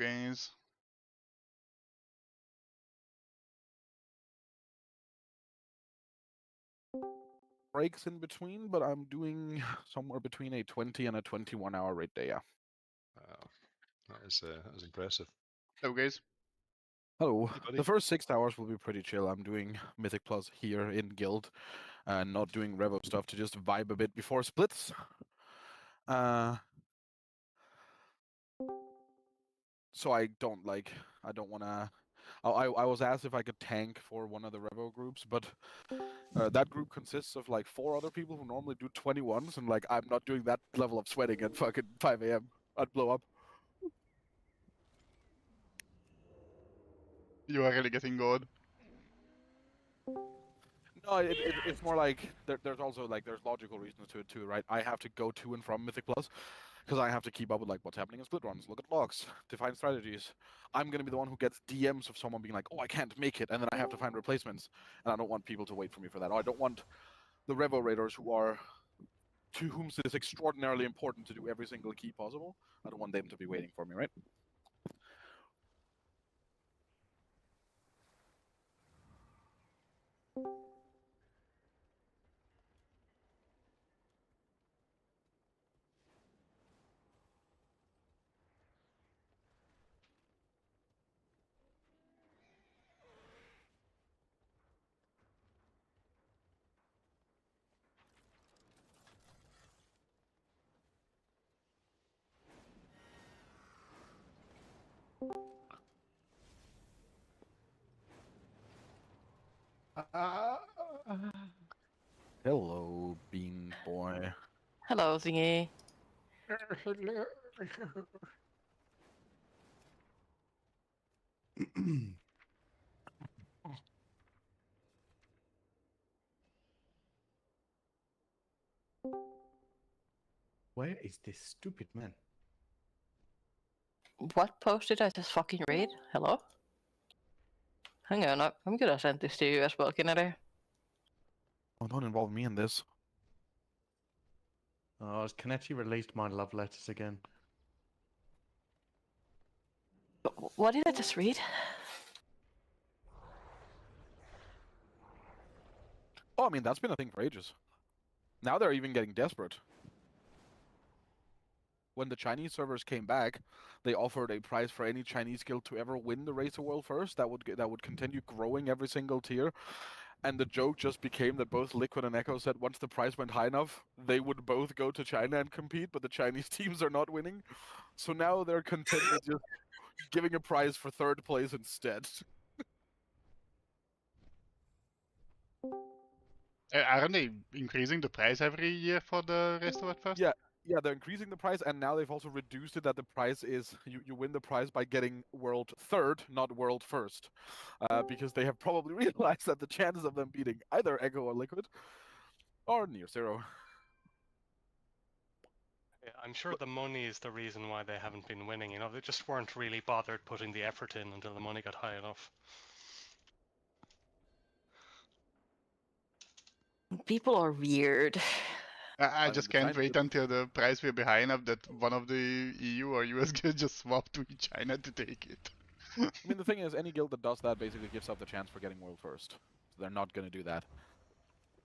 Guys. Breaks in between, but I'm doing somewhere between a 20 and a 21-hour raid day. Yeah. Wow, that is impressive. Hello, guys. Hello. Hey, buddy. The first 6 hours will be pretty chill. I'm doing Mythic Plus here in Guild, and not doing Revo stuff to just vibe a bit before splits. So I don't want to. I was asked if I could tank for one of the Revo groups, but that group consists of like 4 other people who normally do 21s, and like I'm not doing that level of sweating at fucking 5 a.m. I'd blow up. You are really getting good. No, it's more like there's also like there's logical reasons to it too, right? I have to go to and from Mythic Plus because I have to keep up with like what's happening in split runs, look at logs, define strategies. I'm gonna be the one who gets DMs of someone being like, "Oh, I can't make it," and then I have to find replacements, and I don't want people to wait for me for that. Or I don't want the Revo raiders to whom it is extraordinarily important to do every single key possible. I don't want them to be waiting for me, right? Hello, Bean Boy. Hello, Thingy. Where is this stupid man? What posted I just fucking read? Hello? Hang on, I'm gonna send this to you as well, Kennedy. Oh, don't involve me in this. Oh, has Kanechi released my love letters again? What did I just read? Oh, I mean, that's been a thing for ages. Now they're even getting desperate. When the Chinese servers came back, they offered a prize for any Chinese guild to ever win the Race of World First. That would continue growing every single tier. And the joke just became that both Liquid and Echo said once the price went high enough, they would both go to China and compete, but the Chinese teams are not winning. So now they're content with just giving a prize for third place instead. Aren't they increasing the price every year for the rest of it first? Yeah, they're increasing the price, and now they've also reduced it that the price is you win the prize by getting world third, not world first, because they have probably realized that the chances of them beating either Echo or Liquid are near zero. Yeah, I'm sure the money is the reason why they haven't been winning. You know, they just weren't really bothered putting the effort in until the money got high enough. People are weird. I just can't wait to... until the price will be high enough that one of the EU or US guilds just swap to China to take it. I mean, the thing is, any guild that does that basically gives up the chance for getting world first. So they're not going to do that.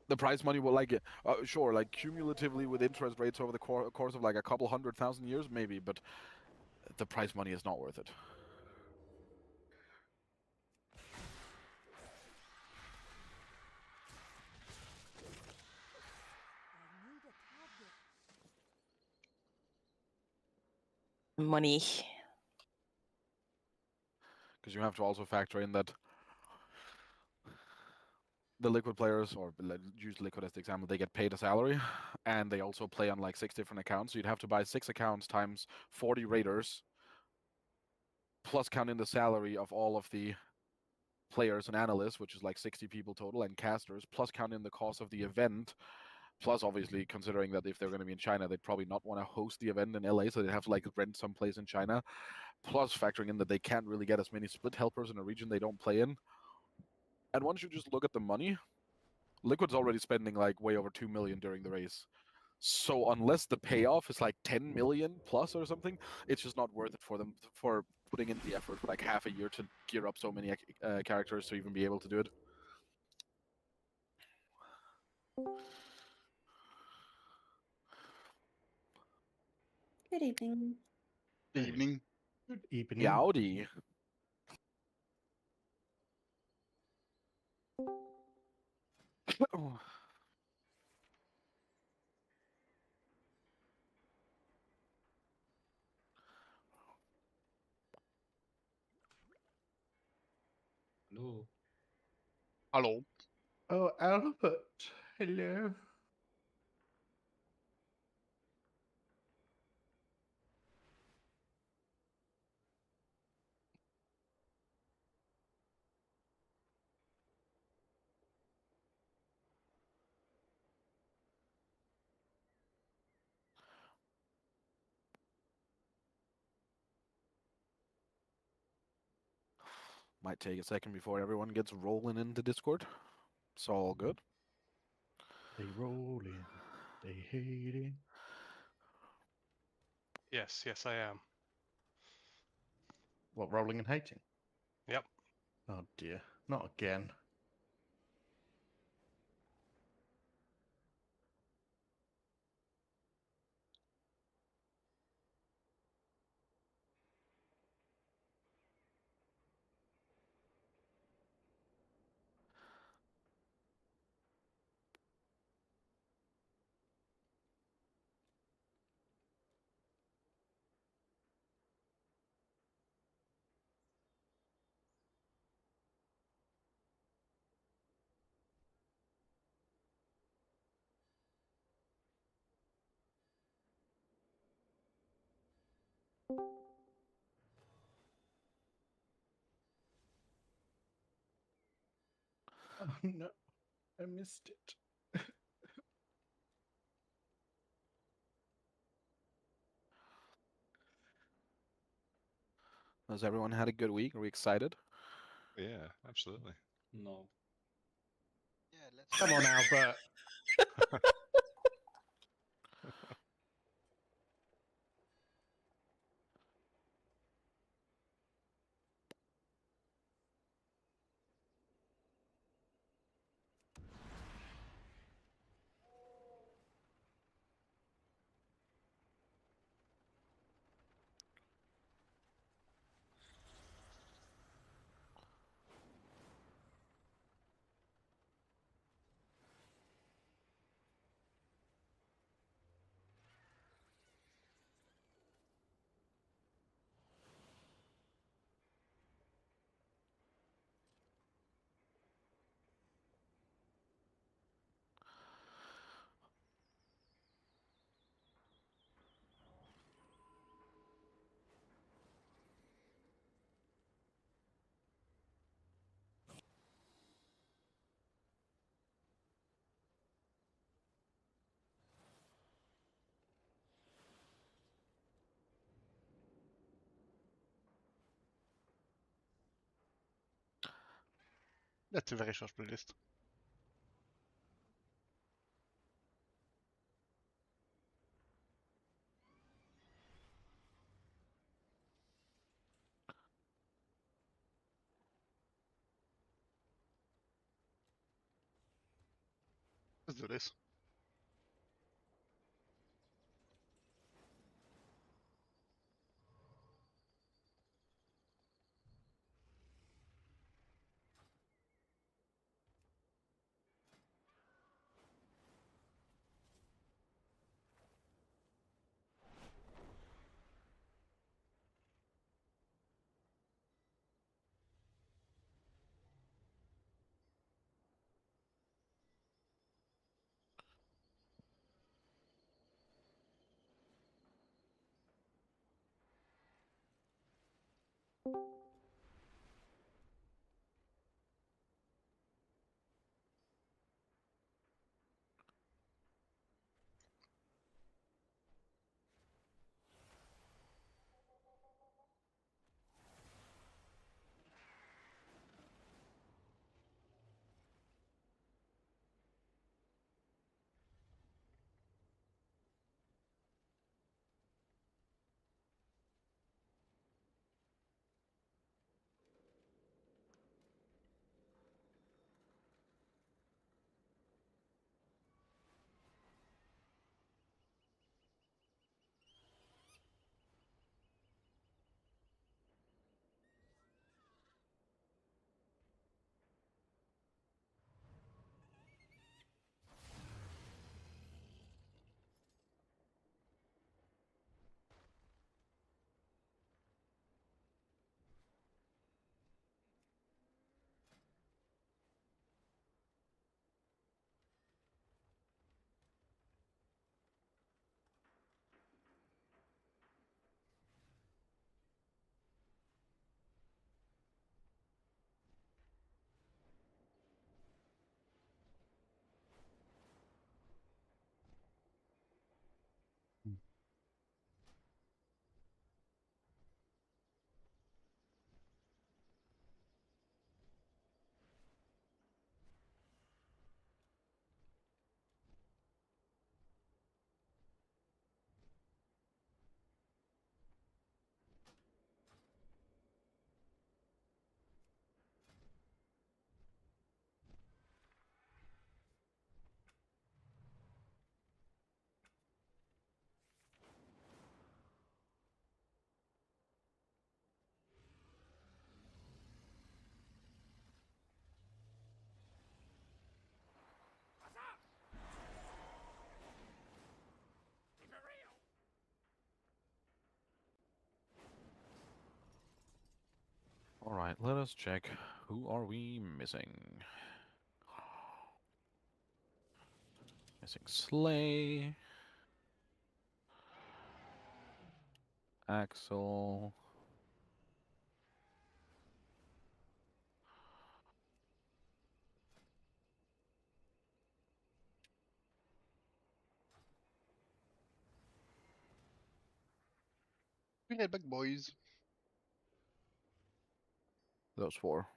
The prize money will, like, sure, like, cumulatively with interest rates over the course of, like, a couple 100,000 years, maybe, but the prize money is not worth it. Money. Because you have to also factor in that the Liquid players, or use Liquid as the example, they get paid a salary, and they also play on like 6 different accounts. So you'd have to buy 6 accounts times 40 raiders, plus count in the salary of all of the players and analysts, which is like 60 people total, and casters, plus count in the cost of the event, plus obviously considering that if they're going to be in China, they'd probably not want to host the event in LA, so they'd have to like rent some place in China, plus factoring in that they can't really get as many split helpers in a region they don't play in. And once you just look at the money, Liquid's already spending like way over 2 million during the race. So unless the payoff is like 10 million plus or something, it's just not worth it for them for putting in the effort for like half a year to gear up so many characters to even be able to do it. Good evening. Evening. Good evening. Yowdy. Hello. Hello. Oh, Albert. Hello. Might take a second before everyone gets rolling into Discord. It's all good. They roll in. They hate it. Yes, yes, I am. What, rolling and hating? Yep. Oh dear. Not again. Oh no. I missed it. Has everyone had a good week? Are we excited? Yeah, absolutely. No. Yeah, let's Come on, Albert. That's a very short playlist. Let's do this. Alright, let us check. Who are we missing? Missing Slay. Axel. We head back, boys. Those four.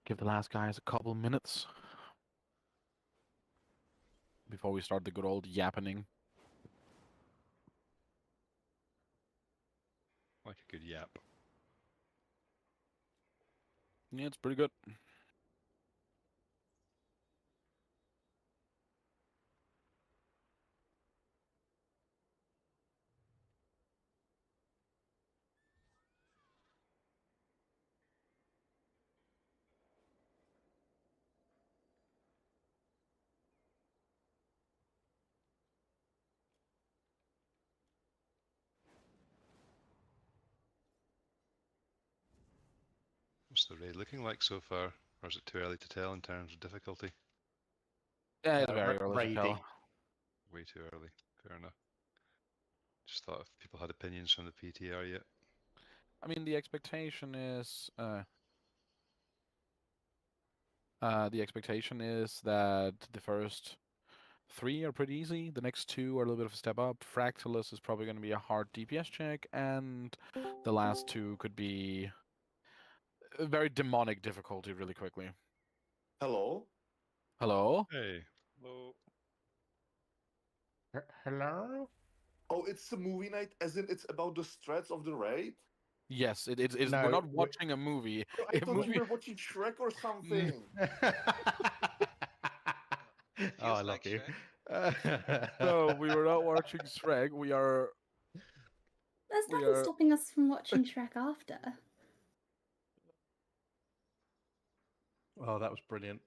Give the last guys a couple minutes before we start the good old yappening. Like a good yap. Yeah, it's pretty good. What's the raid looking like so far? Or is it too early to tell in terms of difficulty? Yeah, it's very early to Raiding. tell. Way too early. Fair enough. Just thought if people had opinions from the PTR yet. I mean, the expectation is that the first three are pretty easy. The next two are a little bit of a step up. Fractalus is probably going to be a hard DPS check, and the last two could be a very demonic difficulty really quickly. Hello? Hello? Hey. Hello. Hello? Oh, it's the movie night, as in it's about the strats of the raid? Yes, it's we're No, not watching a movie. Oh, I A thought you movie. were watching Shrek or something. Oh, I Feels love like you. No, we were not watching Shrek. There's We nothing are- stopping us from watching Shrek after. Oh, that was brilliant.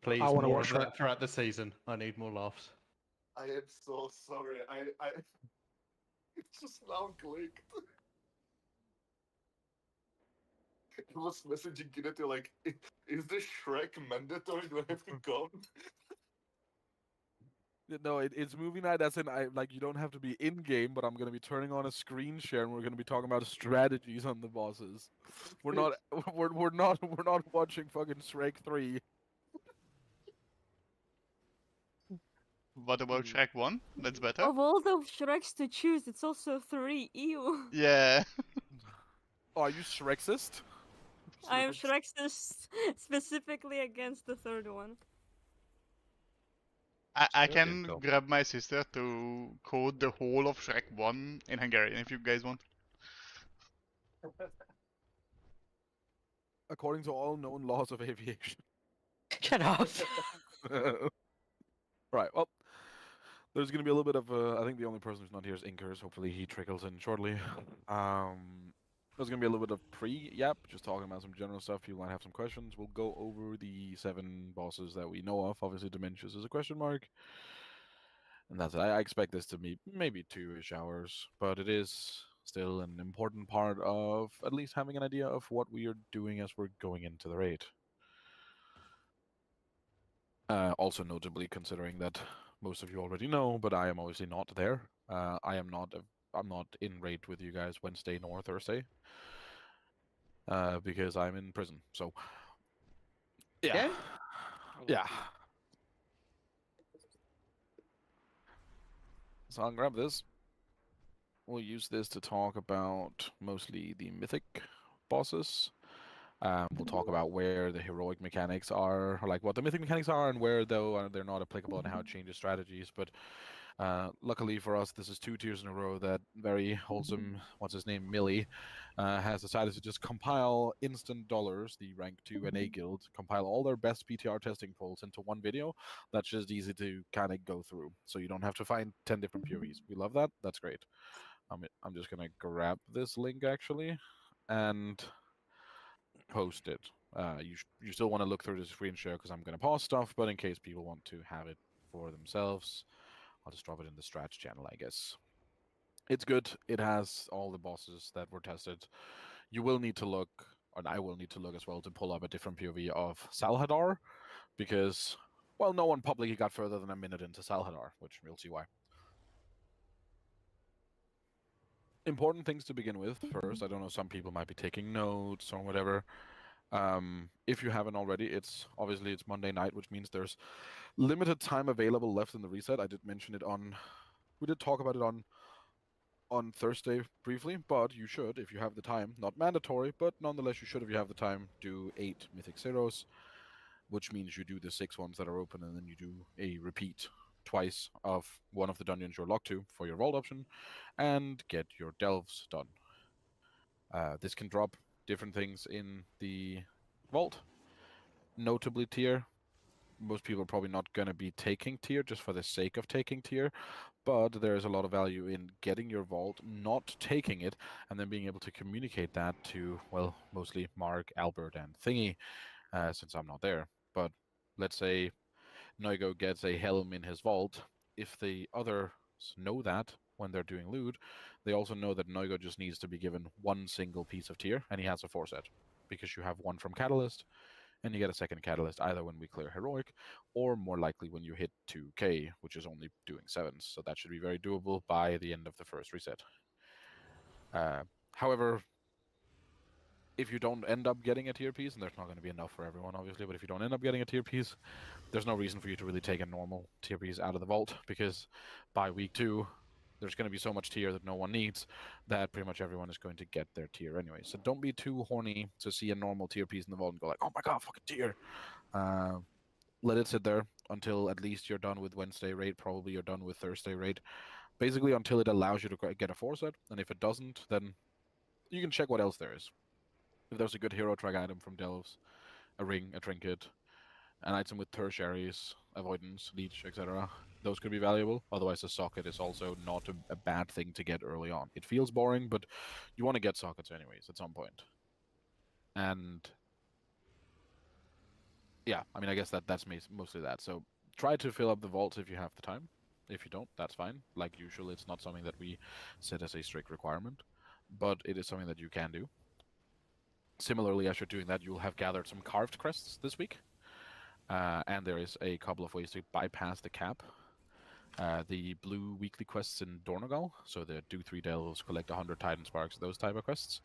Please, I wanna more watch of that throughout the season. I need more laughs. I am so sorry. I it just now clicked. I was messaging Kineti like, is this Shrek mandatory? Do I have to come? No, it's movie night. As in, you don't have to be in game, but I'm gonna be turning on a screen share, and we're gonna be talking about strategies on the bosses. We're not we're not watching fucking Shrek 3. What about Shrek 1? That's better? Of all the Shreks to choose, it's also 3. Ew. Yeah. Oh, are you Shrekist? I am Shrekster specifically against the third one. I Good can intel. grab my sister to code the whole of Shrek 1 in Hungarian if you guys want. According to all known laws of aviation. Shut up. Right. Well, there's going to be a little bit of. I think the only person who's not here is Inkers. Hopefully, he trickles in shortly. There's going to be a little bit of pre-yap, just talking about some general stuff. You might have some questions. We'll go over the 7 bosses that we know of. Obviously, Dementius is a question mark. And that's it. I expect this to be maybe 2-ish hours, but it is still an important part of at least having an idea of what we are doing as we're going into the raid. Also notably considering that most of you already know, but I am obviously not there. I'm not in raid with you guys Wednesday nor Thursday. Because I'm in prison. So yeah. Yeah? Yeah. So I'll grab this. We'll use this to talk about mostly the mythic bosses. We'll talk about where the heroic mechanics are, or like what the mythic mechanics are, and where though they're not applicable and how it changes strategies. But luckily for us, this is 2 tiers in a row that very wholesome, what's his name, Millie, has decided to just compile instant dollars, the rank 2 NA guild, compile all their best PTR testing polls into one video. That's just easy to kind of go through, so you don't have to find 10 different POVs. We love that. That's great. I'm just gonna grab this link actually, and post it. You still want to look through the screen share because I'm going to pause stuff, but in case people want to have it for themselves, I'll just drop it in the strats channel, I guess. It's good. It has all the bosses that were tested. You will need to look, and I will need to look as well, to pull up a different POV of Salhadar, because, well, no one publicly got further than a minute into Salhadar, which you'll see why. Important things to begin with first. I don't know, some people might be taking notes or whatever. If you haven't already, it's Monday night, which means there's limited time available left in the reset. I did mention it we did talk about it on Thursday briefly, but you should, if you have the time, not mandatory, but nonetheless you should, if you have the time, do 8 Mythic Zeros, which means you do the 6 ones that are open, and then you do a repeat twice of one of the dungeons you're locked to for your vault option, and get your delves done. This can drop different things in the vault. Notably tier. Most people are probably not going to be taking tier just for the sake of taking tier, but there is a lot of value in getting your vault, not taking it, and then being able to communicate that to, well, mostly Mark, Albert, and Thingy, since I'm not there. But let's say Noigo gets a helm in his vault. If the others know that when they're doing loot, they also know that Noigo just needs to be given one single piece of tier, and he has a 4-set, because you have one from Catalyst, and you get a second Catalyst either when we clear Heroic, or more likely when you hit 2k, which is only doing 7s, so that should be very doable by the end of the first reset. However, if you don't end up getting a tier piece, and there's not going to be enough for everyone, obviously, but if you don't end up getting a tier piece, there's no reason for you to really take a normal tier piece out of the vault, because by week 2, there's going to be so much tier that no one needs that pretty much everyone is going to get their tier anyway. So don't be too horny to see a normal tier piece in the vault and go like, oh my god, fucking tier. Let it sit there until at least you're done with Wednesday raid, probably you're done with Thursday raid. Basically until it allows you to get a 4-set, and if it doesn't, then you can check what else there is. If there's a good hero track item from Delves, a ring, a trinket, an item with tertiaries, avoidance, leech, etc. Those could be valuable. Otherwise, the socket is also not a bad thing to get early on. It feels boring, but you want to get sockets anyways at some point. And yeah, I mean, I guess that's mostly that. So try to fill up the vaults if you have the time. If you don't, that's fine. Like usual, it's not something that we set as a strict requirement, but it is something that you can do. Similarly, as you're doing that, you'll have gathered some carved crests this week. And there is a couple of ways to bypass the cap. The blue weekly quests in Dornogal, so the do 3 delves, collect 100 Titan Sparks, those type of quests.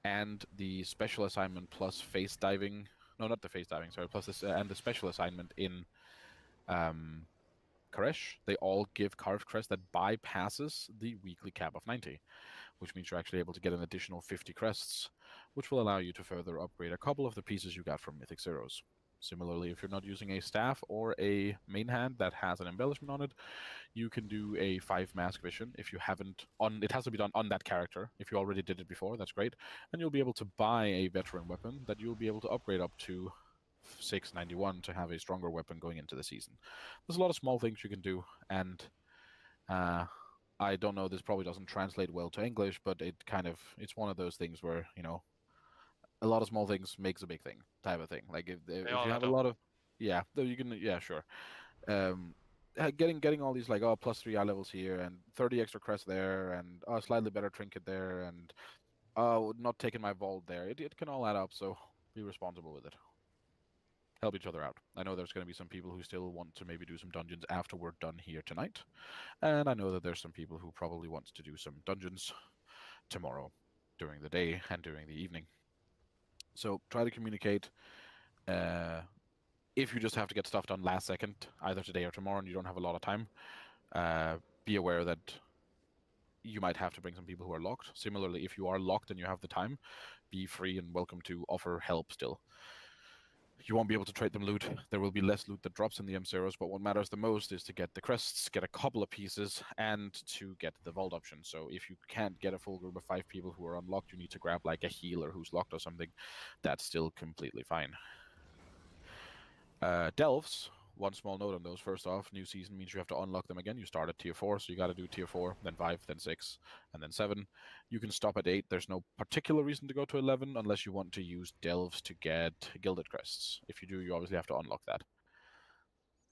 And the special assignment plus face diving, no, not the face diving, sorry, plus this, and the special assignment in Koresh, they all give carved crest that bypasses the weekly cap of 90, which means you're actually able to get an additional 50 crests which will allow you to further upgrade a couple of the pieces you got from Mythic Zeros. Similarly, if you're not using a staff or a main hand that has an embellishment on it, you can do a 5 mask vision. If you haven't it has to be done on that character. If you already did it before, that's great. And you'll be able to buy a veteran weapon that you'll be able to upgrade up to 691 to have a stronger weapon going into the season. There's a lot of small things you can do, and I don't know, this probably doesn't translate well to English, but it's one of those things where, a lot of small things makes a big thing type of thing. Like if all you have add a up. lot of, yeah, you can, yeah, sure. Getting all these like, oh, +3 eye levels here and 30 extra crest there and slightly better trinket there and not taking my vault there. It can all add up, so be responsible with it. Help each other out. I know there's going to be some people who still want to maybe do some dungeons after we're done here tonight, and I know that there's some people who probably want to do some dungeons tomorrow during the day and during the evening. So try to communicate. If you just have to get stuff done last second, either today or tomorrow, and you don't have a lot of time, be aware that you might have to bring some people who are locked. Similarly, if you are locked and you have the time, be free and welcome to offer help still. You won't be able to trade them loot. There will be less loot that drops in the M0s, but what matters the most is to get the crests, get a couple of pieces, and to get the vault option. So if you can't get a full group of 5 people who are unlocked, you need to grab like a healer who's locked or something. That's still completely fine. Delves, one small note on those. First off, new season means you have to unlock them again. You start at tier 4, so you got to do tier 4, then 5, then 6, and then 7. You can stop at 8. There's no particular reason to go to 11 unless you want to use Delves to get Gilded Crests. If you do, you obviously have to unlock that.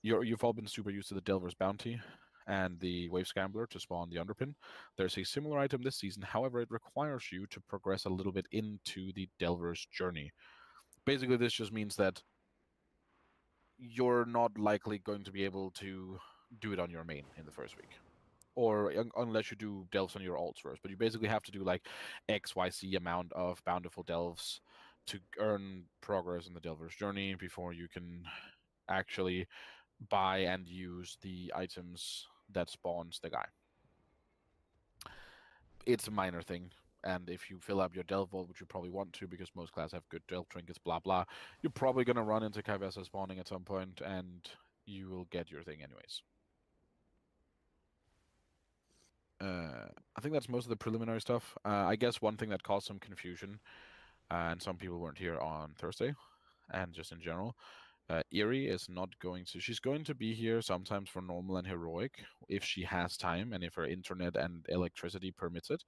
You've all been super used to the Delver's Bounty and the Wave Scambler to spawn the Underpin. There's a similar item this season, however, it requires you to progress a little bit into the Delver's Journey. Basically, this just means that you're not likely going to be able to do it on your main in the first week, or unless you do delves on your alts first. But you basically have to do like XYZ amount of bountiful delves to earn progress in the Delver's Journey before you can actually buy and use the items that spawns the guy. It's a minor thing. And if you fill up your Delve Vault, which you probably want to because most classes have good Delve trinkets, blah blah, you're probably going to run into Kavessa spawning at some point, and you will get your thing anyways. I think that's most of the preliminary stuff. I guess one thing that caused some confusion, and some people weren't here on Thursday, and just in general, Erie is not going to. She's going to be here sometimes for normal and heroic if she has time and if her internet and electricity permits it.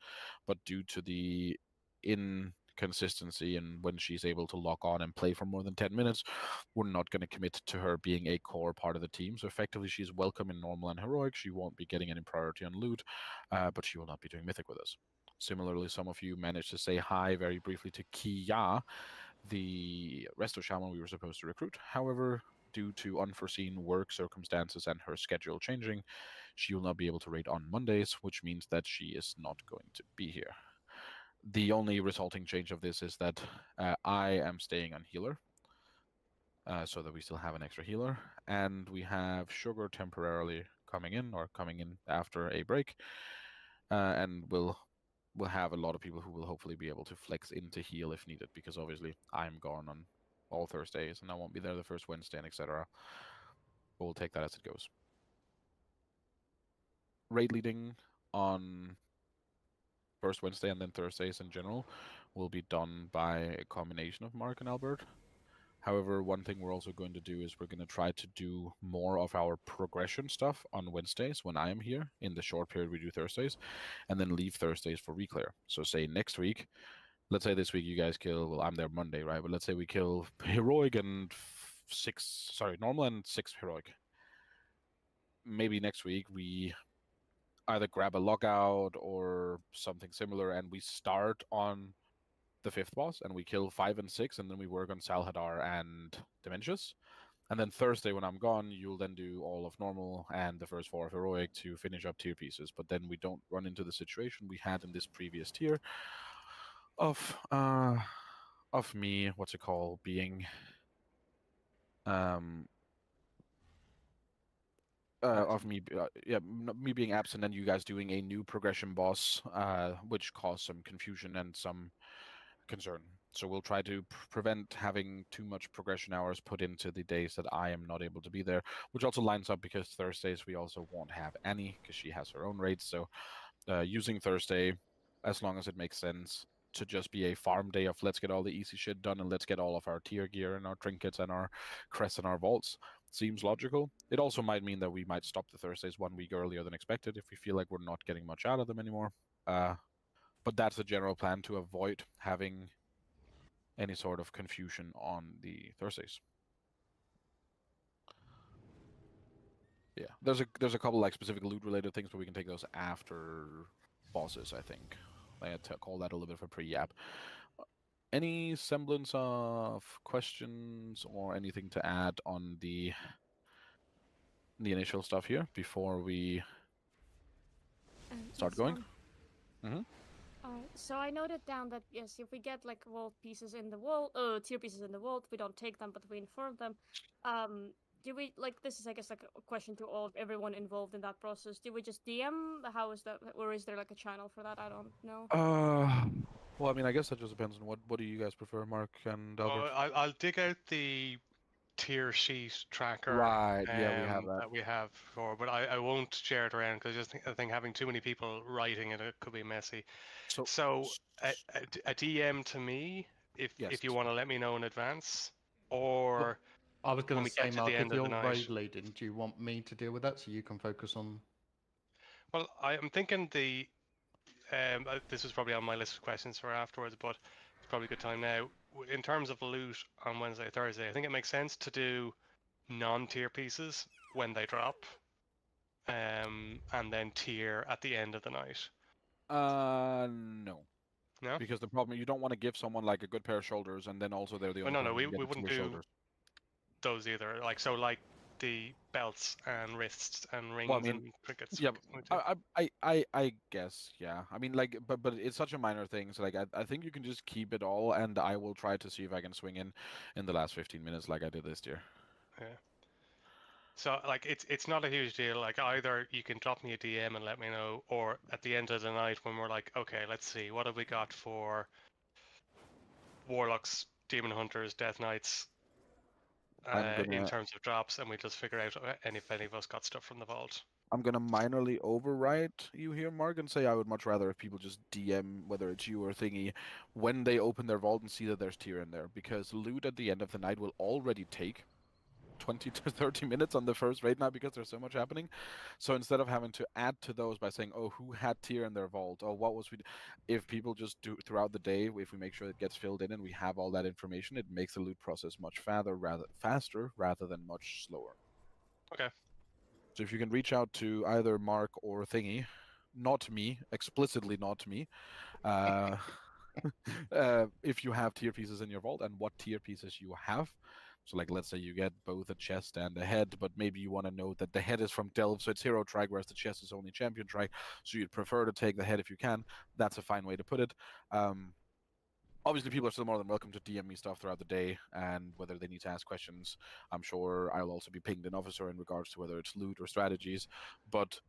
But due to the inconsistency in when she's able to log on and play for more than 10 minutes, we're not going to commit to her being a core part of the team. So effectively, she's welcome in normal and heroic. She won't be getting any priority on loot, but she will not be doing mythic with us. Similarly, some of you managed to say hi very briefly to Kia, the resto shaman we were supposed to recruit. However, due to unforeseen work circumstances and her schedule changing, she will not be able to raid on Mondays, which means that she is not going to be here. The only resulting change of this is that I am staying on healer, so that we still have an extra healer, and we have Sugar temporarily coming in after a break, and we'll have a lot of people who will hopefully be able to flex into heal if needed, because obviously I'm gone on all Thursdays and I won't be there the first Wednesday and etc. But we'll take that as it goes. Raid leading on first Wednesday and then Thursdays in general will be done by a combination of Mark and Albert. However, one thing we're also going to do is we're going to try to do more of our progression stuff on Wednesdays when I am here in the short period we do Thursdays, and then leave Thursdays for reclear. So say next week, let's say this week you guys kill, well, I'm there Monday, right? But let's say we kill heroic and normal and 6 heroic. Maybe next week we either grab a lockout or something similar and we start on the 5th boss and we kill 5 and 6, and then we work on Salhadar and Dementius. And then Thursday when I'm gone, you'll then do all of normal and the first 4 of heroic to finish up tier pieces. But then we don't run into the situation we had in this previous tier of me, being me being absent and you guys doing a new progression boss, which caused some confusion and some concern. So we'll try to prevent having too much progression hours put into the days that I am not able to be there, which also lines up because Thursdays we also won't have Annie because she has her own raids. So using Thursday, as long as it makes sense, to just be a farm day of let's get all the easy shit done and let's get all of our tier gear and our trinkets and our crests and our vaults seems logical. It also might mean that we might stop the Thursdays 1 week earlier than expected if we feel like we're not getting much out of them anymore. But that's the general plan, to avoid having any sort of confusion on the Thursdays. Yeah, there's a couple like specific loot related things, but we can take those after bosses, I think. I had to call that a little bit of a pre-yap. Any semblance of questions or anything to add on the initial stuff here before we start Yes, going? Mm-hmm. So I noted down that yes, if we get like vault pieces in the vault, tier pieces in the vault, we don't take them, but we inform them. Do we like this is I guess like a question to everyone involved in that process? Do we just DM? How is that, or is there like a channel for that? I don't know. Well, I mean, I guess that just depends on what do you guys prefer, Mark and Oh, Albert? I'll dig out the tier sheet tracker Right. Yeah, we have that. that we have for, but I won't share it around because I think having too many people writing it could be messy. So a DM to me if you want to let me know in advance, or I was going when to we say, get to the Mark, if end of the you're night. raid leading, do you want me to deal with that so you can focus on? Well, I'm thinking this was probably on my list of questions for afterwards, but it's probably a good time now. In terms of loot on Wednesday, Thursday, I think it makes sense to do non-tier pieces when they drop, and then tier at the end of the night. No. No? Because the problem, you don't want to give someone like a good pair of shoulders and then also they're the only No, person we who gets wouldn't tier do shoulders. those either. Like the belts and wrists and rings Well, I mean, and trinkets. yeah, I guess, yeah. I mean, like, but it's such a minor thing. So, like, I think you can just keep it all, and I will try to see if I can swing in the last 15 minutes, like I did this year. Yeah. So, like, it's not a huge deal. Like, either you can drop me a DM and let me know, or at the end of the night when we're like, okay, let's see, what have we got for warlocks, demon hunters, death knights, in terms of drops, and we just figure out if any of us got stuff from the vault. I'm gonna minorly overwrite you here, Mark, and say I would much rather if people just DM, whether it's you or Thingy, when they open their vault and see that there's tier in there, because loot at the end of the night will already take 20 to 30 minutes on the first raid night because there's so much happening. So instead of having to add to those by saying, oh, who had tier in their vault? Oh, what was we... If people just do throughout the day, if we make sure it gets filled in and we have all that information, it makes the loot process much faster rather than much slower. Okay. So if you can reach out to either Mark or Thingy, not me, explicitly not me, if you have tier pieces in your vault and what tier pieces you have. So like, let's say you get both a chest and a head, but maybe you want to know that the head is from Delve, so it's hero trike, whereas the chest is only champion trike. So you'd prefer to take the head if you can. That's a fine way to put it. Obviously, people are still more than welcome to DM me stuff throughout the day, and whether they need to ask questions, I'm sure I'll also be pinged an officer in regards to whether it's loot or strategies. But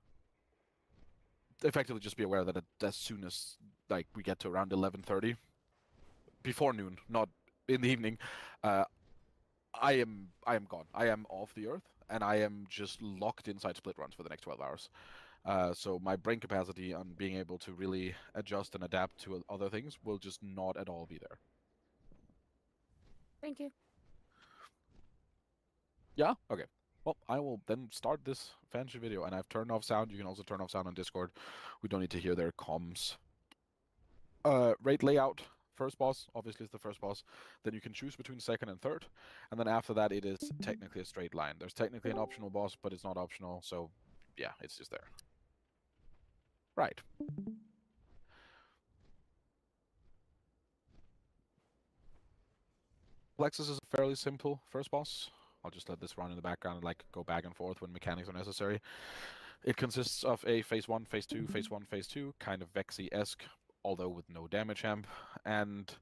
effectively, just be aware that as soon as like we get to around 11:30, before noon, not in the evening, I am gone. I am off the earth, and I am just locked inside split runs for the next 12 hours. So my brain capacity on being able to really adjust and adapt to other things will just not at all be there. Thank you. Yeah? Okay. Well, I will then start this fancy video, and I've turned off sound. You can also turn off sound on Discord. We don't need to hear their comms. Raid layout. First boss, obviously, is the first boss. Then you can choose between second and third. And then after that, it is technically a straight line. There's technically an optional boss, but it's not optional. So, yeah, it's just there. Right. Plexus is a fairly simple first boss. I'll just let this run in the background and like go back and forth when mechanics are necessary. It consists of a phase 1, phase 2, phase 1, phase 2, kind of Vexy-esque, although with no damage amp, and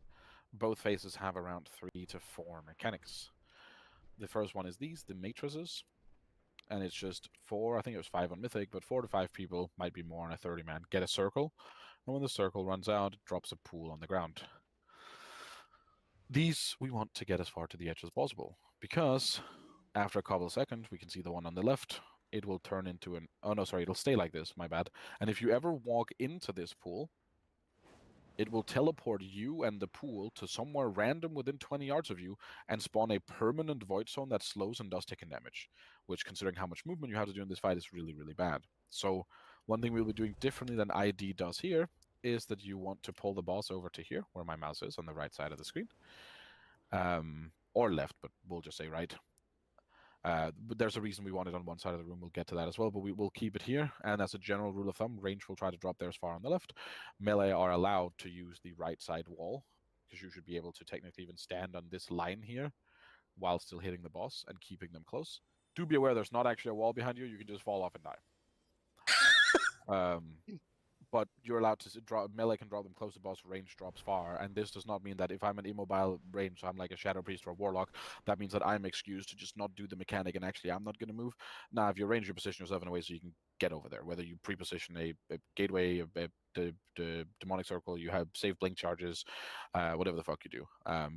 both phases have around 3 to 4 mechanics. The first one is the matrices, and it's just 4, I think it was 5 on Mythic, but 4 to 5 people, might be more on a 30-man, get a circle, and when the circle runs out, it drops a pool on the ground. These we want to get as far to the edge as possible, because after a couple of seconds, we can see the one on the left. It will turn into an... Oh, no, sorry. It'll stay like this. My bad. And if you ever walk into this pool, it will teleport you and the pool to somewhere random within 20 yards of you and spawn a permanent void zone that slows and does taking damage, which, considering how much movement you have to do in this fight, is really, really bad. So one thing we'll be doing differently than ID does here is that you want to pull the boss over to here, where my mouse is, on the right side of the screen. Or left, but we'll just say right. But there's a reason we want it on one side of the room. We'll get to that as well, but we will keep it here. And as a general rule of thumb, range will try to drop theirs far on the left. Melee are allowed to use the right side wall, because you should be able to technically even stand on this line here while still hitting the boss and keeping them close. Do be aware there's not actually a wall behind you. You can just fall off and die. But you're allowed to drop... Melee can drop them close to boss, range drops far, and this does not mean that if I'm an immobile range, so I'm like a Shadow Priest or a Warlock, that means that I'm excused to just not do the mechanic and actually I'm not going to move. Now, if you range, you position yourself in a way so you can get over there, whether you pre-position a gateway, the demonic circle, you have save blink charges, whatever the fuck you do,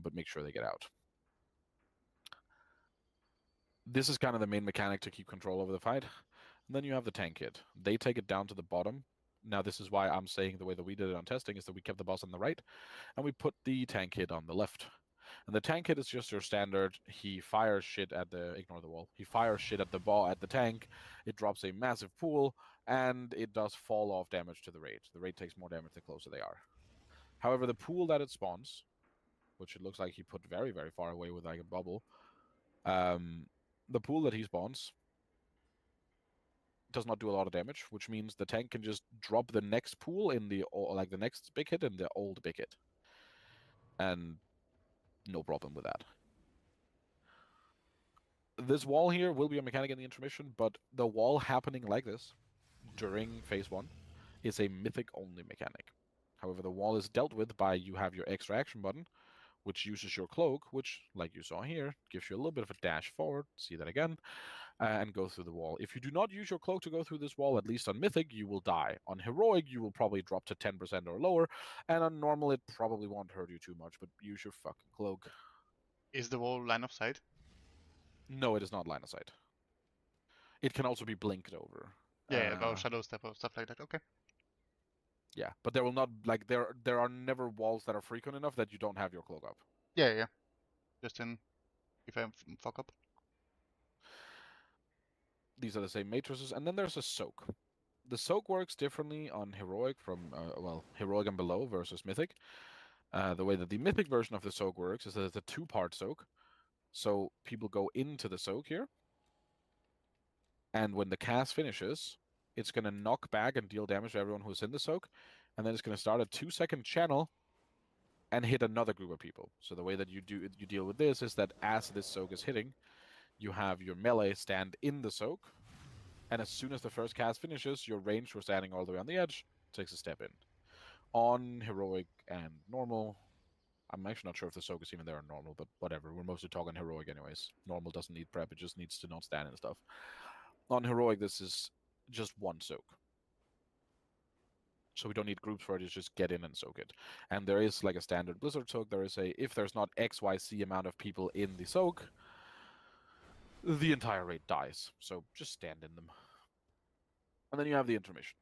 but make sure they get out. This is kind of the main mechanic to keep control over the fight. And then you have the tank hit. They take it down to the bottom. Now, this is why I'm saying the way that we did it on testing is that we kept the boss on the right, and we put the tank hit on the left. And the tank hit is just your standard. He fires shit at the... Ignore the wall. He fires shit at the ball at the tank. It drops a massive pool, and it does fall off damage to the raid. The raid takes more damage the closer they are. However, the pool that it spawns, which it looks like he put very, very far away with like a bubble, the pool that he spawns does not do a lot of damage, which means the tank can just drop the next pool in the next big hit in the old big hit, and no problem with that. This wall here will be a mechanic in the intermission, but the wall happening like this during phase 1 is a mythic only mechanic. However, the wall is dealt with by you have your extra action button, which uses your cloak, which, like you saw here, gives you a little bit of a dash forward. See that again. And go through the wall. If you do not use your cloak to go through this wall, at least on Mythic, you will die. On Heroic, you will probably drop to 10% or lower, and on Normal, it probably won't hurt you too much, but use your fucking cloak. Is the wall line of sight? No, it is not line of sight. It can also be blinked over. Yeah, about shadow step or stuff like that. Okay. Yeah, but there will not, like, there are never walls that are frequent enough that you don't have your cloak up. Yeah. Just in if I fuck up. These are the same matrices, and then there's a soak. The soak works differently on Heroic from, Heroic and below versus Mythic. The way that the Mythic version of the soak works is that it's a two-part soak. So people go into the soak here, and when the cast finishes, it's going to knock back and deal damage to everyone who's in the soak, and then it's going to start a 2-second channel and hit another group of people. So the way that you deal with this is that as this soak is hitting, you have your melee stand in the soak, and as soon as the first cast finishes, your range for standing all the way on the edge takes a step in. On Heroic and Normal, I'm actually not sure if the soak is even there on Normal, but whatever. We're mostly talking Heroic anyways. Normal doesn't need prep, it just needs to not stand and stuff. On Heroic, this is just one soak. So we don't need groups for it, just get in and soak it. And there is like a standard Blizzard soak. There is if there's not XYZ amount of people in the soak, the entire raid dies. So just stand in them. And then you have the intermission.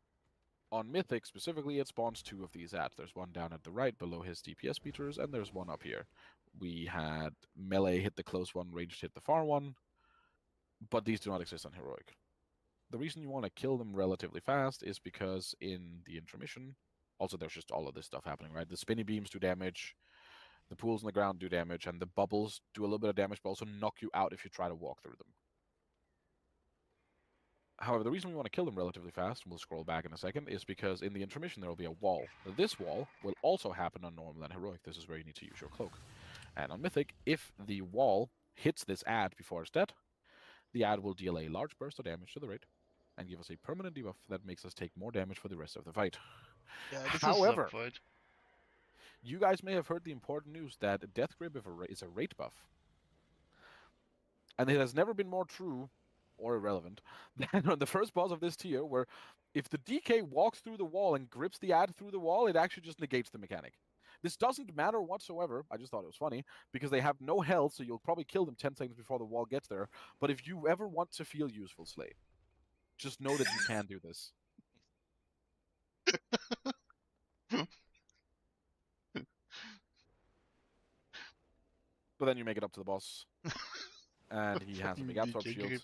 On Mythic specifically, it spawns 2 of these ads. There's one down at the right below his DPS meters, and there's one up here. We had melee hit the close one, ranged hit the far one, but these do not exist on Heroic. The reason you want to kill them relatively fast is because in the intermission, also there's just all of this stuff happening, right? The spinny beams do damage, the pools on the ground do damage, and the bubbles do a little bit of damage, but also knock you out if you try to walk through them. However, the reason we want to kill them relatively fast, and we'll scroll back in a second, is because in the intermission there will be a wall. This wall will also happen on Normal and Heroic. This is where you need to use your cloak. And on Mythic, if the wall hits this ad before it's dead, the ad will deal a large burst of damage to the raid and give us a permanent debuff that makes us take more damage for the rest of the fight. Yeah, this However, is a fight. You guys may have heard the important news that Death Grip is a rate buff. And it has never been more true or irrelevant than on the first boss of this tier, where if the DK walks through the wall and grips the ad through the wall, it actually just negates the mechanic. This doesn't matter whatsoever. I just thought it was funny because they have no health, so you'll probably kill them 10 seconds before the wall gets there. But if you ever want to feel useful, Slay, just know that you can do this. But then you make it up to the boss, and he has a Fucking big absorb DK shield, grip.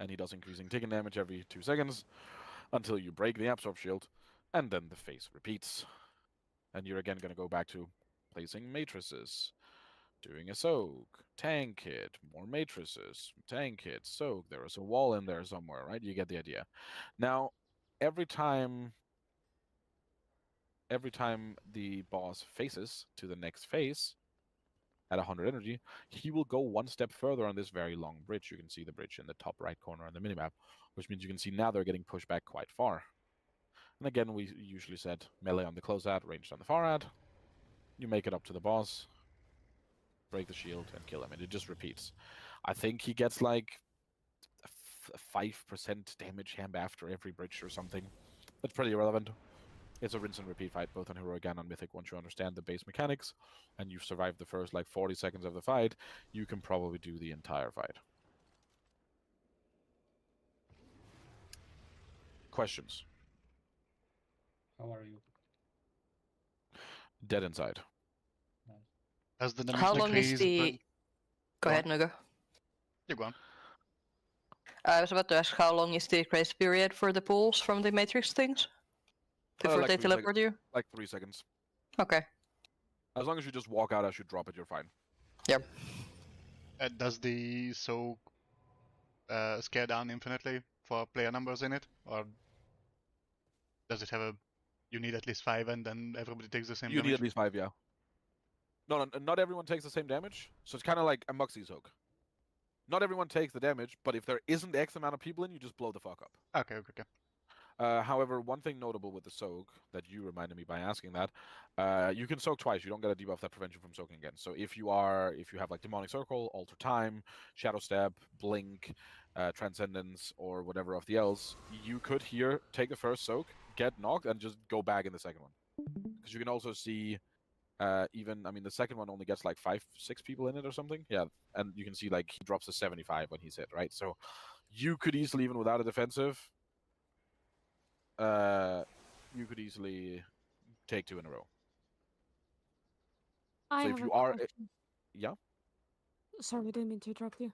and he does increasing taken damage every 2 seconds until you break the absorb shield, and then the phase repeats. And you're again going to go back to placing matrices, doing a soak, tank hit, more matrices, tank hit, soak. There is a wall in there somewhere, right? You get the idea. Now, every time the boss faces to the next phase at 100 energy, he will go one step further on this very long bridge. You can see the bridge in the top right corner on the minimap, which means you can see now they're getting pushed back quite far. And again, we usually said melee on the closeout, ranged on the far ad. You make it up to the boss, break the shield, and kill him, and it just repeats. I think he gets like 5% damage hemp after every bridge or something. That's pretty irrelevant. It's a rinse and repeat fight, both on Heroic and on Mythic. Once you understand the base mechanics, and you've survived the first like 40 seconds of the fight, you can probably do the entire fight. Questions? How are you? Dead inside. Has the damage How long is decreased the? by... Go ahead, Nuga. You go on. I was about to ask how long is the grace period for the pools from the matrix things before like they 3 teleport you? Like 3 seconds. Okay. As long as you just walk out as you drop it, you're fine. Yep. Does the soak scale down infinitely for player numbers in it? Or does it have a... You need at least 5 and then everybody takes the same You damage? need at least 5, yeah. No, not everyone takes the same damage, so it's kind of like a Muxie soak. Not everyone takes the damage, but if there isn't X amount of people in, you just blow the fuck up. Okay, okay, okay. However, one thing notable with the soak that you reminded me by asking that, you can soak twice. You don't get a debuff that prevents you from soaking again. So if you have like Demonic Circle, Alter Time, Shadow Step, Blink, Transcendence, or whatever of the else, you could here take the first soak, get knocked, and just go back in the second one. Because you can also see the second one only gets like 5-6 people in it or something. Yeah, and you can see like he drops a 75 when he's hit, right? So you could easily, even without a defensive, you could easily take 2 in a row. I So have if you a are, question. yeah. Sorry, didn't mean to interrupt you.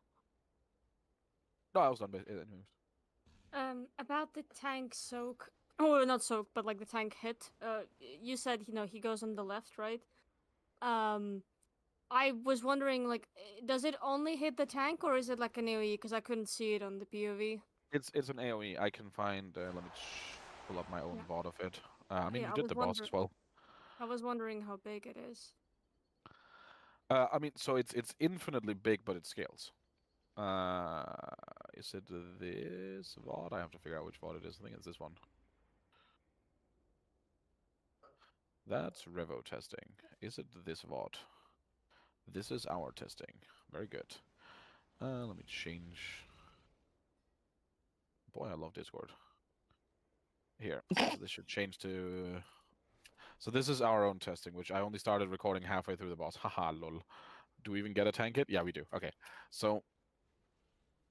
No, I was done. Anyways. About the tank soak, or not soak, but like the tank hit. You said he goes on the left, right? I was wondering, like, does it only hit the tank, or is it like an AOE? Because I couldn't see it on the POV. It's an AOE. I can find. Let me pull up my own Yeah. VOD of it. Yeah, You did the boss as well. I was wondering how big it is. So it's infinitely big, but it scales. Is it this VOD? I have to figure out which VOD it is. I think it's this one. That's Revo testing. Is it this VOD? This is our testing. Very good. Let me change. Boy, I love Discord. Here, this should change to... So this is our own testing, which I only started recording halfway through the boss. Haha, lol. Do we even get a tank hit? Yeah, we do. Okay. So,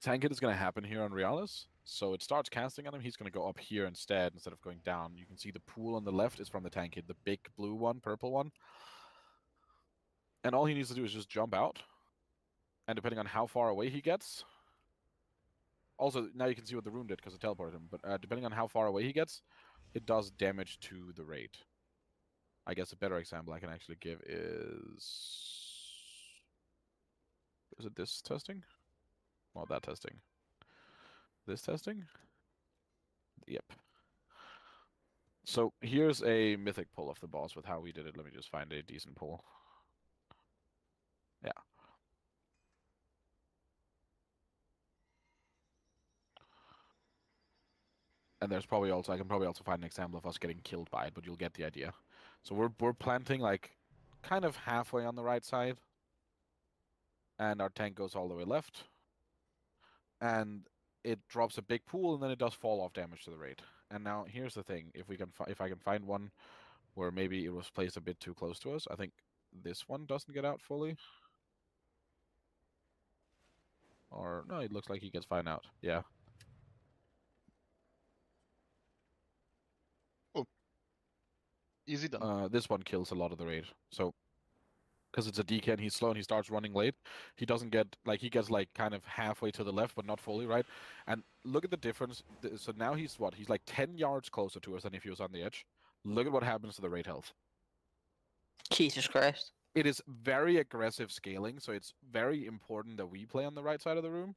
tank hit is going to happen here on Realis. So it starts casting on him. He's going to go up here instead of going down. You can see the pool on the left is from the tank hit, the big blue one, purple one. And all he needs to do is just jump out. And depending on how far away he gets... Also, now you can see what the rune did because it teleported him. But depending on how far away he gets, it does damage to the raid. I guess a better example I can actually give is... Is it this testing? Well, that testing. This testing? Yep. So here's a mythic pull of the boss with how we did it. Let me just find a decent pull. Yeah. And there's probably also, I can probably also find an example of us getting killed by it, but you'll get the idea. So we're planting like kind of halfway on the right side. And our tank goes all the way left. And it drops a big pool, and then it does fall off damage to the raid. And now here's the thing: if I can find one where maybe it was placed a bit too close to us. I think this one doesn't get out fully. Or, no, it looks like he gets fine out. Yeah. Easy done. This one kills a lot of the raid. So, because it's a DK and he's slow and he starts running late, he doesn't get, like, he gets, like, kind of halfway to the left, but not fully, right? And look at the difference. So now he's what? He's like 10 yards closer to us than if he was on the edge. Look at what happens to the raid health. Jesus Christ. It is very aggressive scaling, so it's very important that we play on the right side of the room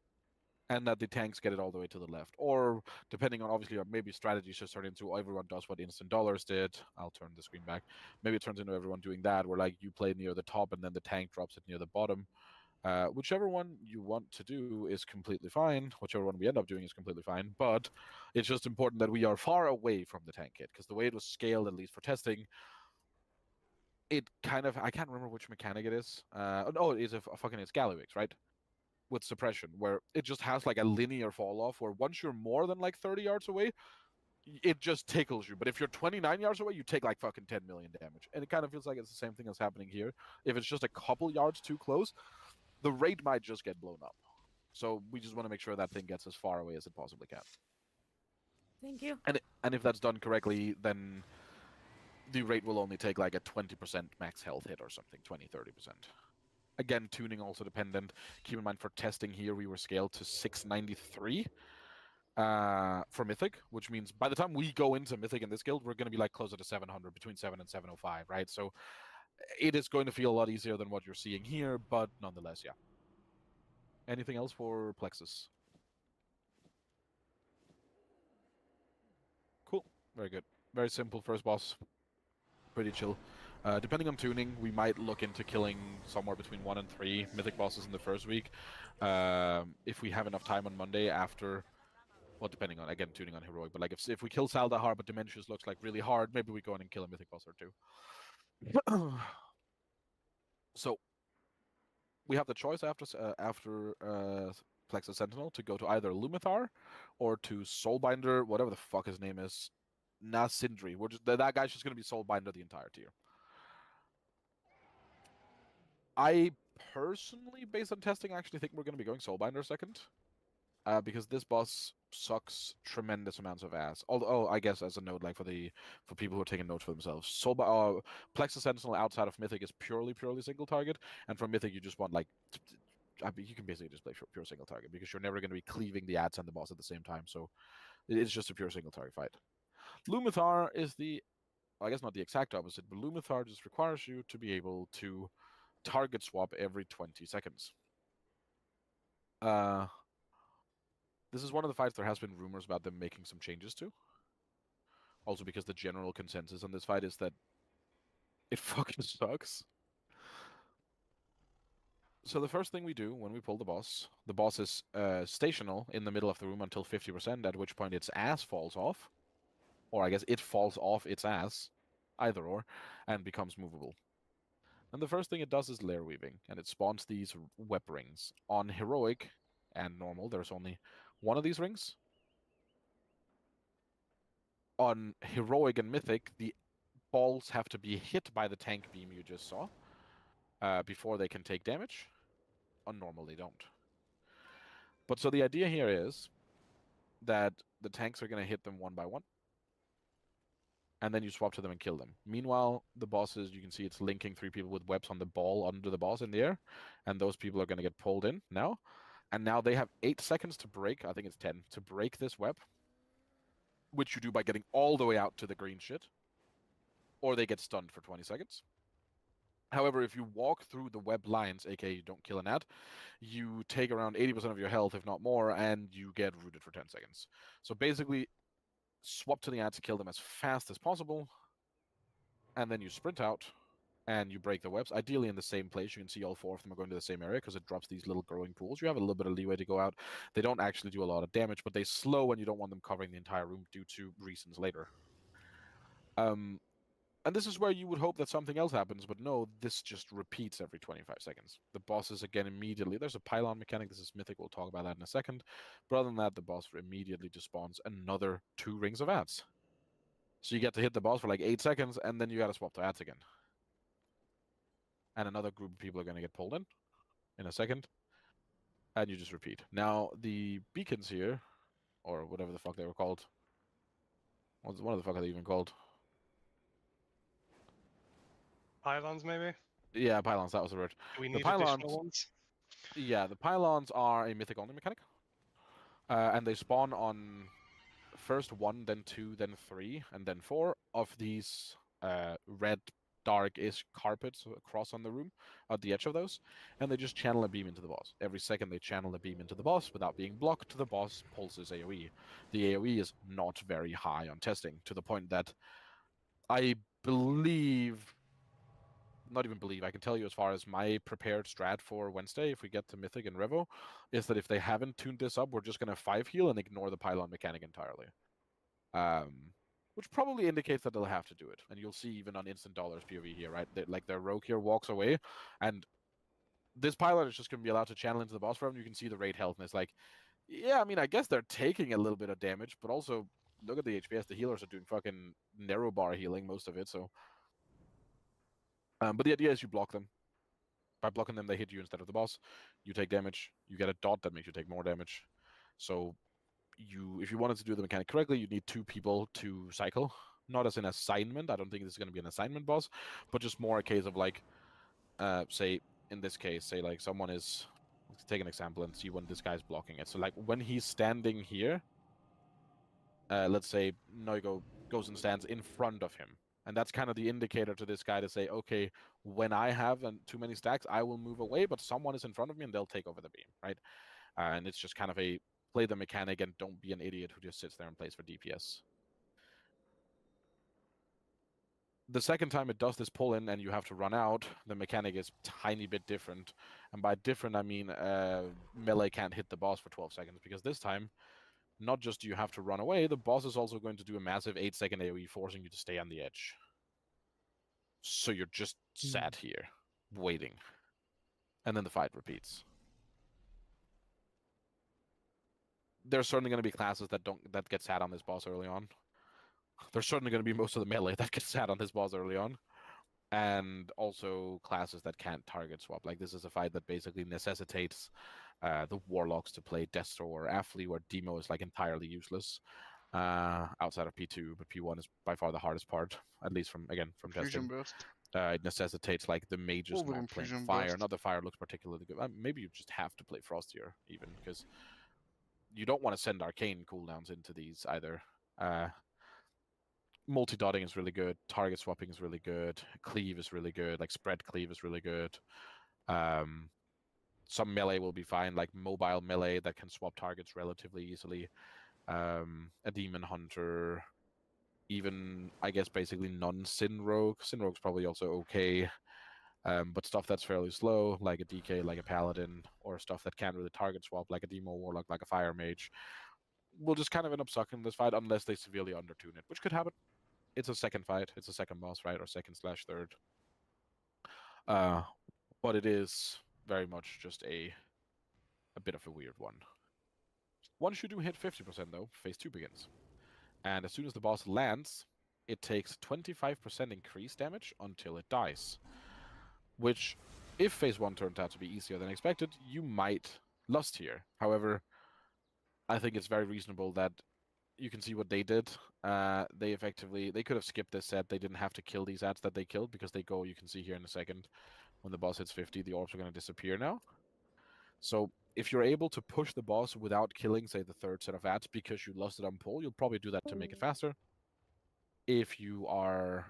and that the tanks get it all the way to the left. Or, depending on, obviously, maybe strategies just turn into everyone does what Instant Dollars did. I'll turn the screen back. Maybe it turns into everyone doing that, where, like, you play near the top and then the tank drops it near the bottom. Whichever one you want to do is completely fine. Whichever one we end up doing is completely fine. But it's just important that we are far away from the tank kit, because the way it was scaled, at least for testing, it kind of, I can't remember which mechanic it is. Oh, it's it's Gallywix, right? With suppression, where it just has like a linear fall off, where once you're more than like 30 yards away, it just tickles you. But if you're 29 yards away, you take like fucking 10 million damage. And it kind of feels like it's the same thing that's happening here. If it's just a couple yards too close, the raid might just get blown up. So we just want to make sure that thing gets as far away as it possibly can. Thank you. And if that's done correctly, then the rate will only take like a 20% max health hit or something, 20-30%. Again, tuning also dependent. Keep in mind, for testing here, we were scaled to 693 for Mythic, which means by the time we go into Mythic in this guild, we're going to be like closer to 700, between 7 and 705, right? So it is going to feel a lot easier than what you're seeing here, but nonetheless, yeah. Anything else for Plexus? Cool. Very good. Very simple first boss. Pretty chill. Depending on tuning, we might look into killing somewhere between 1 and 3 mythic bosses in the first week. If we have enough time on Monday after, well, depending on, again, tuning on heroic, but like if we kill Saldahar but Dimensius looks like really hard, maybe we go in and kill a mythic boss or 2. So we have the choice after Plexus Sentinel to go to either Lumithar or to Soulbinder, whatever the fuck his name is, Nasindri. That guy's just going to be Soulbinder the entire tier. I personally, based on testing, actually think we're going to be going Soulbinder second. Because this boss sucks tremendous amounts of ass. Although, I guess as a note, like for people who are taking notes for themselves, Plexus Sentinel outside of Mythic is purely single target, and for Mythic you just want like, you can basically just play pure single target because you're never going to be cleaving the ads and the boss at the same time. So it's just a pure single target fight. Lumithar is I guess not the exact opposite, but Lumithar just requires you to be able to target swap every 20 seconds. This is one of the fights there has been rumors about them making some changes to. Also because the general consensus on this fight is that it fucking sucks. So the first thing we do when we pull the boss is stational in the middle of the room until 50%, at which point its ass falls off. Or I guess it falls off its ass, either or, and becomes movable. And the first thing it does is layer weaving, and it spawns these web rings. On heroic and normal, there's only one of these rings. On heroic and mythic, the balls have to be hit by the tank beam you just saw before they can take damage. On normal, they don't. But so the idea here is that the tanks are going to hit them one by one, and then you swap to them and kill them. Meanwhile, the bosses, you can see it's linking 3 people with webs on the ball under the boss in the air, and those people are going to get pulled in now. And now they have 8 seconds to break, I think it's 10, to break this web, which you do by getting all the way out to the green shit, or they get stunned for 20 seconds. However, if you walk through the web lines, aka you don't kill an ad, you take around 80% of your health, if not more, and you get rooted for 10 seconds. So basically, swap to the ad to kill them as fast as possible, and then you sprint out, and you break the webs, ideally in the same place. You can see all 4 of them are going to the same area because it drops these little growing pools. You have a little bit of leeway to go out. They don't actually do a lot of damage, but they slow and you don't want them covering the entire room due to reasons later. And this is where you would hope that something else happens, but no, this just repeats every 25 seconds. The bosses again immediately, there's a pylon mechanic, this is mythic, we'll talk about that in a second. But other than that, the boss immediately just spawns another 2 rings of ads. So you get to hit the boss for like 8 seconds, and then you gotta swap to ads again. And another group of people are gonna get pulled in a second. And you just repeat. Now, the beacons here, or whatever the fuck they were called. What the fuck are they even called? Pylons, maybe? Yeah, pylons, that was the word. Do we The need additional pylons, ones? yeah, the pylons are a mythic only mechanic. And they spawn on first 1, then 2, then 3, and then 4 of these red dark-ish carpets across on the room at the edge of those, and they just channel a beam into the boss. Every second they channel a beam into the boss without being blocked. The boss pulses AoE. The AoE is not very high on testing, to the point that I believe, not even believe, I can tell you as far as my prepared strat for Wednesday, if we get to Mythic and Revo, is that if they haven't tuned this up, we're just going to 5 heal and ignore the pylon mechanic entirely. Which probably indicates that they'll have to do it. And you'll see even on instant dollars POV here, right? Like their rogue here walks away, and this pylon is just going to be allowed to channel into the boss room. You can see the raid health, and it's like, yeah, I mean, I guess they're taking a little bit of damage, but also look at the HPS. The healers are doing fucking narrow bar healing, most of it, so... but the idea is you block them. By blocking them, they hit you instead of the boss. You take damage. You get a dot that makes you take more damage. So if you wanted to do the mechanic correctly, you need 2 people to cycle. Not as an assignment. I don't think this is going to be an assignment boss, but just more a case of like, say in this case, say like someone is. Let's take an example and see when this guy's blocking it. So like when he's standing here, let's say Noigo goes and stands in front of him. And that's kind of the indicator to this guy to say, okay, when I have too many stacks, I will move away, but someone is in front of me and they'll take over the beam, right? And it's just kind of a play the mechanic and don't be an idiot who just sits there and plays for DPS. The second time it does this pull in and you have to run out, the mechanic is tiny bit different. And by different, I mean melee can't hit the boss for 12 seconds, because this time, not just do you have to run away, the boss is also going to do a massive 8-second AoE, forcing you to stay on the edge. So you're just sat here, waiting. And then the fight repeats. There's certainly going to be classes that get sat on this boss early on. There's certainly going to be most of the melee that gets sat on this boss early on. And also classes that can't target swap. Like this is a fight that basically necessitates the warlocks to play Destro or Affley, where Demo is like entirely useless outside of P2, but P1 is by far the hardest part, at least from Fusion testing. burst. It necessitates like the mages Over not playing Fusion fire. burst. Not that fire looks particularly good. Maybe you just have to play Frostier even, because you don't want to send arcane cooldowns into these either. Multi-dotting is really good. Target swapping is really good. Cleave is really good. Like spread cleave is really good. Some melee will be fine, like mobile melee that can swap targets relatively easily. A demon hunter, even I guess basically non-sin rogue. Sin rogue's probably also okay. But stuff that's fairly slow, like a DK, like a paladin, or stuff that can't really target swap, like a demo warlock, like a fire mage, will just kind of end up sucking this fight unless they severely undertune it, which could happen. It's a second fight. It's a second boss, right? Or second/third. But it is very much just a bit of a weird one. Once you do hit 50% though, phase 2 begins. And as soon as the boss lands, it takes 25% increased damage until it dies. Which, if phase 1 turns out to be easier than expected, you might lust here. However, I think it's very reasonable that you can see what they did. They could have skipped this set. They didn't have to kill these ads that they killed, because they go, you can see here in a second, when the boss hits 50, the orbs are going to disappear now. So if you're able to push the boss without killing, say, the third set of ads because you lusted on pull, you'll probably do that to make it faster. If you are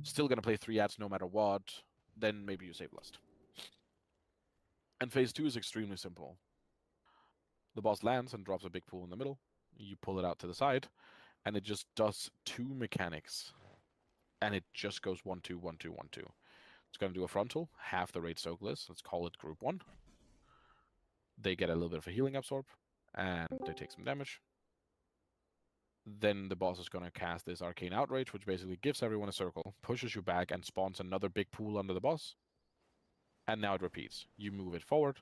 still going to play 3 ads no matter what, then maybe you save lust. And phase 2 is extremely simple. The boss lands and drops a big pool in the middle. You pull it out to the side, and it just does 2 mechanics. And it just goes 1-2, 1-2, 1-2. It's going to do a frontal, half the raid soak list. Let's call it group 1. They get a little bit of a healing absorb, and they take some damage. Then the boss is going to cast this Arcane Outrage, which basically gives everyone a circle, pushes you back, and spawns another big pool under the boss. And now it repeats. You move it forward.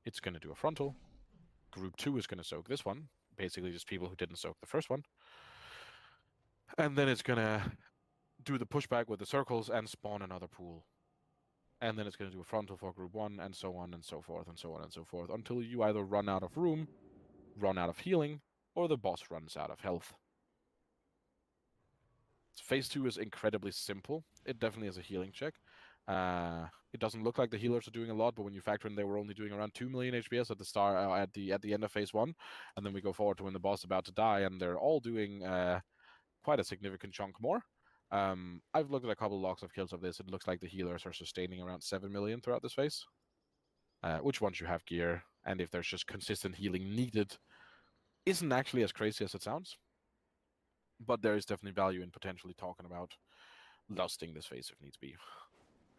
It's going to do a frontal. Group 2 is going to soak this one. Basically just people who didn't soak the first one. And then it's gonna do the pushback with the circles and spawn another pool. And then it's gonna do a frontal for group 1, and so on and so forth, and so on and so forth, until you either run out of room, run out of healing, or the boss runs out of health. Phase 2 is incredibly simple. It definitely is a healing check. It doesn't look like the healers are doing a lot, but when you factor in they were only doing around 2 million HPS at the start, at the end of phase 1, and then we go forward to when the boss is about to die, and they're all doing quite a significant chunk more. I've looked at a couple of logs of kills of this. It looks like the healers are sustaining around 7 million throughout this phase. Which once you have gear, and if there's just consistent healing needed, isn't actually as crazy as it sounds. But there is definitely value in potentially talking about lusting this phase if needs be.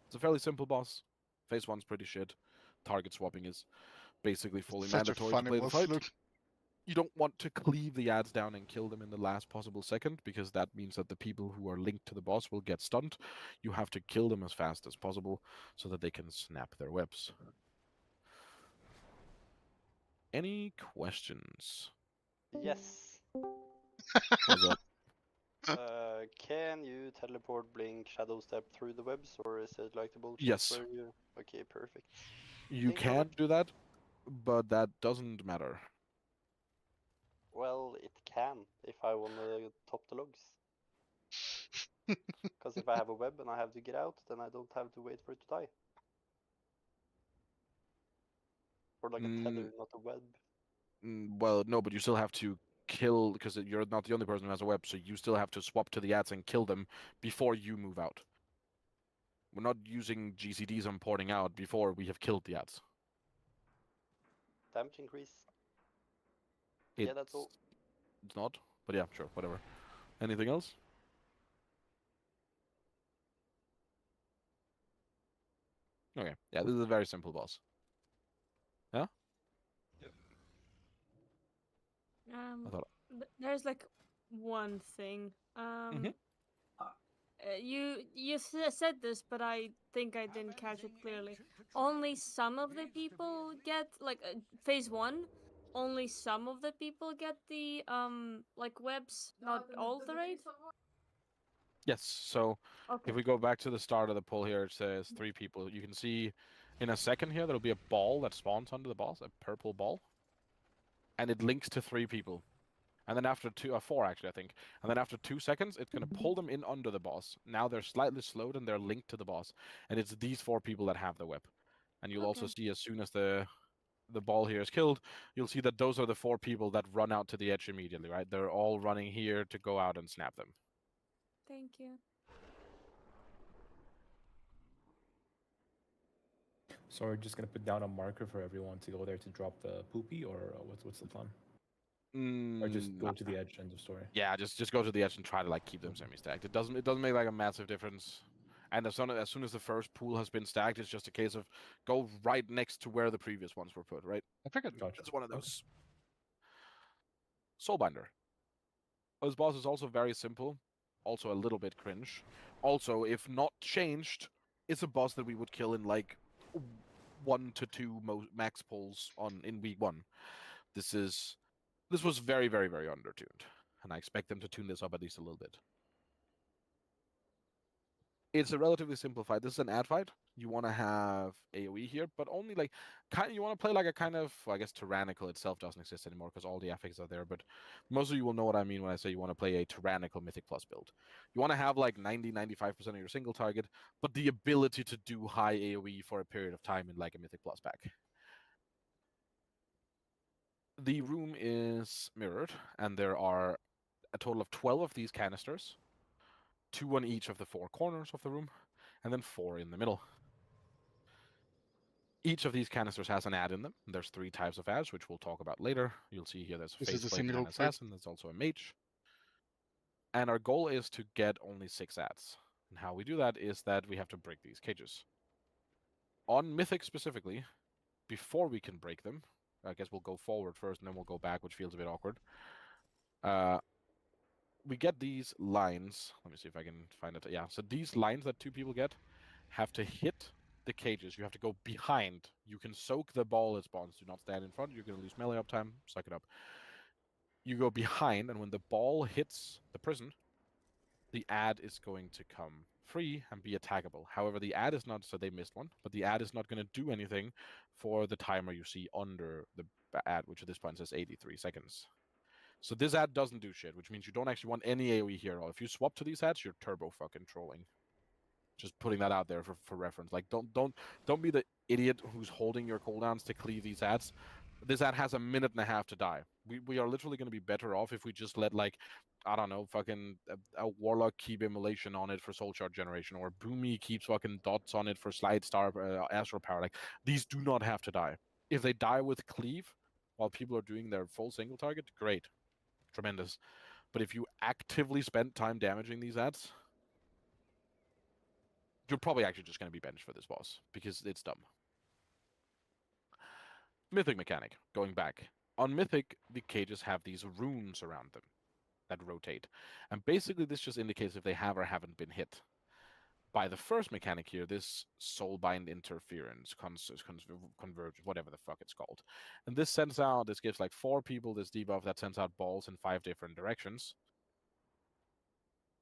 It's a fairly simple boss. Phase 1's pretty shit. Target swapping is basically fully Such a mandatory to funny play the boss. fight. Look. You don't want to cleave the ads down and kill them in the last possible second, because that means that the people who are linked to the boss will get stunned. You have to kill them as fast as possible so that they can snap their webs. Any questions? Yes. What's up? Can you teleport Blink Shadow Step through the webs, or is it like the bullshit Yes. where you... Okay, perfect. You Thank you very can much. do that, but that doesn't matter. Well, it can, if I want to top the logs. Because if I have a web and I have to get out, then I don't have to wait for it to die. Or like a tether, not a web. Well, no, but you still have to kill, because you're not the only person who has a web, so you still have to swap to the ads and kill them before you move out. We're not using GCDs on porting out before we have killed the ads. Damage increase. Yeah, that's all. It's not, but yeah, sure, whatever. Anything else? Okay, yeah, this is a very simple boss. Yeah? I thought... There's like one thing. You said this, but I think I didn't catch it clearly. Only some of the people get like phase 1. Only some of the people get the like webs, not all the raid. Yes, so if we go back to the start of the poll here, it says 3 people. You can see in a second here, there'll be a ball that spawns under the boss, a purple ball. And it links to 3 people. And then after 4 actually, I think. And then after 2 seconds, it's going to pull them in under the boss. Now they're slightly slowed and they're linked to the boss. And it's these 4 people that have the web. And you'll also see as soon as the ball here is killed, you'll see that those are the 4 people that run out to the edge immediately, right? They're all running here to go out and snap them. Thank you. So we're just gonna put down a marker for everyone to go there to drop the poopy, or what's the plan? Or just go to the edge, end of story. Yeah, just go to the edge and try to like keep them semi-stacked. It doesn't make like a massive difference. And as soon as the first pool has been stacked, it's just a case of go right next to where the previous ones were put, right? I figured it's one of those. Soulbinder. This boss is also very simple, also a little bit cringe. Also, if not changed, it's a boss that we would kill in like 1 to 2 max pulls in week 1. This was very, very, very undertuned, and I expect them to tune this up at least a little bit. It's a relatively simple fight. This is an ad fight. You want to have AoE here, but only like you want to play like a kind of, well, I guess tyrannical itself doesn't exist anymore because all the affixes are there, but most of you will know what I mean when I say you want to play a tyrannical Mythic Plus build. You want to have like 90-95% of your single target, but the ability to do high AoE for a period of time in like a Mythic Plus pack. The room is mirrored, and there are a total of 12 of these canisters, 2 on each of the 4 corners of the room, and then 4 in the middle. Each of these canisters has an ad in them. There's 3 types of ads, which we'll talk about later. You'll see here there's a faceplate and an assassin. There's also a mage. And our goal is to get only 6 ads. And how we do that is that we have to break these cages. On Mythic specifically, before we can break them, I guess we'll go forward first and then we'll go back, which feels a bit awkward. We get these lines. Let me see if I can find it. Yeah, so these lines that 2 people get have to hit the cages. You have to go behind. You can soak the ball it spawns. Do not stand in front. You're going to lose melee uptime. Suck it up. You go behind, and when the ball hits the prison, the ad is going to come free and be attackable. However, the ad is not, so they missed one, but the ad is not going to do anything for the timer you see under the ad, which at this point says 83 seconds. So this ad doesn't do shit, which means you don't actually want any AoE here at all. If you swap to these ads, you're turbo fucking trolling. Just putting that out there for reference. Like, don't be the idiot who's holding your cooldowns to cleave these ads. This ad has a minute and a half to die. We are literally going to be better off if we just let, like, I don't know, fucking a Warlock keep immolation on it for soul shard generation, or Boomy keeps fucking dots on it for slide star astral power. Like, these do not have to die. If they die with cleave while people are doing their full single target, great, tremendous. But if you actively spend time damaging these ads, you're probably actually just going to be benched for this boss because it's dumb. Mythic mechanic, going back. On Mythic, the cages have these runes around them that rotate. And basically this just indicates if they have or haven't been hit. By the first mechanic here, this Soulbind Interference, Converge, whatever the fuck it's called. And this sends out, this gives like 4 people this debuff that sends out balls in 5 different directions.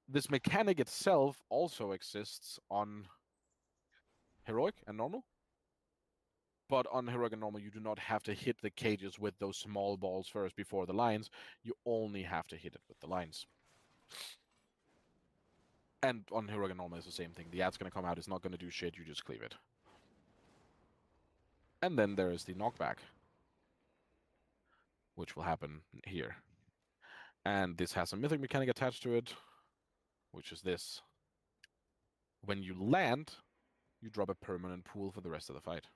This mechanic itself also exists on Heroic and Normal. But on Heroic and Normal, you do not have to hit the cages with those small balls first before the lines. You only have to hit it with the lines. And on Heroic and Normal, it's the same thing. The ad's going to come out. It's not going to do shit. You just cleave it. And then there is the knockback, which will happen here. And this has a mythic mechanic attached to it, which is this. When you land, you drop a permanent pool for the rest of the fight.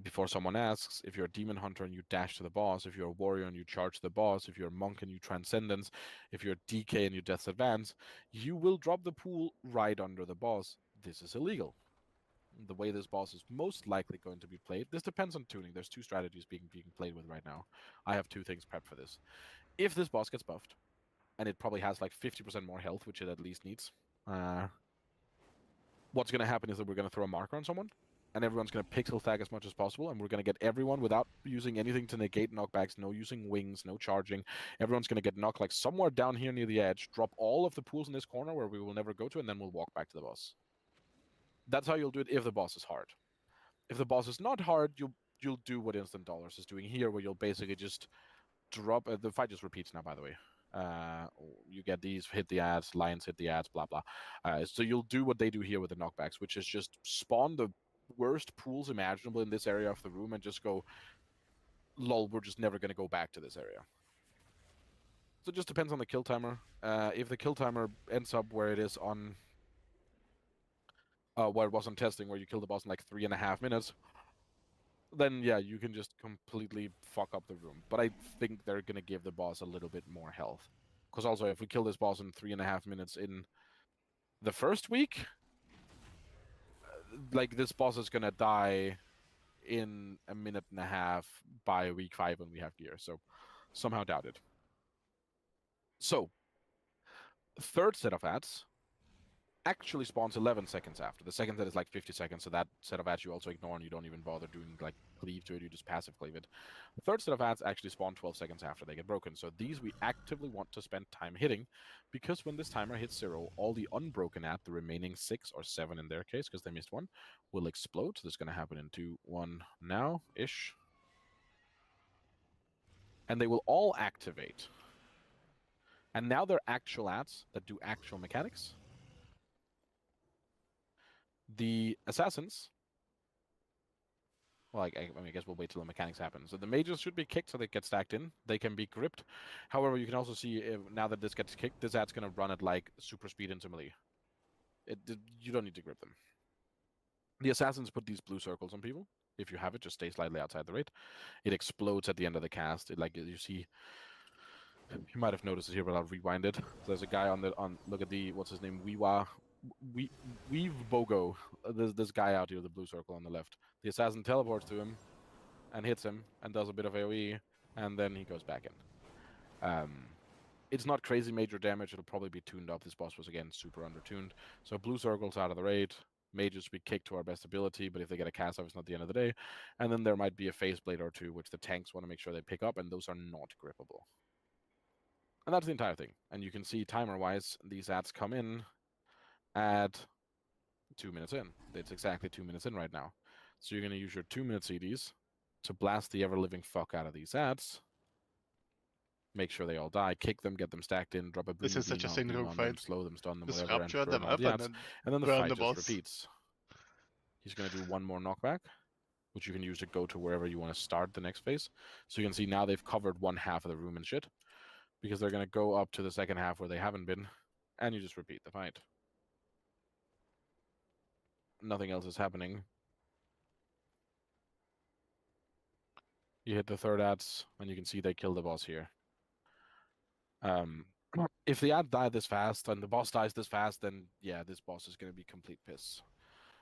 Before someone asks, if you're a demon hunter and you dash to the boss, if you're a warrior and you charge the boss, if you're a monk and you transcendence, if you're a DK and you death advance, you will drop the pool right under the boss. This is illegal. The way this boss is most likely going to be played, this depends on tuning. There's 2 strategies being played with right now. I have 2 things prepped for this. If this boss gets buffed, and it probably has like 50% more health, which it at least needs, what's going to happen is that we're going to throw a marker on someone, and everyone's going to pixel tag as much as possible, and we're going to get everyone without using anything to negate knockbacks, no using wings, no charging. Everyone's going to get knocked like somewhere down here near the edge, drop all of the pools in this corner where we will never go to, and then we'll walk back to the boss. That's how you'll do it if the boss is hard. If the boss is not hard, you'll do what Instant Dollars is doing here, where you'll basically just drop... the fight just repeats now, by the way. You get these, hit the ads, lines hit the ads, blah, blah. So you'll do what they do here with the knockbacks, which is just spawn the worst pools imaginable in this area of the room and just go, lol, we're just never going to go back to this area. So it just depends on the kill timer. If the kill timer ends up where it is on... where it was on testing, where you kill the boss in like 3.5 minutes, then yeah, you can just completely fuck up the room. But I think they're going to give the boss a little bit more health. Because also, if we kill this boss in 3.5 minutes in the first week, like, this boss is going to die in 1.5 minutes by week 5 when we have gear. So, somehow doubted. So, third set of ads actually spawns 11 seconds after. The second set is like 50 seconds, so that set of ads you also ignore and you don't even bother doing like cleave to it, you just passive cleave it. The third set of ads actually spawn 12 seconds after they get broken, so these we actively want to spend time hitting, because when this timer hits 0, all the unbroken ad, the remaining 6 or 7 in their case, because they missed one, will explode. So this is going to happen in 2, 1 now-ish. And they will all activate. And now they're actual ads that do actual mechanics. The assassins, well, I guess we'll wait till the mechanics happen. So the mages should be kicked so they get stacked in. They can be gripped. However, you can also see now that this gets kicked, this ad's going to run at like super speed into melee. You don't need to grip them. The assassins put these blue circles on people. If you have it, just stay slightly outside the rate. It explodes at the end of the cast. It, like you see, you might have noticed it here, but I'll rewind it. So there's a guy on look at the, what's his name, Weave Bogo. This guy out here, the blue circle on the left. The assassin teleports to him and hits him and does a bit of AoE, and then he goes back in. It's not crazy major damage. It'll probably be tuned up. This boss was, again, super undertuned. So blue circle's out of the raid. Mages we kick to our best ability, but if they get a cast off, it's not the end of the day. And then there might be a phase blade or 2, which the tanks want to make sure they pick up, and those are not grippable. And that's the entire thing. And you can see timer-wise, these ads come in at 2 minutes in. It's exactly 2 minutes in right now. So you're going to use your 2-minute CDs to blast the ever-living fuck out of these ads. Make sure they all die, kick them, get them stacked in, drop a This is such a beam rogue on them, fight. slow them, stun them, Just whatever, and rupture burn them all up the and ads. then And then the burn fight the just boss. repeats. He's going to do one more knockback, which you can use to go to wherever you want to start the next phase. So you can see now they've covered one half of the room and shit, because they're going to go up to the second half where they haven't been, and you just repeat the fight. Nothing else is happening. You hit the third ads, and you can see they kill the boss here. If the ad died this fast and the boss dies this fast, then yeah, this boss is going to be complete piss.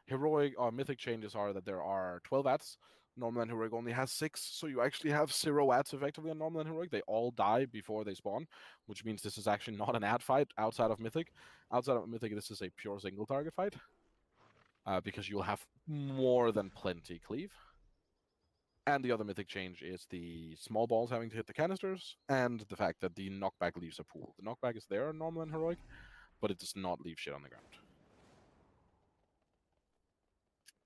Heroic or mythic changes are that there are 12 ads. Normal and heroic only has 6, so you actually have 0 ads effectively on normal and heroic. They all die before they spawn, which means this is actually not an ad fight outside of mythic. Outside of mythic, this is a pure single target fight, because you'll have more than plenty cleave. And the other mythic change is the small balls having to hit the canisters, and the fact that the knockback leaves a pool. The knockback is there on normal and heroic, but it does not leave shit on the ground.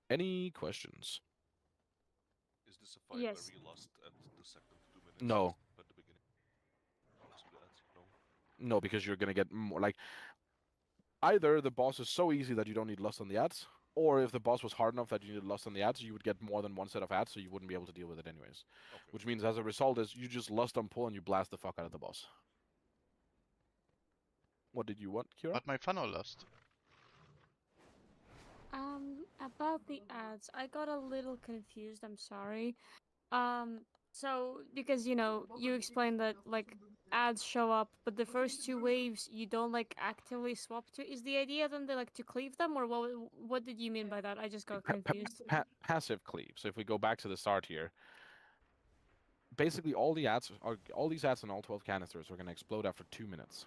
Any questions? Is this a fight Yes. where we lost at the second 2 minutes? No. At the beginning? Because of the ads? No. No, because you're gonna get more like either the boss is so easy that you don't need lust on the ads, or if the boss was hard enough that you need lust on the ads, you would get more than one set of ads, so you wouldn't be able to deal with it anyways. Okay. Which means as a result is you just lust on pull and you blast the fuck out of the boss. What did you want, Kira? But my funnel lost. About the ads, I got a little confused. I'm sorry. So because you explained that like ads show up, but the first 2 waves you don't like actively swap to. Is the idea then they like to cleave them, or what did you mean by that? I just got confused. Passive cleave. So if we go back to the start here, basically all these ads and all 12 canisters are going to explode after 2 minutes.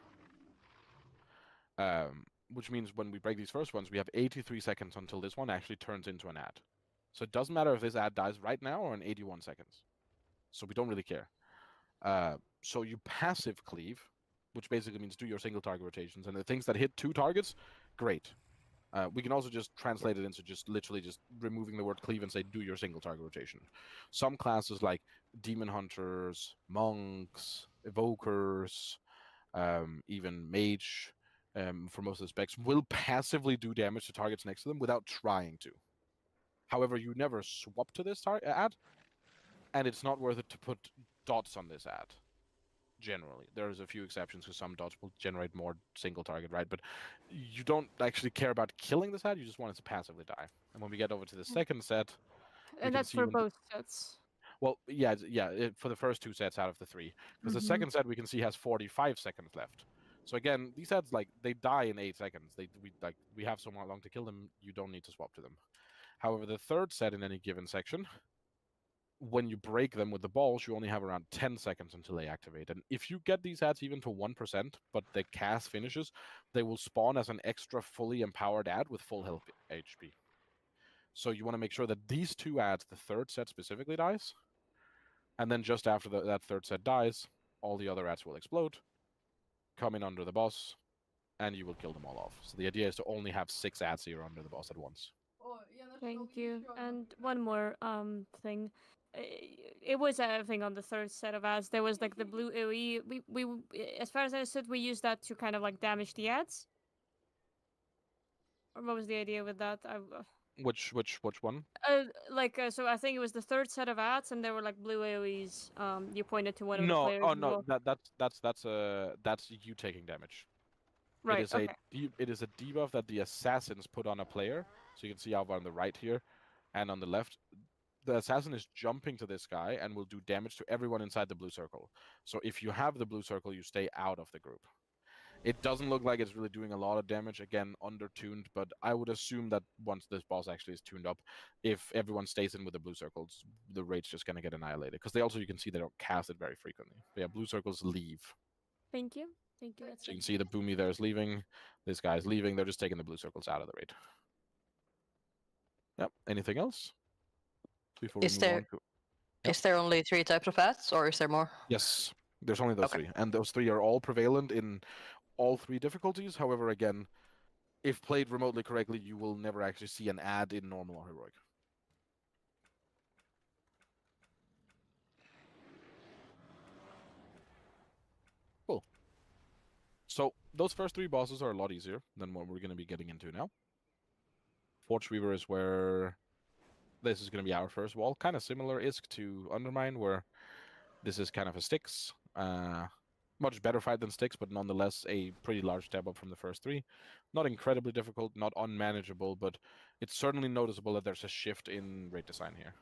Which means when we break these first ones, we have 83 seconds until this one actually turns into an ad. So it doesn't matter if this ad dies right now or in 81 seconds. So we don't really care. So you passive cleave, which basically means do your single target rotations, and the things that hit 2 targets, great. We can also just translate it into just literally just removing the word cleave and say do your single target rotation. Some classes like demon hunters, monks, evokers, even mage, for most of the specs, will passively do damage to targets next to them without trying to. However, you never swap to this ad, and it's not worth it to put dots on this ad. Generally, there's a few exceptions because some dots will generate more single target, right? But you don't actually care about killing this ad, you just want it to passively die. And when we get over to the second set, And that's for both sets. Well, yeah, for the first 2 sets out of the 3. Because the second set we can see has 45 seconds left. So again, these ads, like, they die in 8 seconds. We have so long to kill them, you don't need to swap to them. However, the third set in any given section, when you break them with the balls, you only have around 10 seconds until they activate. And if you get these ads even to 1%, but the cast finishes, they will spawn as an extra fully empowered ad with full health HP. So you want to make sure that these 2 ads, the third set specifically, dies. And then just after that third set dies, all the other ads will explode, come in under the boss, and you will kill them all off. So the idea is to only have 6 ads here under the boss at once. Thank you. And one more thing. It was a thing on the third set of ads. There was like the blue AoE. We as far as I said, we used that to kind of like damage the ads. Or what was the idea with that? Which one? So I think it was the third set of ads, and there were like blue AoEs. You pointed to one of the No, players. oh no, that's you taking damage. Right. It is a debuff that the assassins put on a player. So you can see over on the right here, and on the left, the assassin is jumping to this guy and will do damage to everyone inside the blue circle. So if you have the blue circle, you stay out of the group. It doesn't look like it's really doing a lot of damage, again, under-tuned, but I would assume that once this boss actually is tuned up, if everyone stays in with the blue circles, the rate's just going to get annihilated. Because you can see they don't cast it very frequently. But yeah, blue circles leave. Thank you. Thank you. So you can see the Boomy there is leaving, this guy's leaving, they're just taking the blue circles out of the raid. Yep, anything else? Before we move on to... Is there only 3 types of ads, or is there more? Yes. There's only those three, and those three are all prevalent in all three difficulties. However, again, if played remotely correctly, you will never actually see an ad in normal or heroic. Cool. So those first three bosses are a lot easier than what we're going to be getting into now. Forge Weaver is where this is going to be our first wall. Kind of similar-ish to Undermine, where this is kind of a Styx. Much better fight than Styx, but nonetheless a pretty large step up from the first three. Not incredibly difficult, not unmanageable, but it's certainly noticeable that there's a shift in raid design here.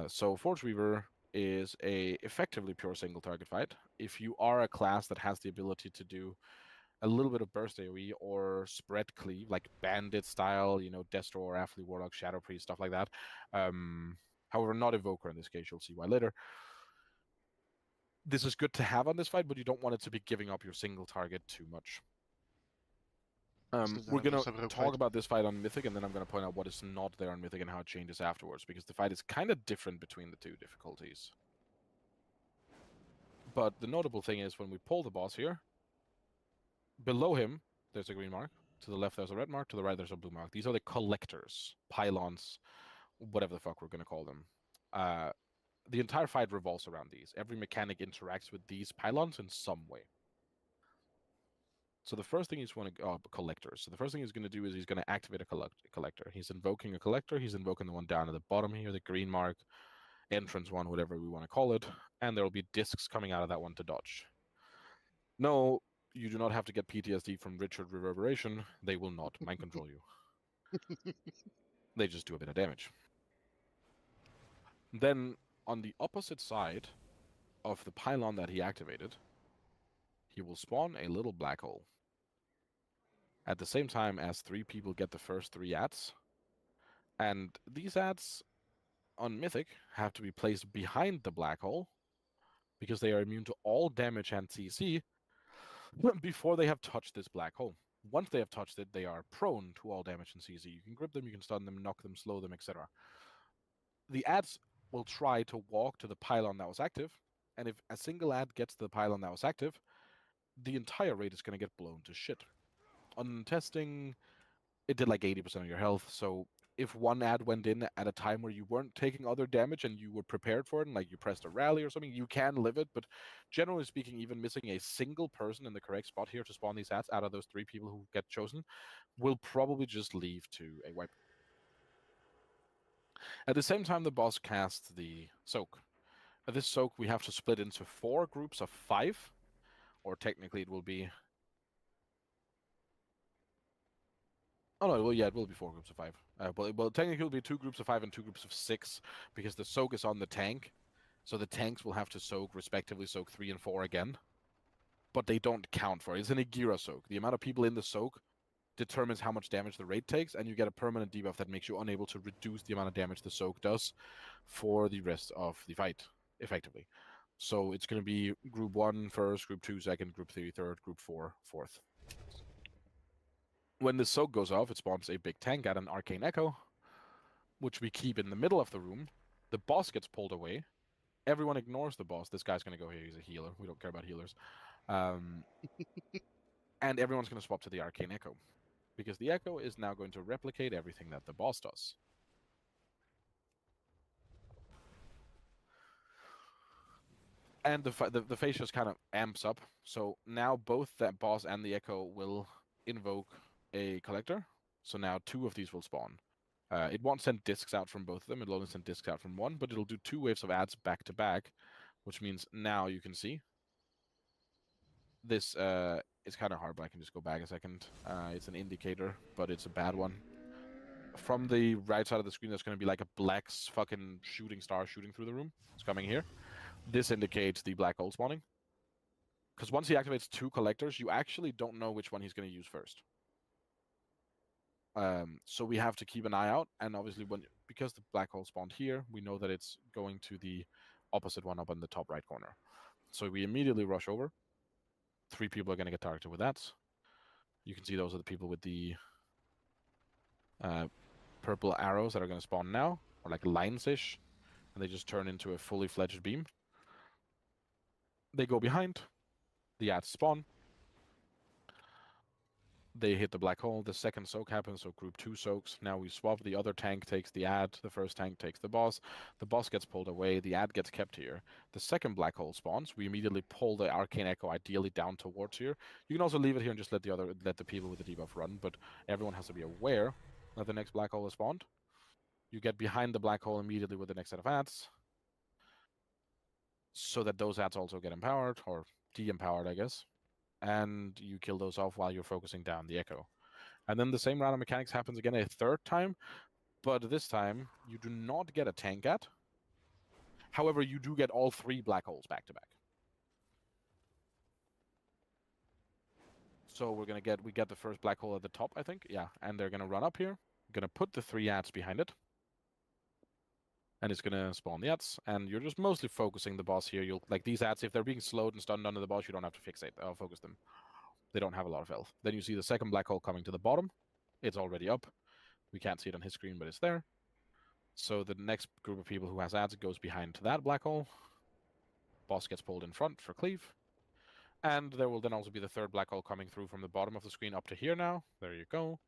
So Forge Weaver is a effectively pure single target fight. If you are a class that has the ability to do a little bit of burst AoE or spread cleave, like bandit style, you know, Destroyer, Athlete, Warlock, Shadow Priest, stuff like that. However, not Evoker in this case, you'll see why later. This is good to have on this fight, but you don't want it to be giving up your single target too much. We're going to talk about this fight on Mythic, and then I'm going to point out what is not there on Mythic and how it changes afterwards, because the fight is kind of different between the two difficulties. But the notable thing is when we pull the boss here, below him, there's a green mark. To the left, there's a red mark. To the right, there's a blue mark. These are the collectors, pylons, whatever the fuck we're going to call them. The entire fight revolves around these. Every mechanic interacts with these pylons in some way. So the first thing he's want to collectors. So the first thing he's going to do is he's going to activate a collector. He's invoking a collector. He's invoking the one down at the bottom here, the green mark, entrance one, whatever we want to call it. And there will be discs coming out of that one to dodge. No, you do not have to get PTSD from Richard Reverberation. They will not mind control you. They just do a bit of damage. Then on the opposite side of the pylon that he activated, he will spawn a little black hole. At the same time as 3 people get the first 3 ads. And these ads on Mythic have to be placed behind the black hole because they are immune to all damage and CC before they have touched this black hole. Once they have touched it, they are prone to all damage and CC. You can grip them, you can stun them, knock them, slow them, etc. The ads will try to walk to the pylon that was active, and if a single ad gets to the pylon that was active, the entire raid is going to get blown to shit. On testing, it did like 80% of your health, so if one ad went in at a time where you weren't taking other damage and you were prepared for it, and like you pressed a rally or something, you can live it, but generally speaking, even missing a single person in the correct spot here to spawn these ads out of those 3 people who get chosen will probably just leave to a wipe. At the same time, the boss casts the Soak. This Soak we have to split into 4 groups of 5, or technically it will be... Oh no, well yeah, it will be 4 groups of 5. Well, technically it will be 2 groups of 5 and 2 groups of 6, because the Soak is on the tank, so the tanks will have to soak, respectively, Soak 3 and 4 again. But they don't count for it. It's an Agira Soak. The amount of people in the Soak determines how much damage the raid takes, and you get a permanent debuff that makes you unable to reduce the amount of damage the Soak does for the rest of the fight, effectively. So it's going to be Group 1 first, Group 2 second, Group 3 third, Group 4 fourth. When the Soak goes off, it spawns a big tank at an Arcane Echo, which we keep in the middle of the room. The boss gets pulled away. Everyone ignores the boss. This guy's going to go here. He's a healer. We don't care about healers. And everyone's going to swap to the Arcane Echo, because the Echo is now going to replicate everything that the boss does. And the phase just kind of amps up. So now both that boss and the Echo will invoke a collector. So now 2 of these will spawn. It won't send discs out from both of them. It'll only send discs out from one, but it'll do 2 waves of ads back to back, which means now you can see this is kind of hard, but I can just go back a second. It's an indicator, but it's a bad one. From the right side of the screen, there's going to be like a black fucking shooting star shooting through the room. It's coming here. This indicates the black hole spawning. Because once he activates 2 collectors, you actually don't know which one he's going to use first. So we have to keep an eye out, and obviously because the black hole spawned here, we know that it's going to the opposite one up in the top right corner. So we immediately rush over. 3 people are going to get targeted with that. You can see those are the people with the purple arrows that are going to spawn now, or like lines-ish, and they just turn into a fully fledged beam. They go behind. The ads spawn. They hit the black hole. The second soak happens, so group 2 soaks. Now we swap. The other tank takes the ad. The first tank takes the boss. The boss gets pulled away. The ad gets kept here. The second black hole spawns. We immediately pull the arcane echo ideally down towards here. You can also leave it here and just let the people with the debuff run, but everyone has to be aware that the next black hole is spawned. You get behind the black hole immediately with the next set of ads, so that those ads also get empowered, or de-empowered, I guess. And you kill those off while you're focusing down the echo. And then the same round of mechanics happens again a third time, but this time you do not get a tank at. However, you do get all 3 black holes back to back. So we get the first black hole at the top, I think. Yeah, and they're gonna run up here. Gonna put the 3 ads behind it. And it's gonna spawn the ads, and you're just mostly focusing the boss here. You'll like these ads, if they're being slowed and stunned under the boss, you don't have to fixate or focus them. They don't have a lot of health. Then you see the second black hole coming to the bottom. It's already up. We can't see it on his screen, but it's there. So the next group of people who has ads goes behind that black hole. Boss gets pulled in front for cleave. And there will then also be the third black hole coming through from the bottom of the screen up to here now. There you go.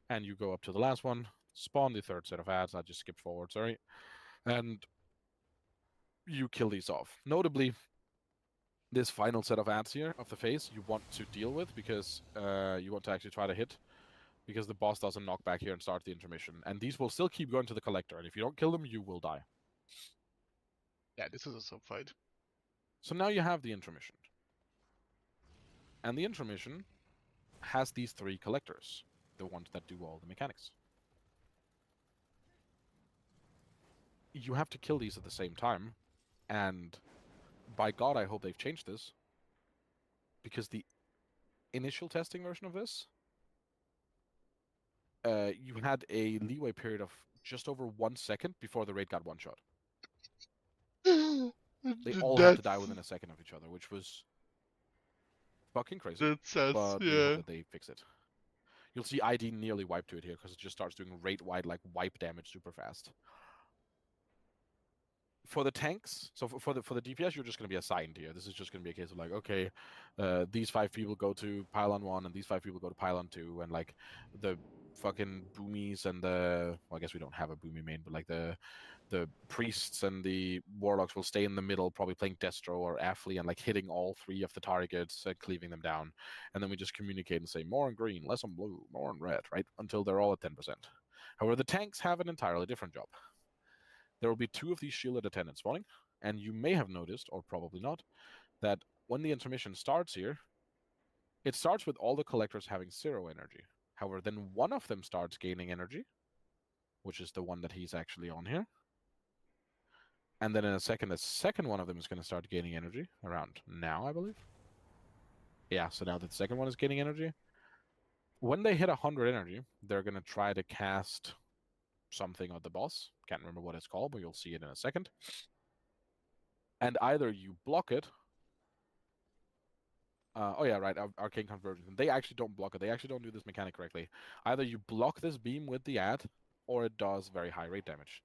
And you go up to the last one, spawn the third set of ads. I just skipped forward, sorry. And you kill these off. Notably, this final set of ads here of the phase you want to deal with, because you want to actually try to hit, because the boss doesn't knock back here and start the intermission. And these will still keep going to the collector, and if you don't kill them, you will die. Yeah, this is a sub fight. So now you have the intermission. And the intermission has these 3 collectors, the ones that do all the mechanics. You have to kill these at the same time, and by God, I hope they've changed this, because the initial testing version of this, you had a leeway period of just over 1 second before the raid got one shot. They all had to die within a second of each other, which was fucking crazy. That's sus, but we yeah. hope that they fix it. You'll see ID nearly wipe to it here, because it just starts doing rate-wide like wipe damage super fast. For the tanks, so for the DPS, you're just going to be assigned here. This is just going to be a case of like, okay, these 5 people go to pylon 1, and these 5 people go to pylon 2, and like the fucking boomies and the, well, I guess we don't have a boomy main, but like the priests and the warlocks will stay in the middle, probably playing Destro or Affley, and like hitting all 3 of the targets and cleaving them down. And then we just communicate and say more in green, less on blue, more in red, right? Until they're all at 10%. However, the tanks have an entirely different job. There will be 2 of these shielded attendants spawning, and you may have noticed, or probably not, that when the intermission starts here, it starts with all the collectors having 0 energy. However, then one of them starts gaining energy, which is the one that he's actually on here. And then in a second, the second one of them is going to start gaining energy, around now, I believe. Yeah, so now the second one is gaining energy. When they hit 100 energy, they're going to try to cast something on the boss. Can't remember what it's called, but you'll see it in a second. And either you block it. Oh yeah, right, Arcane Convergence. They actually don't block it. They actually don't do this mechanic correctly. Either you block this beam with the ad, or it does very high rate damage.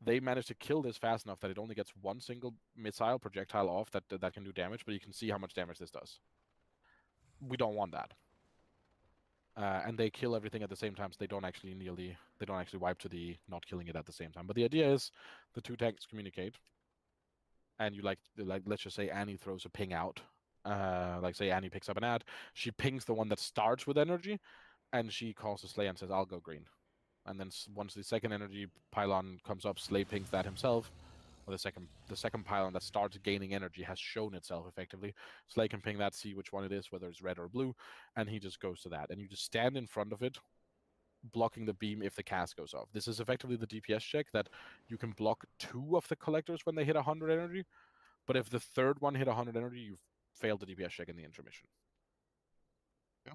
They managed to kill this fast enough that it only gets 1 single missile projectile off that can do damage, but you can see how much damage this does. We don't want that. And they kill everything at the same time, so they don't actually wipe to the not killing it at the same time. But the idea is the 2 tanks communicate, and you like let's just say Annie throws a ping out. Like say Annie picks up an ad, she pings the one that starts with energy, and she calls the Slay and says, "I'll go green." And then once the second energy pylon comes up, Slay pings that himself. Or the second pylon that starts gaining energy has shown itself effectively. Slay can ping that, see which one it is, whether it's red or blue, and he just goes to that. And you just stand in front of it, blocking the beam if the cast goes off. This is effectively the DPS check, that you can block 2 of the collectors when they hit 100 energy, but if the third one hit 100 energy, you've failed the DPS check in the intermission. Yeah.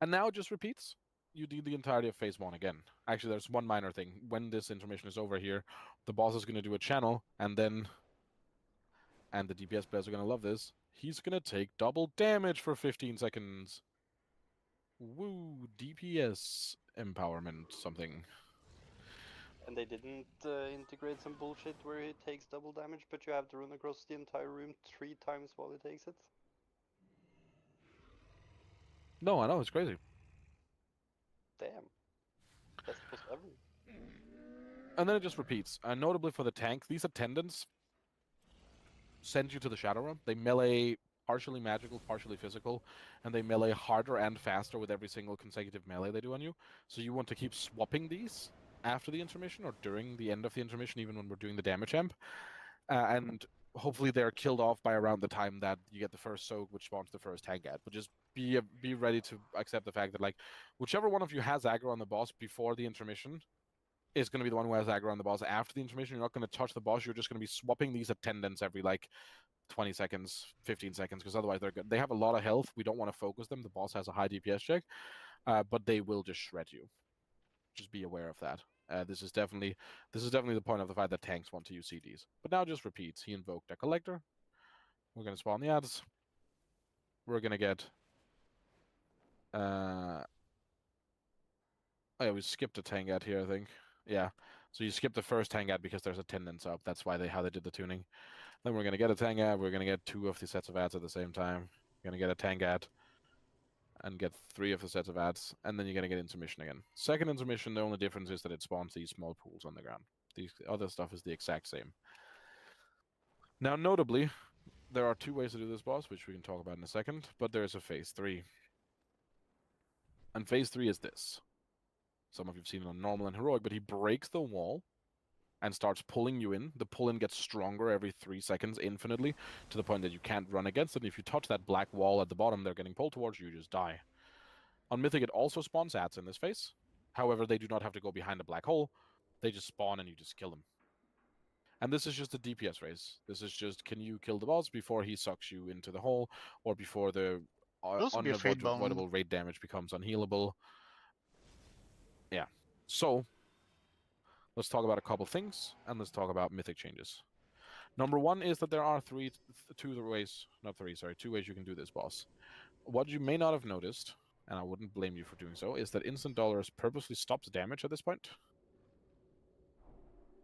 And now it just repeats. You do the entirety of phase 1 again. Actually, there's one minor thing. When this intermission is over here, the boss is going to do a channel, and the DPS players are going to love this, he's going to take double damage for 15 seconds. Woo, DPS empowerment something. And they didn't integrate some bullshit where he takes double damage, but you have to run across the entire room 3 times while he takes it. No, I know, it's crazy. Damn. Best boss ever. And then it just repeats. Notably for the tank, these attendants send you to the Shadow Realm. They melee partially magical, partially physical, and they melee harder and faster with every single consecutive melee they do on you. So you want to keep swapping these after the intermission or during the end of the intermission, even when we're doing the damage amp. And hopefully they're killed off by around the time that you get the first soak, which spawns the first tank ad. But just be ready to accept the fact that, like, whichever one of you has aggro on the boss before the intermission is going to be the one who has aggro on the boss after the intermission. You're not going to touch the boss. You're just going to be swapping these attendants every, like, 20 seconds, 15 seconds, because otherwise they're good. They have a lot of health. We don't want to focus them. The boss has a high DPS check, but they will just shred you. Just be aware of that. This is definitely the point of the fight that tanks want to use CDs. But now just repeats. He invoked a collector. We're going to spawn the ads. We're going to get... oh yeah, we skipped a tank ad here, I think. Yeah. So you skip the first tank ad because there's attendance up. That's why how they did the tuning. Then we're going to get a tank ad. We're going to get 2 of the sets of ads at the same time. We're going to get a tank ad and get 3 of the sets of ads, and then you're going to get intermission again. Second intermission, the only difference is that it spawns these small pools on the ground. The other stuff is the exact same. Now, notably, there are 2 ways to do this boss, which we can talk about in a second, but there's a phase 3. And phase 3 is this. Some of you've seen it on normal and heroic, but he breaks the wall and starts pulling you in. The pull-in gets stronger every 3 seconds infinitely, to the point that you can't run against it. And if you touch that black wall at the bottom they're getting pulled towards, you just die. On Mythic, it also spawns ads in this phase. However, they do not have to go behind a black hole. They just spawn and you just kill them. And this is just a DPS race. This is just, can you kill the boss before he sucks you into the hole, or before the unavoidable raid damage becomes unhealable. Yeah. So, let's talk about a couple things, and let's talk about Mythic changes. Number 1 is that there are 2 ways you can do this boss. What you may not have noticed, and I wouldn't blame you for doing so, is that Instant Dollars purposely stops damage at this point.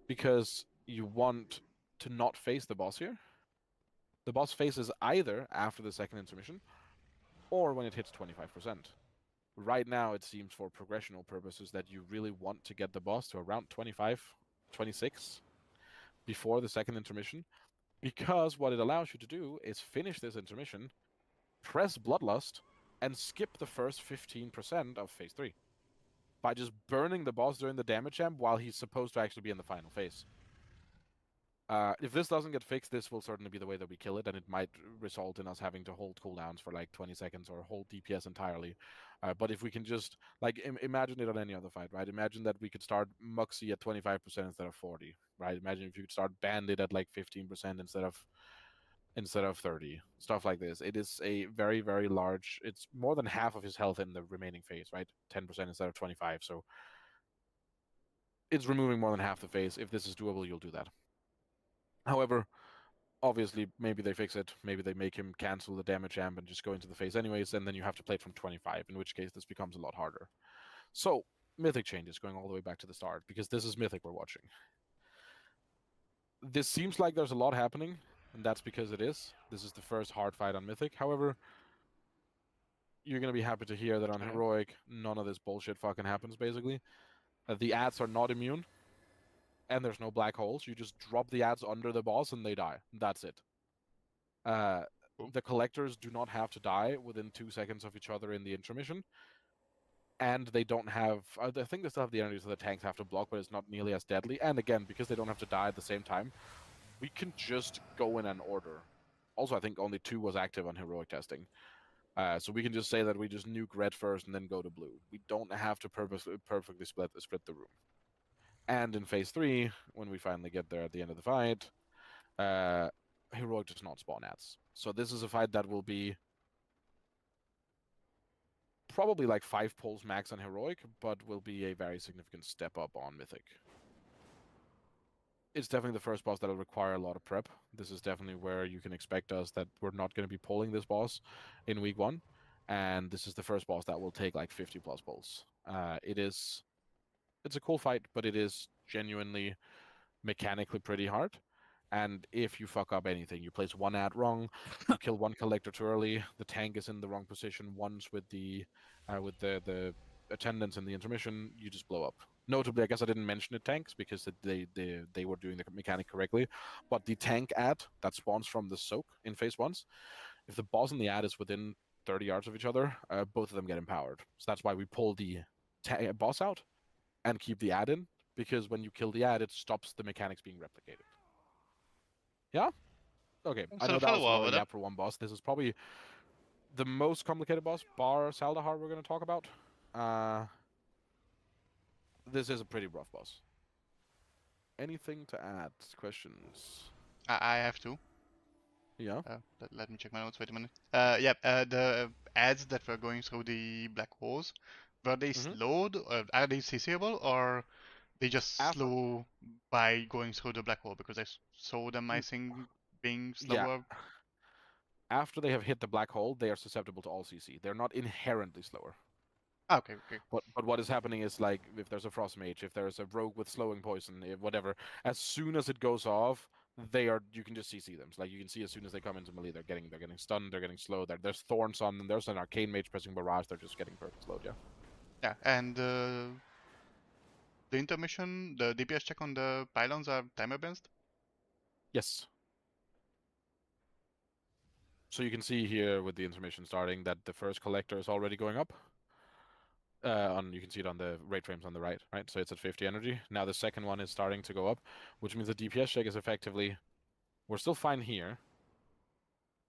Because you want to not face the boss here. The boss faces either after the second intermission, or when it hits 25%. Right now, it seems for progressional purposes that you really want to get the boss to around 25, 26 before the second intermission, because what it allows you to do is finish this intermission, press Bloodlust, and skip the first 15% of phase 3 by just burning the boss during the damage amp while he's supposed to actually be in the final phase. If this doesn't get fixed, this will certainly be the way that we kill it, and it might result in us having to hold cooldowns for like 20 seconds or hold DPS entirely. But if we can just, like, imagine it on any other fight, right? Imagine that we could start Muxy at 25% instead of 40, right? Imagine if you could start Bandit at like 15% instead of 30, stuff like this. It is a very, very large, it's more than half of his health in the remaining phase, right? 10% instead of 25, so it's removing more than half the phase. If this is doable, you'll do that. However, obviously, maybe they fix it. Maybe they make him cancel the damage amp and just go into the phase anyways, and then you have to play it from 25, in which case this becomes a lot harder. So, Mythic changes, going all the way back to the start, because this is Mythic we're watching. This seems like there's a lot happening, and that's because it is. This is the first hard fight on Mythic. However, you're going to be happy to hear that on Heroic, none of this bullshit fucking happens, basically. The ads are not immune, and there's no black holes. You just drop the ads under the boss and they die. That's it. The collectors do not have to die within 2 seconds of each other in the intermission. And they don't have... I think they still have the energy so the tanks have to block, but it's not nearly as deadly. And again, because they don't have to die at the same time, we can just go in an order. Also, I think only 2 was active on Heroic testing. So we can just say that we just nuke red first and then go to blue. We don't have to perfectly split the room. And in phase 3, when we finally get there at the end of the fight, Heroic does not spawn ads. So this is a fight that will be probably like 5 pulls max on Heroic, but will be a very significant step up on Mythic. It's definitely the first boss that will require a lot of prep. This is definitely where you can expect us that we're not going to be pulling this boss in week 1. And this is the first boss that will take like 50 plus pulls. It's a cool fight, but it is genuinely mechanically pretty hard. And if you fuck up anything, you place one ad wrong, you kill one collector too early, the tank is in the wrong position once with the attendants in the intermission, you just blow up. Notably, I guess I didn't mention the tanks because they were doing the mechanic correctly, but the tank ad that spawns from the soak in phase 1, if the boss and the ad is within 30 yards of each other, both of them get empowered. So that's why we pull the boss out and keep the ad in, because when you kill the ad, it stops the mechanics being replicated. Yeah? Okay, I know that was a lot of yap for one boss. This is probably the most complicated boss, bar Saldahar, we're going to talk about. This is a pretty rough boss. Anything to add? Questions? I have two. Yeah. Let me check my notes. Wait a minute. The ads that were going through the black holes, were they slowed? Or are they CCable, or they just slow by going through the black hole? Because I saw them, I think, being slower. Yeah. After they have hit the black hole, they are susceptible to all CC. They're not inherently slower. Okay. But what is happening is, like, if there's a frost mage, if there's a rogue with slowing poison, whatever, as soon as it goes off, you can just CC them. So, like, you can see as soon as they come into melee, they're getting stunned, they're getting slowed. There's thorns on them. There's an arcane mage pressing barrage. They're just getting perfect slowed. Yeah. Yeah, and the intermission, the DPS check on the pylons are timer based. Yes. So you can see here with the intermission starting that the first collector is already going up. You can see it on the rate frames on the right? So it's at 50 energy. Now the second one is starting to go up, which means the DPS check is effectively, we're still fine here.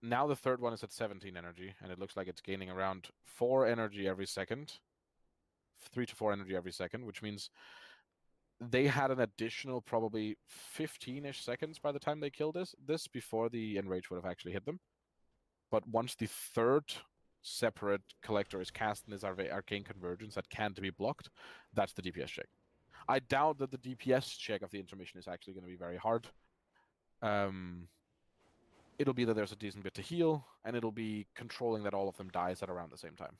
Now the third one is at 17 energy, and it looks like it's gaining around 4 energy every second. 3 to 4 energy every second, which means they had an additional probably 15-ish seconds by the time they killed this before the enrage would have actually hit them. But once the third separate collector is cast in this arcane convergence that can't be blocked, that's the DPS check. I doubt that the DPS check of the intermission is actually going to be very hard. It'll be that there's a decent bit to heal, and it'll be controlling that all of them dies at around the same time.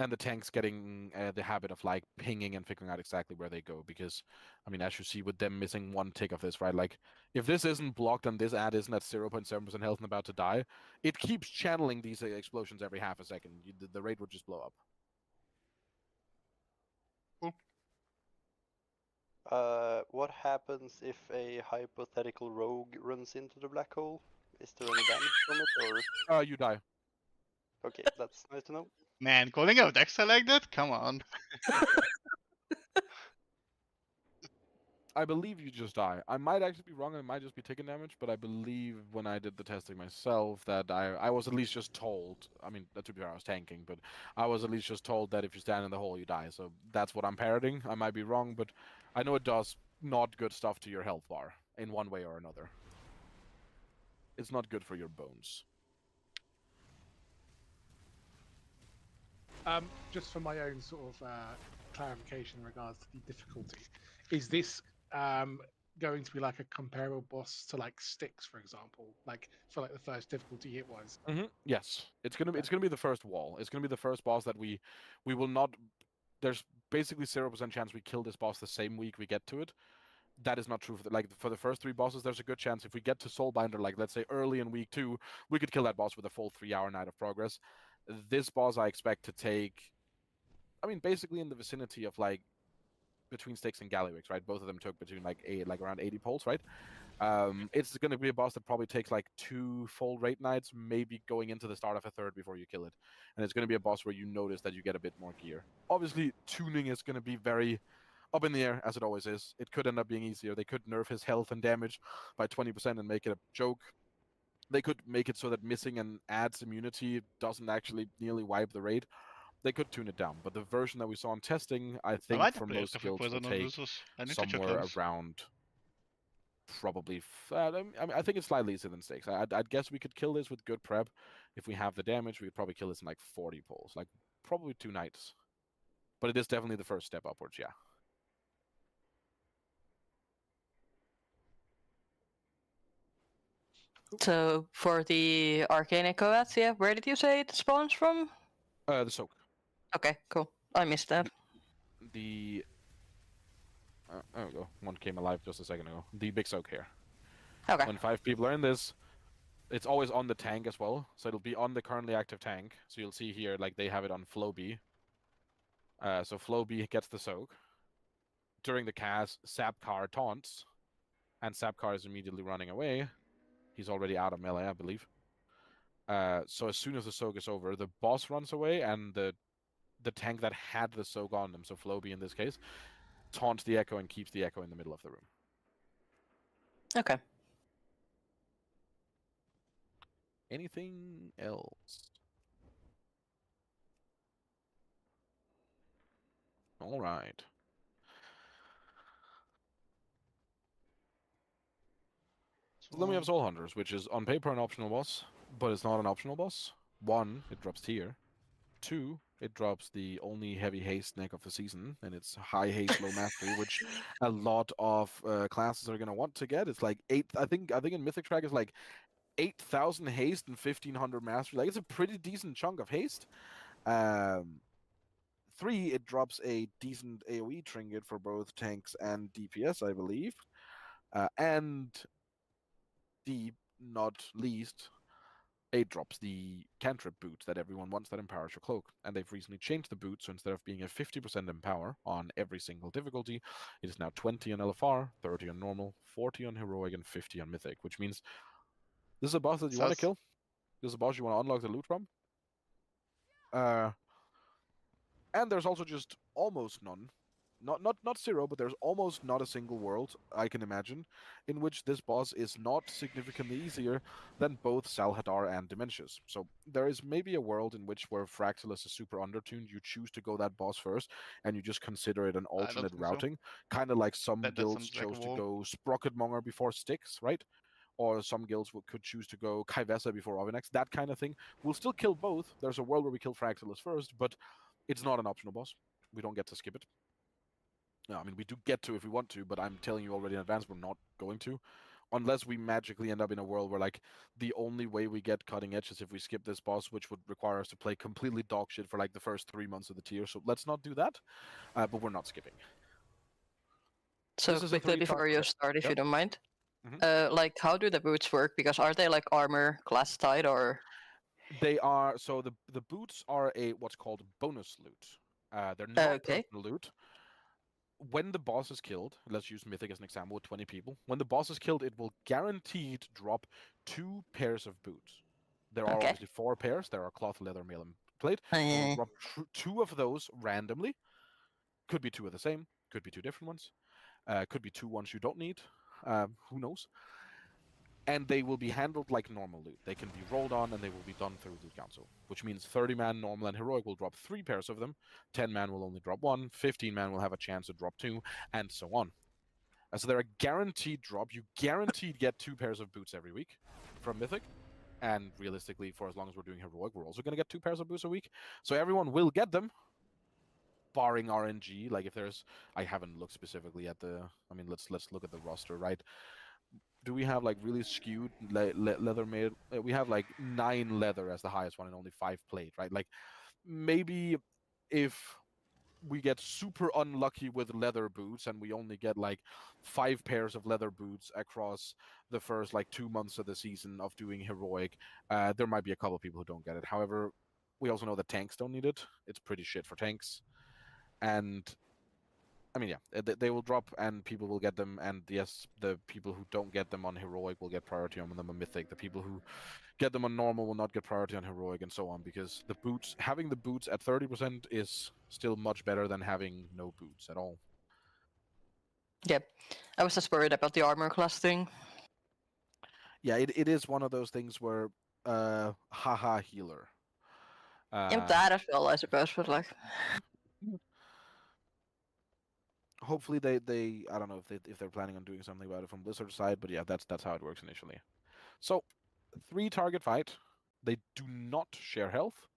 And the tank's getting the habit of, like, pinging and figuring out exactly where they go, because, I mean, as you see with them missing one tick of this, right? Like, if this isn't blocked and this ad isn't at 0.7% health and about to die, it keeps channeling these explosions every half a second. The rate would just blow up. Cool. What happens if a hypothetical rogue runs into the black hole? Is there any damage from it, or? You die. Okay, that's nice to know. Man, calling out Dexter like that? Come on. I believe you just die. I might actually be wrong, it might just be taking damage, but I believe when I did the testing myself that I was at least just told, I mean, to be fair, I was tanking, but I was at least just told that if you stand in the hole, you die. So that's what I'm parroting. I might be wrong, but I know it does not good stuff to your health bar in one way or another. It's not good for your bones. Just for my own sort of clarification in regards to the difficulty, is this going to be like a comparable boss to, like, Styx, for example, like for, like, the first difficulty it was? Yes, it's gonna be the first wall. It's gonna be the first boss that we will not. There's basically 0% chance we kill this boss the same week we get to it. That is not true for the first 3 bosses. There's a good chance if we get to Soulbinder, like, let's say early in week 2, we could kill that boss with a full 3-hour night of progress. This boss I expect to take, I mean, basically in the vicinity of, like, between Styx and Gallywix, right? Both of them took between around 80 pulls, right? It's going to be a boss that probably takes like 2 full raid nights, maybe going into the start of a third before you kill it. And it's going to be a boss where you notice that you get a bit more gear. Obviously, tuning is going to be very up in the air, as it always is. It could end up being easier. They could nerf his health and damage by 20% and make it a joke. They could make it so that missing an ad's immunity doesn't actually nearly wipe the raid. They could tune it down, but the version that we saw in testing, I think for most guilds will take somewhere around probably. I mean, I think it's slightly easier than Styx. I'd guess we could kill this with good prep. If we have the damage, we could probably kill this in like 40 pulls, like probably 2 nights. But it is definitely the first step upwards, yeah. So for the Arcane Echoats, yeah, where did you say it spawns from? The soak. Okay, cool. I missed that. the there we go. One came alive just a second ago. The big soak here. Okay. When 5 people are in this, it's always on the tank as well. So it'll be on the currently active tank. So you'll see here, like they have it on flow B. So flow B gets the soak. During the cast, Sapcar taunts, and Sapcar is immediately running away. He's already out of melee, I believe. So as soon as the soak is over, the boss runs away, and the tank that had the soak on them, so flow B in this case, taunts the echo and keeps the echo in the middle of the room. Okay. Anything else? All right. So then we have Soul Hunters, which is on paper an optional boss, but it's not an optional boss. 1, it drops tier. 2, it drops the only heavy haste neck of the season, and it's high haste, low mastery, which a lot of classes are gonna want to get. It's like 8. I think in Mythic Track it's like 8,000 haste and 1,500 mastery. Like it's a pretty decent chunk of haste. 3, it drops a decent AoE trinket for both tanks and DPS, I believe. And not least, 8 drops the cantrip boot that everyone wants that empowers your cloak. And they've recently changed the boot, so instead of being a 50% empower on every single difficulty, it is now 20 on LFR, 30 on normal, 40 on heroic, and 50 on mythic, which means this is a boss that you want to kill. This is a boss you want to unlock the loot from. And there's also just almost none. Not zero, but there's almost not a single world, I can imagine, in which this boss is not significantly easier than both Salhadar and Dementius. So there is maybe a world in which where Fractalus is super undertuned, you choose to go that boss first, and you just consider it an alternate routing. Kind of like some guilds chose to go Sprocketmonger before Styx, right? Or some guilds could choose to go Kaivesa before Ovinex, that kind of thing. We'll still kill both. There's a world where we kill Fractalus first, but it's not an optional boss. We don't get to skip it. No, I mean, we do get to if we want to, but I'm telling you already in advance, we're not going to. Unless we magically end up in a world where, like, the only way we get cutting edge is if we skip this boss, which would require us to play completely dog shit for, like, the first 3 months of the tier. So let's not do that, but we're not skipping. So quickly before you start, if you don't mind, like, how do the boots work? Because are they, like, armor class tied, or...? They are, so the boots are a what's called bonus loot. They're not personal loot. When the boss is killed, let's use Mythic as an example with 20 people. When the boss is killed, it will guaranteed drop 2 pairs of boots. There are obviously 4 pairs. There are cloth, leather, mail, and plate. It will drop 2 of those randomly. Could be 2 of the same. Could be 2 different ones. Could be 2 ones you don't need. Who knows? And they will be handled like normal loot. They can be rolled on, and they will be done through Loot Council, which means 30-man, normal, and heroic will drop 3 pairs of them, 10-man will only drop 1, 15-man will have a chance to drop 2, and so on. So they're a guaranteed drop. You guaranteed get 2 pairs of boots every week from Mythic, and realistically, for as long as we're doing heroic, we're also going to get 2 pairs of boots a week. So everyone will get them, barring RNG. Like if there's, I haven't looked specifically at the. I mean, let's look at the roster, right? Do we have like really skewed leather made? We have like 9 leather as the highest one and only 5 plate, right? Like maybe if we get super unlucky with leather boots and we only get like 5 pairs of leather boots across the first like 2 months of the season of doing heroic, there might be a couple of people who don't get it. However, we also know that tanks don't need it. It's pretty shit for tanks. And I mean, yeah, they will drop and people will get them. And yes, the people who don't get them on heroic will get priority on them on mythic. The people who get them on normal will not get priority on heroic, and so on. Because the boots, having the boots at 30% is still much better than having no boots at all. Yep, I was just worried about the armor class thing. Yeah, it is one of those things where, haha, healer. And that as well, I suppose, but like. Hopefully they I don't know if they're planning on doing something about it from Blizzard's side, but yeah, that's how it works initially. So 3 target fight. They do not share health.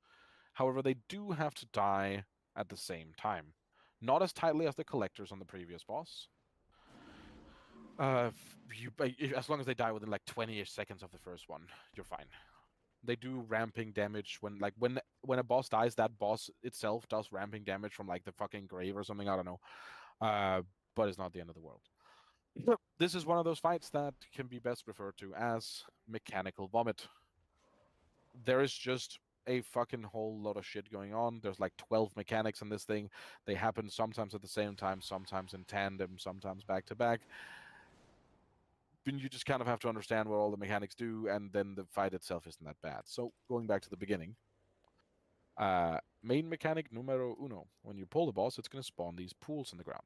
However, they do have to die at the same time. Not as tightly as the collectors on the previous boss. As long as they die within like 20-ish seconds of the first one, you're fine. They do ramping damage when a boss dies, that boss itself does ramping damage from like the fucking grave or something, I don't know. But it's not the end of the world. This is one of those fights that can be best referred to as mechanical vomit. There is just a fucking whole lot of shit going on. There's like 12 mechanics in this thing. They happen sometimes at the same time, sometimes in tandem, sometimes back to back. Then you just kind of have to understand what all the mechanics do, and then the fight itself isn't that bad. So going back to the beginning, main mechanic numero uno. When you pull the boss, it's going to spawn these pools in the ground.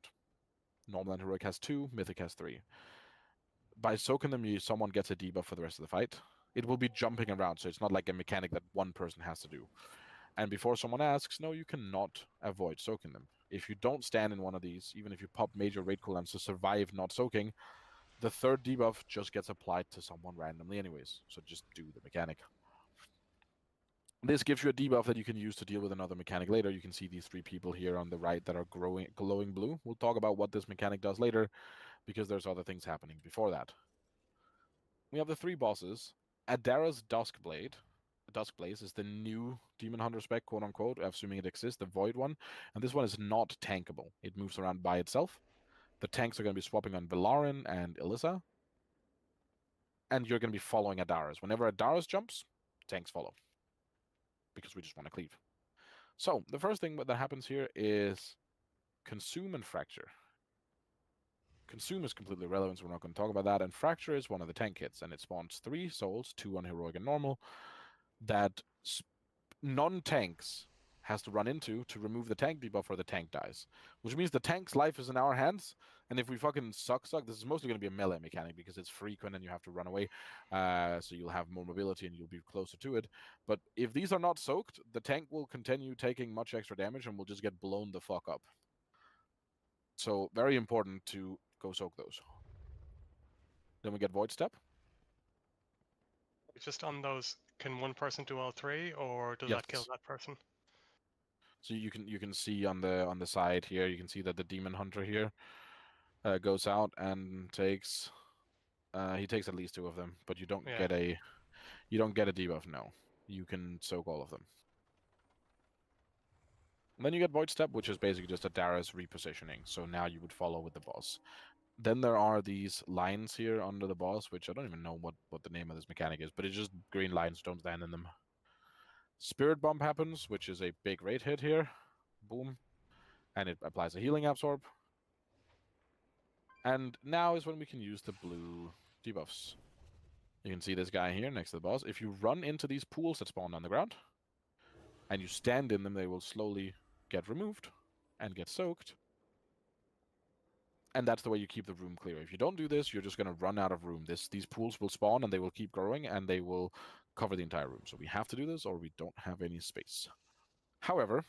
Normal and heroic has 2, mythic has 3. By soaking them, someone gets a debuff for the rest of the fight. It will be jumping around, so it's not like a mechanic that one person has to do. And before someone asks, no, you cannot avoid soaking them. If you don't stand in one of these, even if you pop major raid cooldowns to survive not soaking, the third debuff just gets applied to someone randomly anyways. So just do the mechanic. This gives you a debuff that you can use to deal with another mechanic later. You can see these 3 people here on the right that are glowing blue. We'll talk about what this mechanic does later, because there's other things happening before that. We have the 3 bosses. Adara's Duskblade. Duskblaze is the new Demon Hunter spec, quote unquote, assuming it exists, the Void one. And this one is not tankable. It moves around by itself. The tanks are going to be swapping on Velarin and Elissa. And you're going to be following Adara's. Whenever Adara's jumps, tanks follow. Because we just want to cleave. So, the first thing that happens here is Consume and Fracture. Consume is completely irrelevant, so we're not going to talk about that. And Fracture is one of the tank hits, and it spawns 3 souls, 2 on heroic and normal, that non-tanks has to run into to remove the tank debuff or the tank dies. Which means the tank's life is in our hands, and if we fucking suck, this is mostly going to be a melee mechanic because it's frequent and you have to run away, so you'll have more mobility and you'll be closer to it. But if these are not soaked, the tank will continue taking much extra damage and will just get blown the fuck up. So very important to go soak those. Then we get Void Step. Just on those, can one person do all 3, or does that kill that person? So you can see on the side here, you can see that the Demon Hunter here goes out and takes he takes at least 2 of them, but you don't get a debuff. No, you can soak all of them. And then you get Void Step, which is basically just Adara's repositioning. So now you would follow with the boss. Then there are these lines here under the boss, which I don't even know what the name of this mechanic is, but it's just green lines, don't stand in them. Spirit Bomb happens, which is a big raid hit here. Boom. And it applies a healing absorb. And now is when we can use the blue debuffs. You can see this guy here next to the boss. If you run into these pools that spawn on the ground, and you stand in them, they will slowly get removed and get soaked. And that's the way you keep the room clear. If you don't do this, you're just going to run out of room. These pools will spawn and they will keep growing and they will cover the entire room. So we have to do this or we don't have any space. However,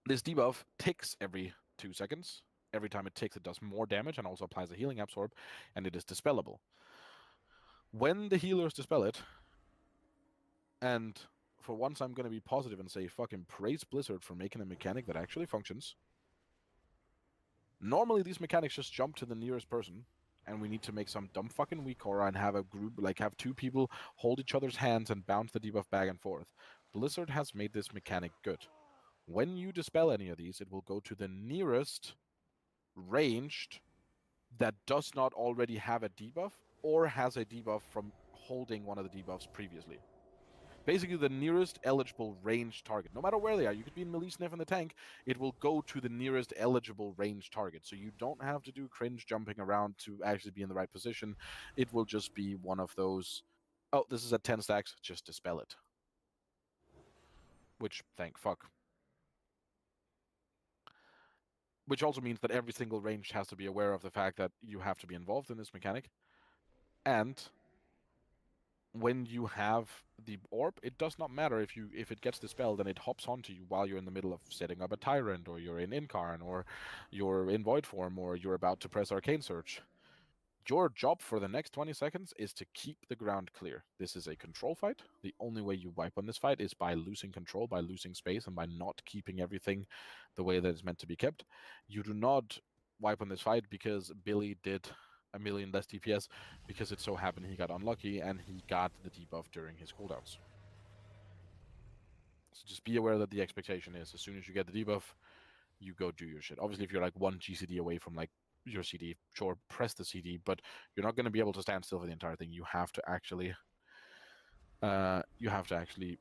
this debuff ticks every 2 seconds. Every time it ticks, it does more damage and also applies a healing absorb, and it is dispellable. When the healers dispel it, and for once I'm going to be positive and say fucking praise Blizzard for making a mechanic that actually functions. Normally these mechanics just jump to the nearest person, and we need to make some dumb fucking weak aura and have a group, like have 2 people hold each other's hands and bounce the debuff back and forth. Blizzard has made this mechanic good. When you dispel any of these, it will go to the nearest ranged that does not already have a debuff or has a debuff from holding one of the debuffs previously. Basically, the nearest eligible ranged target. No matter where they are, you could be in melee sniff in the tank, it will go to the nearest eligible ranged target. So you don't have to do cringe jumping around to actually be in the right position. It will just be one of those, oh, this is at 10 stacks, just dispel it. Which, thank fuck. Which also means that every single range has to be aware of the fact that you have to be involved in this mechanic. And when you have the orb, it does not matter if it gets dispelled and it hops onto you while you're in the middle of setting up a tyrant, or you're in Incarn, or you're in void form, or you're about to press arcane search. Your job for the next 20 seconds is to keep the ground clear. This is a control fight. The only way you wipe on this fight is by losing control, by losing space, and by not keeping everything the way that it's meant to be kept. You do not wipe on this fight because Billy did a million less DPS, because it so happened he got unlucky and he got the debuff during his cooldowns. So just be aware that the expectation is as soon as you get the debuff, you go do your shit. Obviously, if you're like one GCD away from like your CD, sure, press the CD, but you're not going to be able to stand still for the entire thing. You have to actually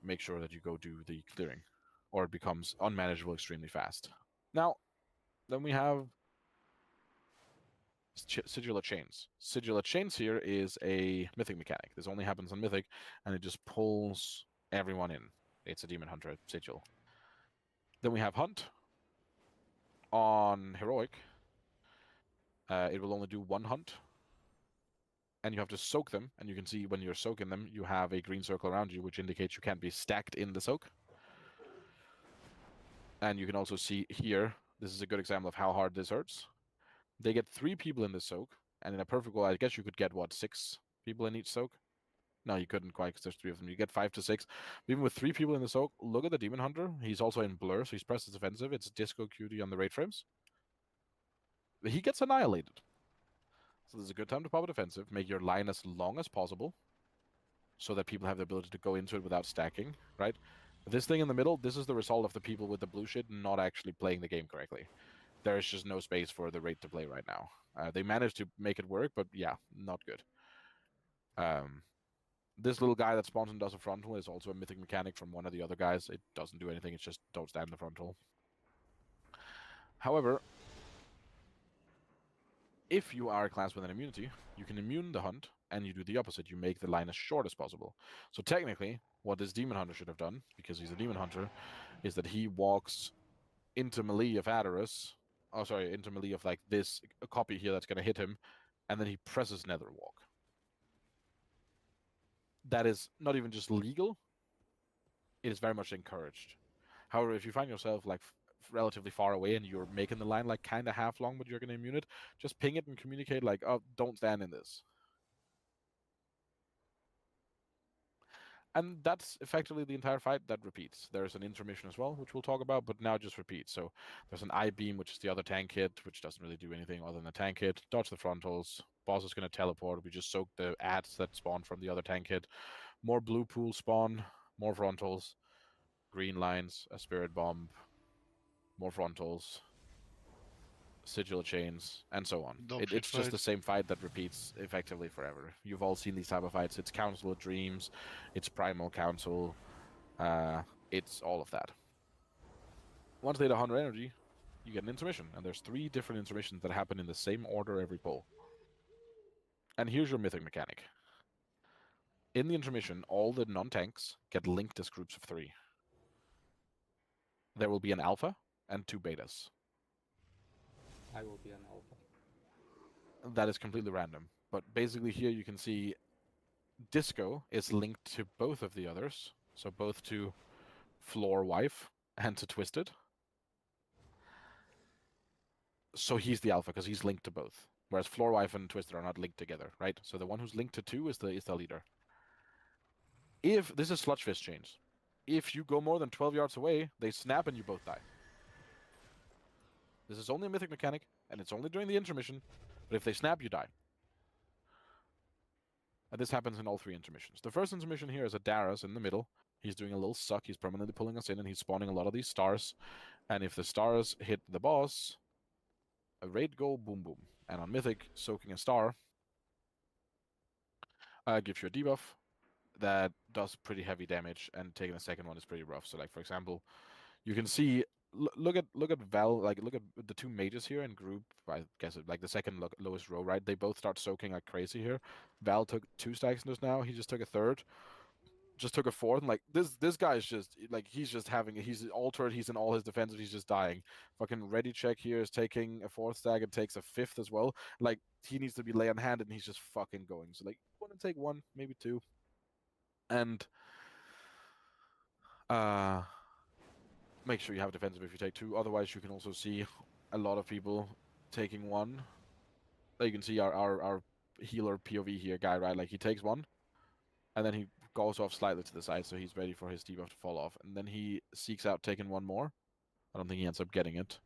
make sure that you go do the clearing, or it becomes unmanageable extremely fast. Now, then we have Sigil of Chains. Sigil of Chains here is a Mythic mechanic. This only happens on Mythic, and it just pulls everyone in. It's a Demon Hunter Sigil. Then we have Hunt. On Heroic, it will only do one hunt, and you have to soak them, and you can see when you're soaking them, you have a green circle around you, which indicates you can't be stacked in the soak. And you can also see here, this is a good example of how hard this hurts. They get 3 people in the soak, and in a perfect world, I guess you could get, what, 6 people in each soak? No, you couldn't quite, because there's 3 of them. You get 5 to 6. Even with 3 people in the soak, look at the Demon Hunter. He's also in Blur, so he's pressed as offensive. It's Disco QD on the raid frames. He gets annihilated. So this is a good time to pop a defensive. Make your line as long as possible so that people have the ability to go into it without stacking, right? This thing in the middle, this is the result of the people with the blue shit not actually playing the game correctly. There is just no space for the raid to play right now. They managed to make it work, but yeah, not good. This little guy that spawns and does a frontal is also a mythic mechanic from one of the other guys. It doesn't do anything, it's just don't stand the frontal. However, if you are a class with an immunity, you can immune the hunt, and you do the opposite. You make the line as short as possible. So technically, what this Demon Hunter should have done, because he's a Demon Hunter, is that he walks into melee of Adarus, into melee of like this a copy here that's going to hit him, and then he presses Nether Walk. That is not even just legal, it is very much encouraged. However, if you find yourself like relatively far away and you're making the line like kind of half long, but you're going to immune it, just ping it and communicate like, oh, don't stand in this. And that's effectively the entire fight that repeats. There's an intermission as well, which we'll talk about, but now it just repeats. So there's an I-beam, which is the other tank hit, which doesn't really do anything other than a tank hit. Dodge the frontals. Boss is going to teleport. We just soak the ads that spawn from the other tank hit. More blue pool spawn, more frontals, green lines, a spirit bomb, more frontals, sigil chains, and so on. It's just the same fight that repeats effectively forever. You've all seen these type of fights. It's Council of Dreams, it's Primal Council, it's all of that. Once they hit 100 energy, you get an intermission, and there's 3 different intermissions that happen in the same order every pull. And here's your mythic mechanic. In the intermission, all the non-tanks get linked as groups of 3. There will be an alpha and 2 betas. I will be an alpha. That is completely random. But basically here you can see Disco is linked to both of the others. So both to Floor Wife and to Twisted. So he's the alpha because he's linked to both. Whereas Floor Wife and Twisted are not linked together, right? So the one who's linked to 2 is the leader. If this is Sludge Fist chains. If you go more than 12 yards away, they snap and you both die. This is only a mythic mechanic, and it's only during the intermission, but if they snap, you die. And this happens in all 3 intermissions. The first intermission here is a Darius in the middle. He's doing a little suck, he's permanently pulling us in, and he's spawning a lot of these stars. And if the stars hit the boss, a raid go, boom boom. And on mythic, soaking a star gives you a debuff that does pretty heavy damage, and taking a second one is pretty rough. So like, for example, you can see, look at Val, like look at the 2 mages here in group, I guess like the second lowest row, right? They both start soaking like crazy here. Val took 2 stacks in this now, he just took a third, just took a fourth, and like this guy is just like, he's altered, he's in all his defensive, he's just dying. Fucking Ready Check here is taking a 4th stack and takes a 5th as well. Like, he needs to be lay on handed and he's just fucking going. So like, you want to take 1, maybe 2. And make sure you have defensive if you take 2. Otherwise, you can also see a lot of people taking 1. You can see our healer POV here guy, right? Like, he takes 1, and then he goes off slightly to the side, so he's ready for his debuff to fall off. And then he seeks out taking 1 more. I don't think he ends up getting it.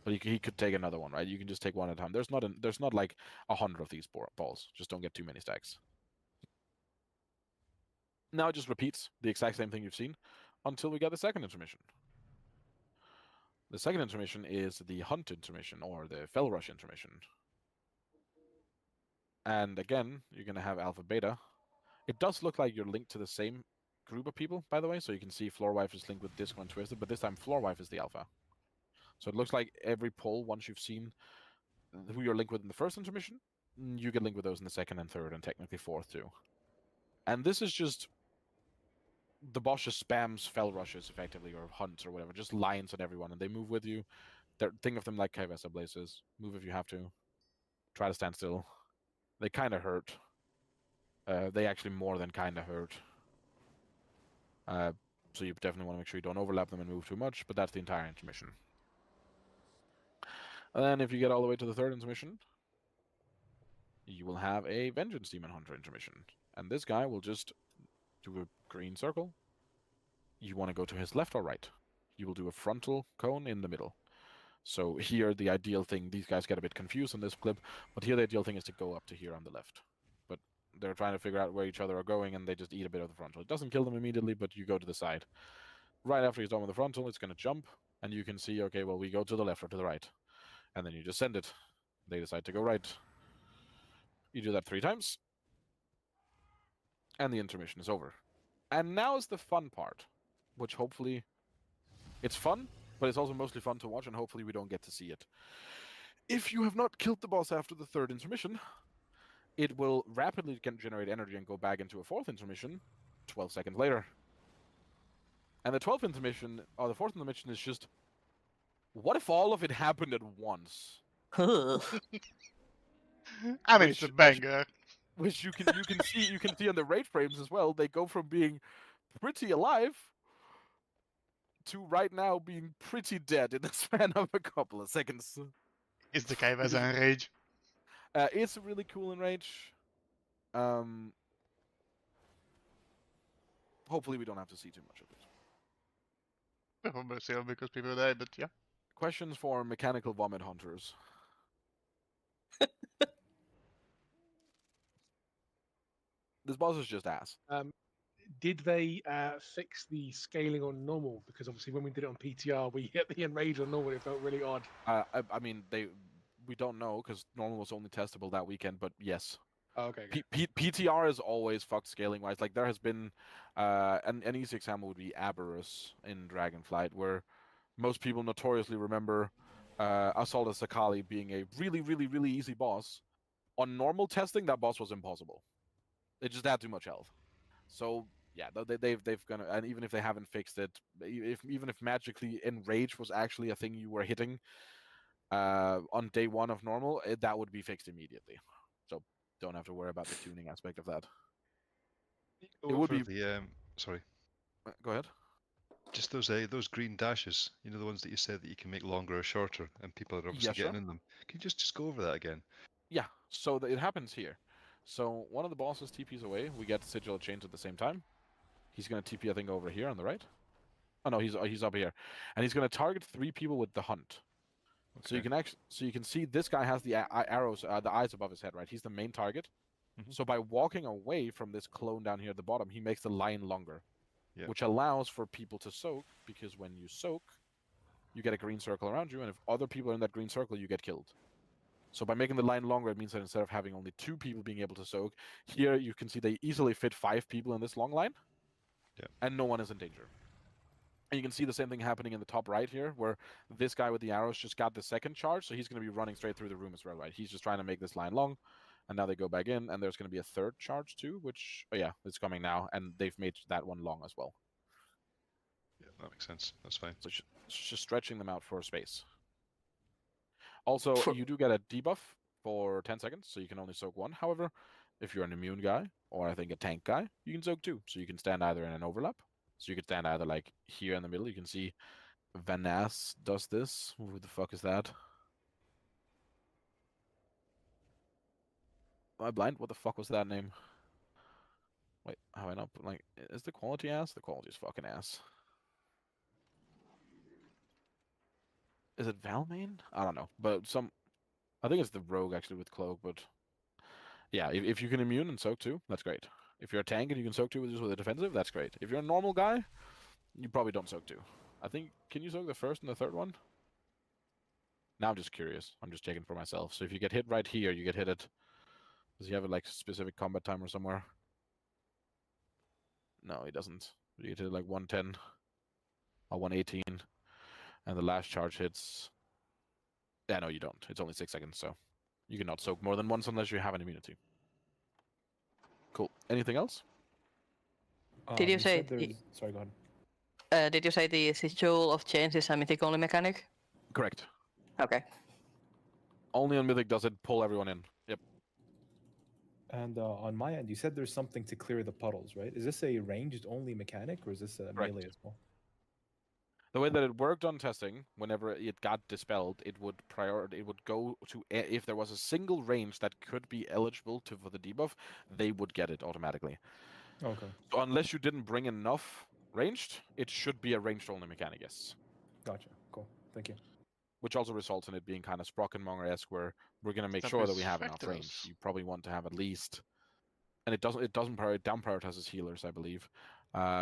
But he could take another one, right? You can just take 1 at a time. There's not like 100 of these balls. Just don't get too many stacks. Now it just repeats the exact same thing you've seen. until we get the second intermission. The second intermission is the hunt intermission, or the fell rush intermission. And again, you're going to have alpha beta. It does look like you're linked to the same group of people, by the way. So you can see Floorwife is linked with Disco and Twisted, but this time Floorwife is the alpha. So it looks like every poll, once you've seen who you're linked with in the first intermission, you get linked with those in the second and third, and technically fourth too. And this is just... the boss just spams fell rushes, effectively, or hunts, or whatever. Just lines on everyone, and they move with you. Think of them like Kaivesa blazes. Move if you have to. Try to stand still. They kind of hurt. They actually more than kind of hurt. So you definitely want to make sure you don't overlap them and move too much, but that's the entire intermission. And then if you get all the way to the third intermission, you will have a Vengeance Demon Hunter intermission. And this guy will just do a green circle. You want to go to his left or right. You will do a frontal cone in the middle. So here, the ideal thing, these guys get a bit confused on this clip, but here the ideal thing is to go up to here on the left. But they're trying to figure out where each other are going, and they just eat a bit of the frontal. It doesn't kill them immediately, but you go to the side. Right after he's done with the frontal, it's going to jump, and you can see, okay, well, we go to the left or to the right. And then you just send it. They decide to go right. You do that 3 times, and the intermission is over. And now is the fun part, which hopefully... it's fun, but it's also mostly fun to watch, and hopefully we don't get to see it. If you have not killed the boss after the third intermission, it will rapidly generate energy and go back into a fourth intermission 12 seconds later. And the 12th intermission, or the fourth intermission, is just... what if all of it happened at once? I mean, it's a banger. Which you can see on the raid frames as well. They go from being pretty alive to right now being pretty dead in the span of a couple of seconds. Is the Kaivasa in rage? It's really cool in rage. Hopefully we don't have to see too much of it. Probably still because people die, but yeah. Questions for mechanical vomit hunters. This boss is just ass. Did they fix the scaling on normal? Because obviously when we did it on PTR, we hit the enrage on normal. It felt really odd. I mean, we don't know because normal was only testable that weekend, but yes. Oh, okay. PTR is always fucked scaling wise. Like there has been, an easy example would be Aberrus in Dragonflight, where most people notoriously remember Assault of Sakali being a really, really, really easy boss. On normal testing, that boss was impossible. It just had too much health. So yeah, they've gonna, and even if they haven't fixed it, even if magically Enrage was actually a thing you were hitting on day 1 of normal, that would be fixed immediately. So don't have to worry about the tuning aspect of that. It would be the sorry. Go ahead. Just those green dashes, you know, the ones that you said that you can make longer or shorter, and people are obviously getting in them. Can you just go over that again? Yeah. So it happens here. So one of the bosses TPs away. We get Sigil Chains at the same time. He's going to TP, I think, over here on the right. Oh no, he's up here, and he's going to target 3 people with the hunt. Okay. So you can see this guy has the arrows, the eyes above his head, right? He's the main target. Mm-hmm. So by walking away from this clone down here at the bottom, he makes the line longer, which allows for people to soak, because when you soak, you get a green circle around you, and if other people are in that green circle, you get killed. So by making the line longer, it means that instead of having only 2 people being able to soak, here you can see they easily fit 5 people in this long line, and no one is in danger. And you can see the same thing happening in the top right here, where this guy with the arrows just got the second charge, so he's going to be running straight through the room as well, right? He's just trying to make this line long, and now they go back in, and there's going to be a third charge too, which, oh yeah, it's coming now, and they've made that one long as well. Yeah, that makes sense. That's fine. So it's just stretching them out for space. Also, you do get a debuff for 10 seconds, so you can only soak 1. However, if you're an immune guy, or I think a tank guy, you can soak 2. So you can stand either in an overlap. So you could stand either like here in the middle. You can see Vanas does this. Who the fuck is that? Am I blind? What the fuck was that name? Wait, how I not like? Is the quality ass? The quality is fucking ass. Is it Valmain? I don't know, but I think it's the rogue actually with cloak. But yeah, if you can immune and soak 2, that's great. If you're a tank and you can soak 2 just with a defensive, that's great. If you're a normal guy, You probably don't soak two. I think, can you soak the first and the third one? Now I'm just curious. I'm just checking for myself. So if you get hit right here, you get hit at... Does he have a like specific combat timer somewhere? No, he doesn't. You get hit at like 110 or 118. And the last charge hits... Yeah, no, you don't. It's only 6 seconds, so you cannot soak more than once unless you have an immunity. Cool. Anything else? Did you say... Sorry, go ahead. Did you say the Sigil of Chains is a mythic only mechanic? Correct. Okay. Only on Mythic does it pull everyone in. Yep. And on my end, you said there's something to clear the puddles, right? Is this a ranged only mechanic, or is this a melee as well? The way that it worked on testing, whenever it got dispelled, it would go to if there was a single range that could be eligible for the debuff, they would get it automatically. Okay. So unless you didn't bring enough ranged, it should be a ranged only mechanic, yes. Gotcha. Cool. Thank you. Which also results in it being kind of Sprockenmonger-esque, where we're going to make sure that we have enough range. You probably want to have at least, and it doesn't down prioritizes healers, I believe.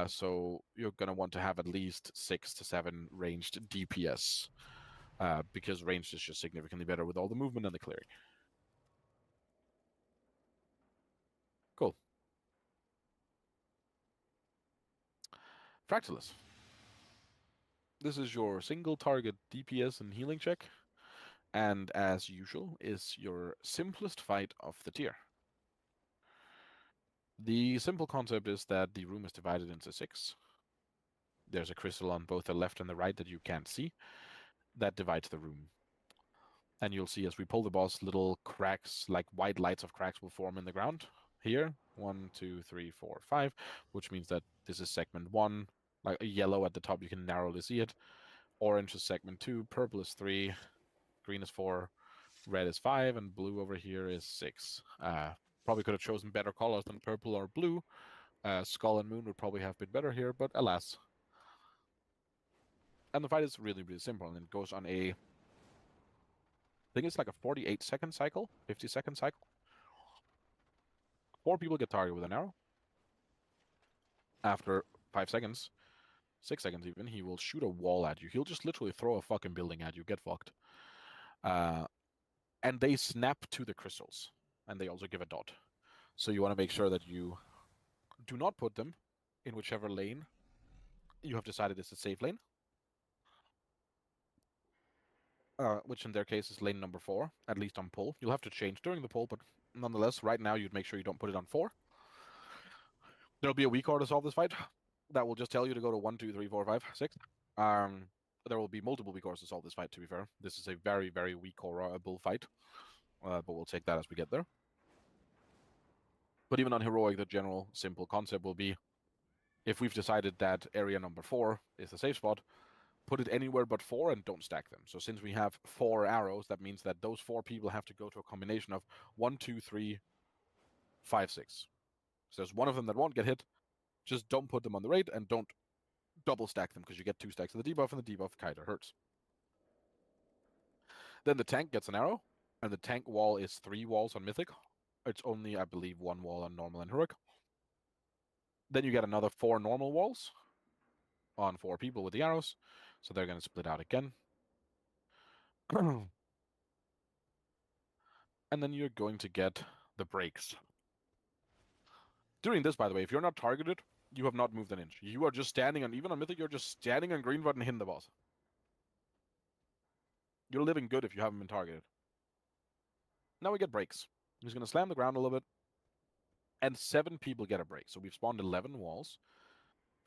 So you're going to want to have at least 6 to 7 ranged DPS, because ranged is just significantly better with all the movement and the clearing. Cool. Fractalus. This is your single target DPS and healing check, and as usual, is your simplest fight of the tier. The simple concept is that the room is divided into 6. There's a crystal on both the left and the right that you can't see that divides the room. And you'll see as we pull the boss, little cracks, like white lights of cracks, will form in the ground. Here, 1, 2, 3, 4, 5, which means that this is segment 1. Like a yellow at the top, you can narrowly see it. Orange is segment 2, purple is 3, green is 4, red is 5, and blue over here is 6. Probably could have chosen better colors than purple or blue. Skull and Moon would probably have been better here, but alas. And the fight is really, really simple, and it goes on I think it's like a 48-second cycle, 50-second cycle. 4 people get targeted with an arrow. After 5 seconds, 6 seconds even, he will shoot a wall at you. He'll just literally throw a fucking building at you. Get fucked. And they snap to the crystals, and they also give a dot. So you want to make sure that you do not put them in whichever lane you have decided is a safe lane. Which in their case is lane number 4, at least on pull. You'll have to change during the pull, but nonetheless, right now you'd make sure you don't put it on 4. There'll be a weak order to solve this fight. That will just tell you to go to 1, 2, 3, 4, 5, 6. There will be multiple weak orders to solve this fight, to be fair. This is a very, very weak aura bull fight. But we'll take that as we get there. But even on heroic, the general simple concept will be, if we've decided that area number 4 is the safe spot, put it anywhere but 4 and don't stack them. So since we have 4 arrows, that means that those 4 people have to go to a combination of 1, 2, 3, 5, 6. So there's one of them that won't get hit. Just don't put them on the raid and don't double stack them, because you get 2 stacks of the debuff, and the debuff kind of hurts. Then the tank gets an arrow, and the tank wall is 3 walls on Mythic. It's only, I believe, 1 wall on normal and heroic. Then you get another 4 normal walls on 4 people with the arrows, so they're going to split out again. And then you're going to get the breaks. During this, by the way, if you're not targeted, you have not moved an inch. You are just standing on, even on Mythic, you're just standing on green button hitting the boss. You're living good if you haven't been targeted. Now we get breaks. He's going to slam the ground a little bit, and 7 people get a break. So we've spawned 11 walls.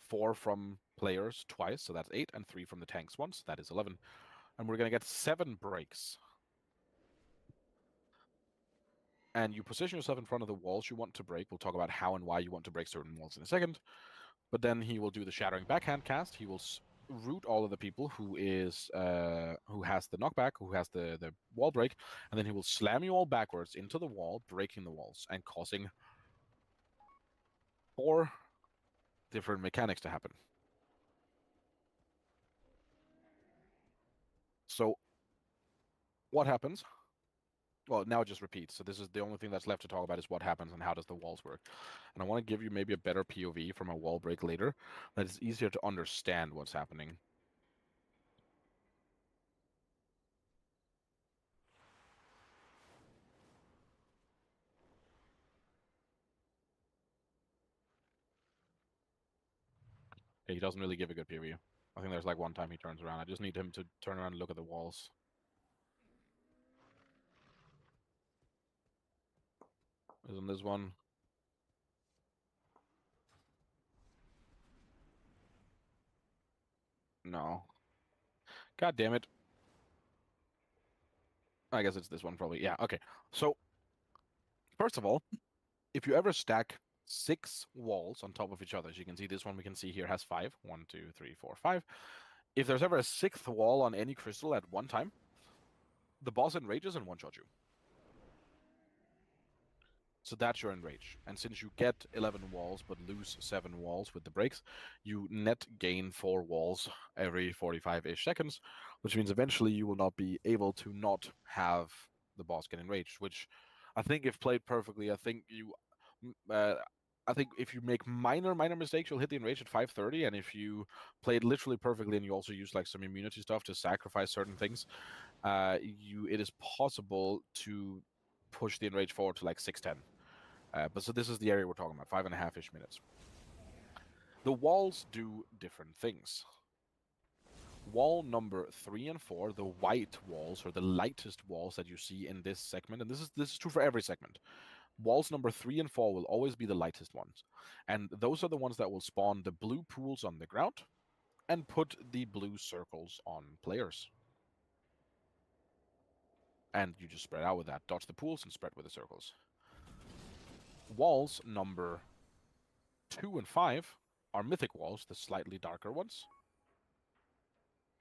4 from players twice, so that's 8, and 3 from the tanks once, that is 11. And we're going to get 7 breaks. And you position yourself in front of the walls you want to break. We'll talk about how and why you want to break certain walls in a second. But then he will do the Shattering Backhand cast. He will root all of the people who has the knockback, who has the wall break, and then he will slam you all backwards into the wall, breaking the walls, and causing 4 different mechanics to happen. So what happens Well, now it just repeats. So this is the only thing that's left to talk about is what happens and how does the walls work. And I want to give you maybe a better POV from a wall break later that is easier to understand what's happening. Okay, he doesn't really give a good POV. I think there's like one time he turns around. I just need him to turn around and look at the walls. Isn't this one? No. God damn it. I guess it's this one probably. Yeah, okay. So, first of all, if you ever stack 6 walls on top of each other, as you can see, this one we can see here has 5. 1, 2, 3, 4, 5. If there's ever a 6th wall on any crystal at one time, the boss enrages and one-shot you. So that's your enrage. And since you get 11 walls but lose 7 walls with the breaks, you net gain 4 walls every 45-ish seconds, which means eventually you will not be able to not have the boss get enraged, which I think if played perfectly, I think if you make minor mistakes, you'll hit the enrage at 530, and if you play it literally perfectly and you also use like some immunity stuff to sacrifice certain things, it is possible to push the enrage forward to like 610. But so this is the area we're talking about, 5.5-ish minutes. The walls do different things. Wall number 3 and 4, the white walls, or the lightest walls that you see in this segment, and this is true for every segment. Walls number 3 and 4 will always be the lightest ones. And those are the ones that will spawn the blue pools on the ground and put the blue circles on players. And you just spread out with that. Dodge the pools and spread with the circles. Walls number 2 and 5 are mythic walls, the slightly darker ones.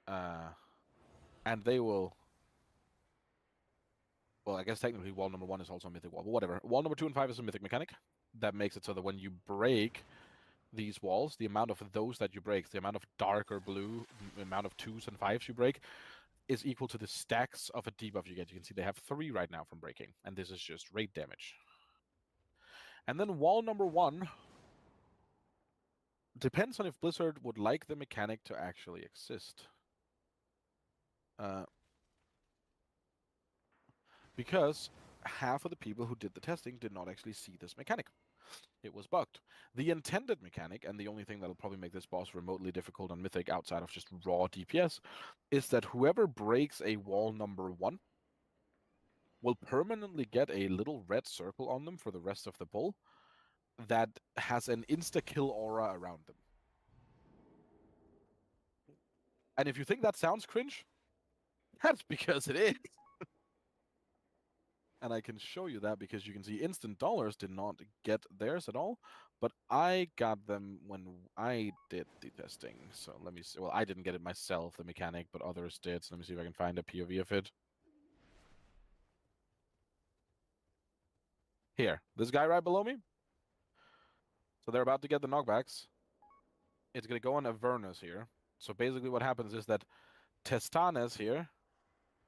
And they will... Well, I guess technically wall number 1 is also a mythic wall, but whatever. Wall number 2 and 5 is a mythic mechanic. That makes it so that when you break these walls, the amount of those that you break, the amount of darker blue, the amount of 2s and 5s you break, is equal to the stacks of a debuff you get. You can see they have 3 right now from breaking, and this is just rate damage. And then wall number 1 depends on if Blizzard would like the mechanic to actually exist. Because half of the people who did the testing did not actually see this mechanic. It was bugged. The intended mechanic, and the only thing that'll probably make this boss remotely difficult on Mythic outside of just raw DPS, is that whoever breaks a wall number 1 will permanently get a little red circle on them for the rest of the pull that has an insta-kill aura around them. And if you think that sounds cringe, that's because it is. And I can show you that because you can see instant dollars did not get theirs at all, but I got them when I did the testing. So let me see. Well, I didn't get it myself, the mechanic, but others did. So let me see if I can find a POV of it. Here, this guy right below me. So they're about to get the knockbacks. It's going to go on Avernus here. So basically what happens is that Testanes here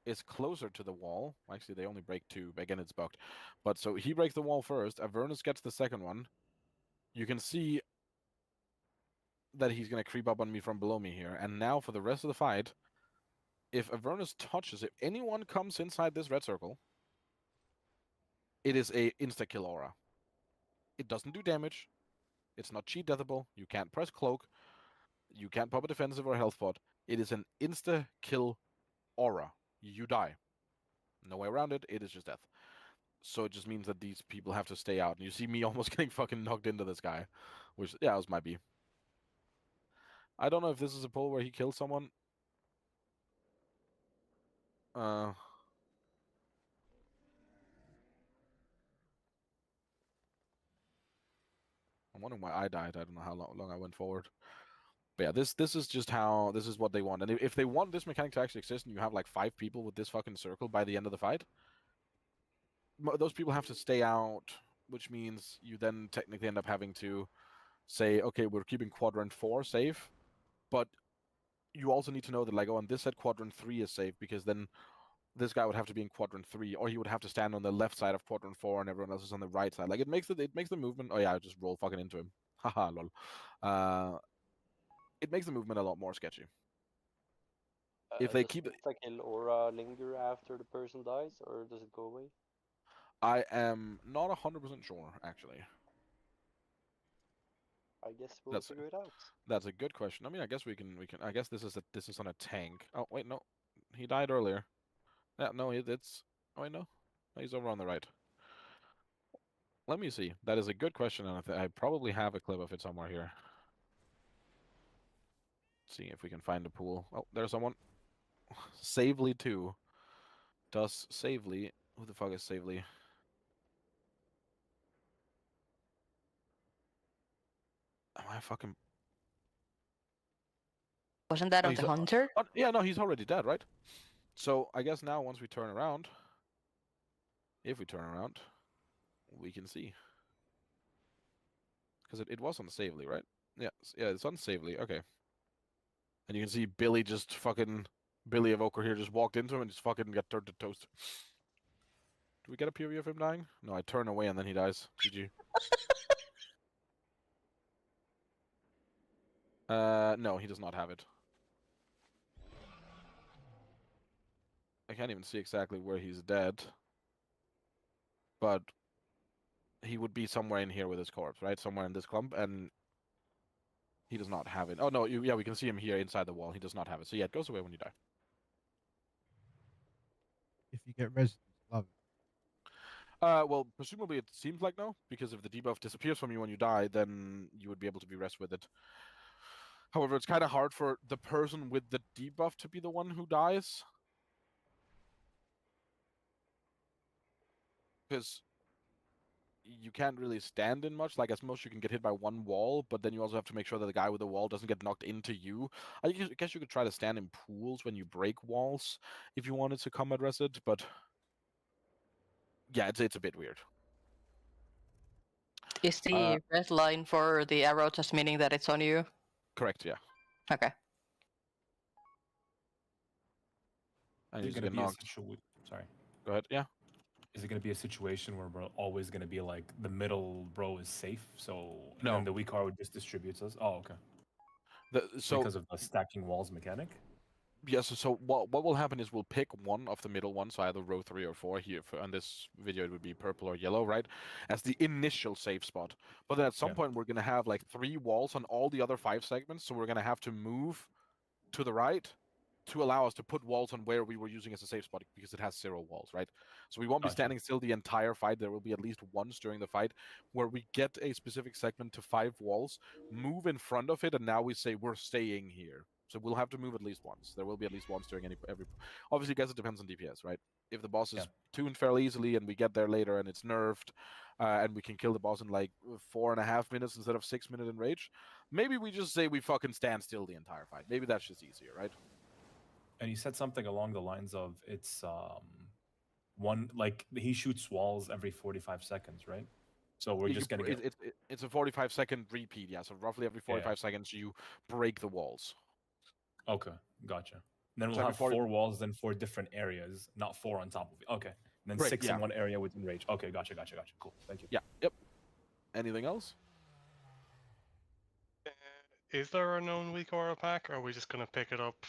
is closer to the wall. Actually, they only break 2. Again, it's bugged. But so he breaks the wall first. Avernus gets the second one. You can see that he's going to creep up on me from below me here. And now for the rest of the fight, if Avernus touches, if anyone comes inside this red circle, it is a insta-kill aura. It doesn't do damage. It's not cheat deathable. You can't press cloak. You can't pop a defensive or a health pot. It is an insta-kill aura. You die. No way around it. It is just death. So it just means that these people have to stay out. And you see me almost getting fucking knocked into this guy. Which, yeah, this might be. I don't know if this is a pull where he kills someone. I'm wondering why I died. I don't know how long I went forward. But yeah, this is just how, this is what they want. And if they want this mechanic to actually exist and you have like 5 people with this fucking circle by the end of the fight, those people have to stay out, which means you then technically end up having to say, okay, we're keeping quadrant 4 safe, but you also need to know that, like, oh, on this side, quadrant 3 is safe, because then this guy would have to be in quadrant 3, or he would have to stand on the left side of quadrant 4, and everyone else is on the right side. Like it makes the movement. Oh yeah, I just roll fucking into him. Haha, lol. It makes the movement a lot more sketchy. If they does keep it, Pentakill aura linger after the person dies, or does it go away? I am not 100% sure actually. I guess we'll figure it out. That's a good question. I mean, I guess we can. I guess this is on a tank. Oh wait, no, he died earlier. Yeah, no, it's. Oh wait, no, he's over on the right. Let me see. That is a good question, and I probably have a clip of it somewhere here. Let's see if we can find a pool. Oh, there's someone. Savely 2. Does Savely? Who the fuck is Savely? Am I fucking? Wasn't that on the hunter? Yeah, no, he's already dead, right? So I guess now once we turn around, if we turn around, we can see. Because it was on Savely, right? Yeah, it's on Savely. Okay. And you can see Billy just fucking... Billy Evoker here just walked into him and just fucking got turned to toast. Do we get a POV of him dying? No, I turn away and then he dies. GG. No, he does not have it. I can't even see exactly where he's dead. But he would be somewhere in here with his corpse, right? Somewhere in this clump, and he does not have it. Oh, no, yeah, we can see him here inside the wall. He does not have it. So yeah, it goes away when you die. If you get residents, love it. Well, presumably it seems like no, because if the debuff disappears from you when you die, then you would be able to be rest with it. However, it's kind of hard for the person with the debuff to be the one who dies. Because you can't really stand in much. Like, at most, you can get hit by one wall, but then you also have to make sure that the guy with the wall doesn't get knocked into you. I guess you could try to stand in pools when you break walls if you wanted to combat rest it, but yeah, it's a bit weird. Is the red line for the arrow just meaning that it's on you? Correct, yeah. Okay. And Is it going to be sorry. Go ahead, yeah. Is it going to be a situation where we're always going to be like the middle row is safe, so no, and the weak arrow just distributes us? Oh, okay. So because of the stacking walls mechanic? Yes, so what will happen is we'll pick one of the middle ones, so either row 3 or 4 here. On this video, it would be purple or yellow, right? As the initial safe spot. But then at some point, we're going to have like 3 walls on all the other 5 segments, so we're going to have to move to the right to allow us to put walls on where we were using as a safe spot, because it has 0 walls, right? So we won't be standing still the entire fight. There will be at least once during the fight where we get a specific segment to 5 walls, move in front of it, and now we say we're staying here. So we'll have to move at least once. There will be at least once during every... Obviously, guys, it depends on DPS, right? If the boss is tuned fairly easily and we get there later and it's nerfed, and we can kill the boss in like 4.5 minutes instead of 6 minutes in rage, maybe we just say we fucking stand still the entire fight. Maybe that's just easier, right? And he said something along the lines of it's one, like he shoots walls every 45 seconds, right? So we're just gonna get... It's a 45-second repeat, yeah. So roughly every 45 seconds you break the walls. Okay, gotcha. Then we'll have 4 walls, then 4 different areas, not 4 on top of it. Okay, and then 6 in one area within rage. Okay, gotcha. Cool, thank you. Yeah, yep. Anything else? Is there a known weak aura pack, or are we just gonna pick it up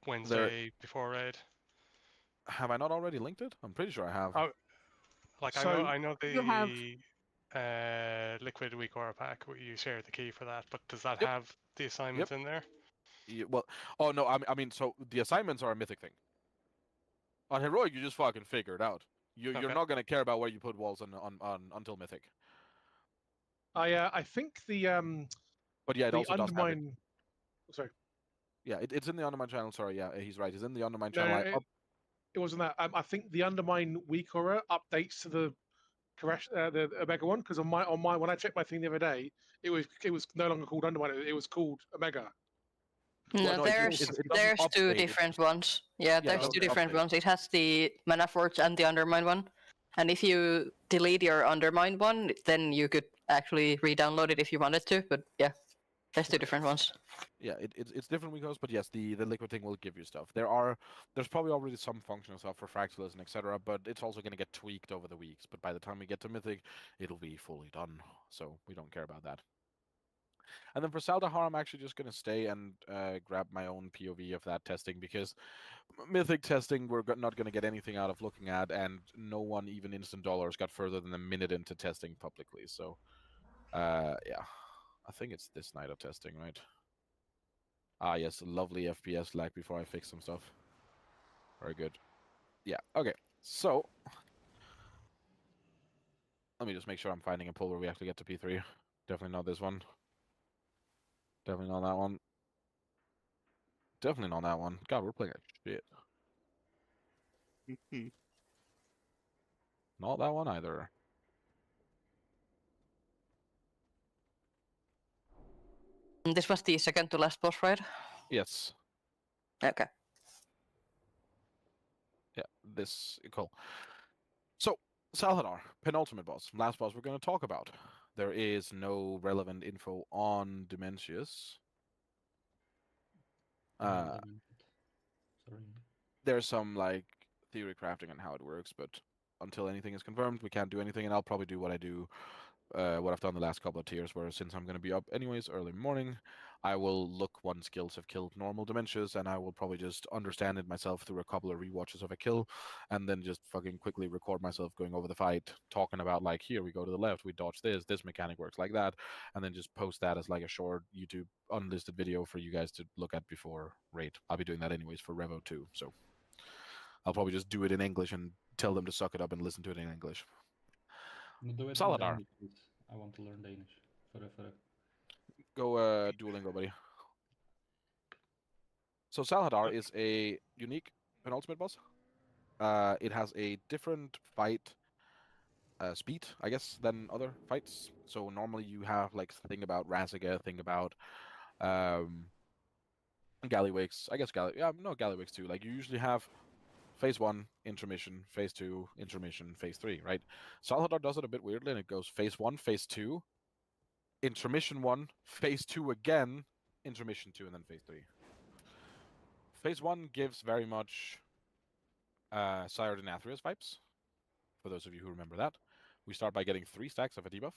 Wednesday before raid? Have I not already linked it? I'm pretty sure I have. Oh, like I know the liquid weak aura pack. You shared the key for that, but does that have the assignments in there? Yeah, well, oh no, I mean, so the assignments are a mythic thing. On heroic, you just fucking figure it out. You're not gonna care about where you put walls on until mythic. I think the But yeah, it also undermine. does have it. Sorry. Yeah, it's in the Undermine channel. Sorry, yeah, he's right. It's in the Undermine No, channel. it wasn't that. I think the Undermine weak aura updates to the Omega one, because on my when I checked my thing the other day, it was no longer called Undermine. It was called Omega. No, there's 2 different ones. Yeah, there's 2 different ones. It has the Manaforge and the Undermine one. And if you delete your Undermine one, then you could actually re-download it if you wanted to. But yeah. There's two different ones. Yeah, it's different weakos, but yes, the liquid thing will give you stuff. There's probably already some functional stuff for Fractalus and etc., but it's also going to get tweaked over the weeks. But by the time we get to Mythic, it'll be fully done, so we don't care about that. And then for Saldahar, I'm actually just going to stay and grab my own POV of that testing, because Mythic testing, we're not going to get anything out of looking at, and no one, even instant dollars, got further than a minute into testing publicly. So, yeah, I think it's this night of testing, right? Ah, yes, lovely FPS lag before I fix some stuff. Very good. Yeah, okay. So, let me just make sure I'm finding a pull where we actually get to P3. Definitely not this one. Definitely not that one. Definitely not that one. God, we're playing like shit. Not that one either. This was the second to last boss, right? Yes. Okay. Yeah, this cool. So, Salhadar, penultimate boss, last boss we're going to talk about. There is no relevant info on Dementius. There's some like theory crafting on how it works, but until anything is confirmed, we can't do anything. And I'll probably do what I do, what I've done the last couple of tiers, where since I'm going to be up anyways early morning, I will look when skills have killed normal Dementias, and I will probably just understand it myself through a couple of rewatches of a kill, and then just fucking quickly record myself going over the fight, talking about like, here we go to the left, we dodge this mechanic works like that, and then just post that as like a short YouTube unlisted video for you guys to look at before raid. I'll be doing that anyways for Revo too, so I'll probably just do it in English and tell them to suck it up and listen to it in English. Do it Salhadar. in Danish, please. I want to learn Danish. For Go Duolingo, buddy. So Salhadar is a unique penultimate boss. It has a different fight speed, I guess, than other fights. So normally you have like thing about Raziga, thing about Gallywix. I guess Gallywix too. Like you usually have phase 1, intermission, phase 2, intermission, phase 3, right? Salhadar does it a bit weirdly, and it goes phase 1, phase 2, intermission 1, phase 2 again, intermission 2, and then phase 3. Phase 1 gives very much Sire Denathrius vibes, for those of you who remember that. We start by getting 3 stacks of a debuff,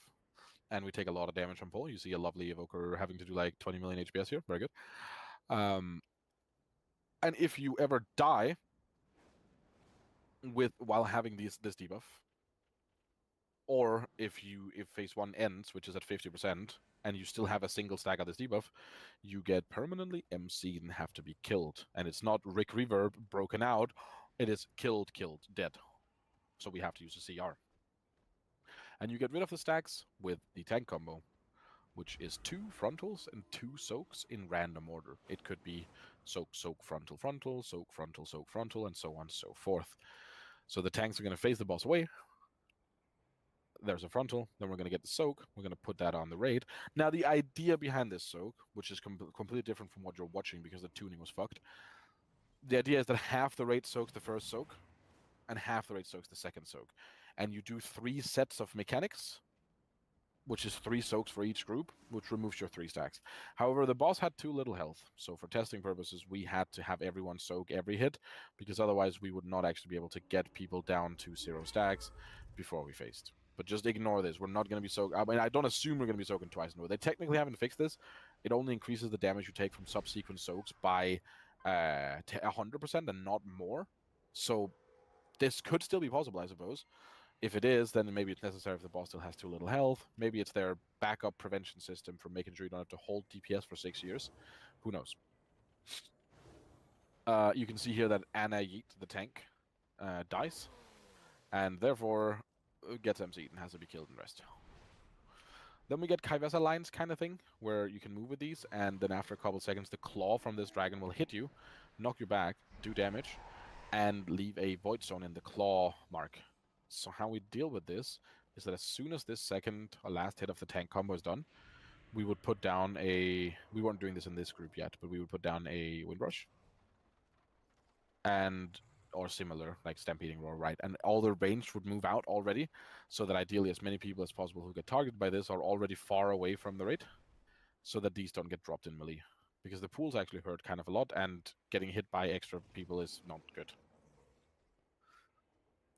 and we take a lot of damage from pull. You see a lovely Evoker having to do like 20 million HPS here. Very good. And if you ever die while having this debuff, or if phase 1 ends, which is at 50%, and you still have a single stack of this debuff, you get permanently MC'd and have to be killed. And it's not Rick Reverb broken out, it is killed, dead. So we have to use a CR. And you get rid of the stacks with the tank combo, which is 2 frontals and 2 soaks in random order. It could be soak, frontal, soak, frontal, and so on and so forth. So the tanks are going to face the boss away. There's a frontal, then we're going to get the soak, we're going to put that on the raid. Now the idea behind this soak, which is completely different from what you're watching because the tuning was fucked, the idea is that half the raid soaks the first soak, and half the raid soaks the second soak. And you do 3 sets of mechanics, which is 3 soaks for each group, which removes your 3 stacks. However, the boss had too little health, so for testing purposes, we had to have everyone soak every hit, because otherwise we would not actually be able to get people down to 0 stacks before we faced. But just ignore this. We're not going to be soaked. I mean, I don't assume we're going to be soaking twice. No, they technically haven't fixed this. It only increases the damage you take from subsequent soaks by 100% and not more. So this could still be possible, I suppose. If it is, then maybe it's necessary if the boss still has too little health. Maybe it's their backup prevention system for making sure you don't have to hold DPS for 6 years. Who knows? You can see here that Anna Yeet, the tank, dies, and therefore gets MC'd and has to be killed and rest. Then we get Kaivesa lines kind of thing, where you can move with these, and then after a couple seconds, the claw from this dragon will hit you, knock you back, do damage, and leave a void zone in the claw mark. So how we deal with this is that as soon as this second or last hit of the tank combo is done, we would put down we weren't doing this in this group yet, but we would put down a Windrush. Or similar, like Stampeding Roar, right? And all the range would move out already, so that ideally as many people as possible who get targeted by this are already far away from the raid. so that these don't get dropped in melee. Because the pools actually hurt kind of a lot, and getting hit by extra people is not good.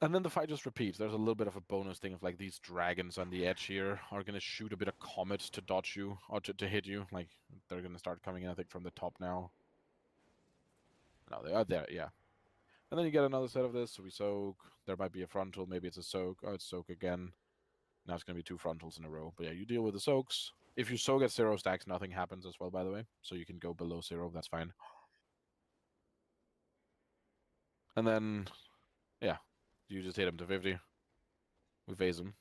And then the fight just repeats. There's a little bit of a bonus thing of like these dragons on the edge here are going to shoot a bit of comet to dodge you, or to hit you. Like, they're going to start coming in, I think, from the top now. No, they are there, yeah. And then you get another set of this, so we soak. There might be a frontal, maybe it's a soak. Oh, it's soak again. Now it's going to be 2 frontals in a row. But yeah, you deal with the soaks. If you soak at 0 stacks, nothing happens as well, by the way. So you can go below 0, that's fine. And then, yeah, you just hit him to 50. We phase him.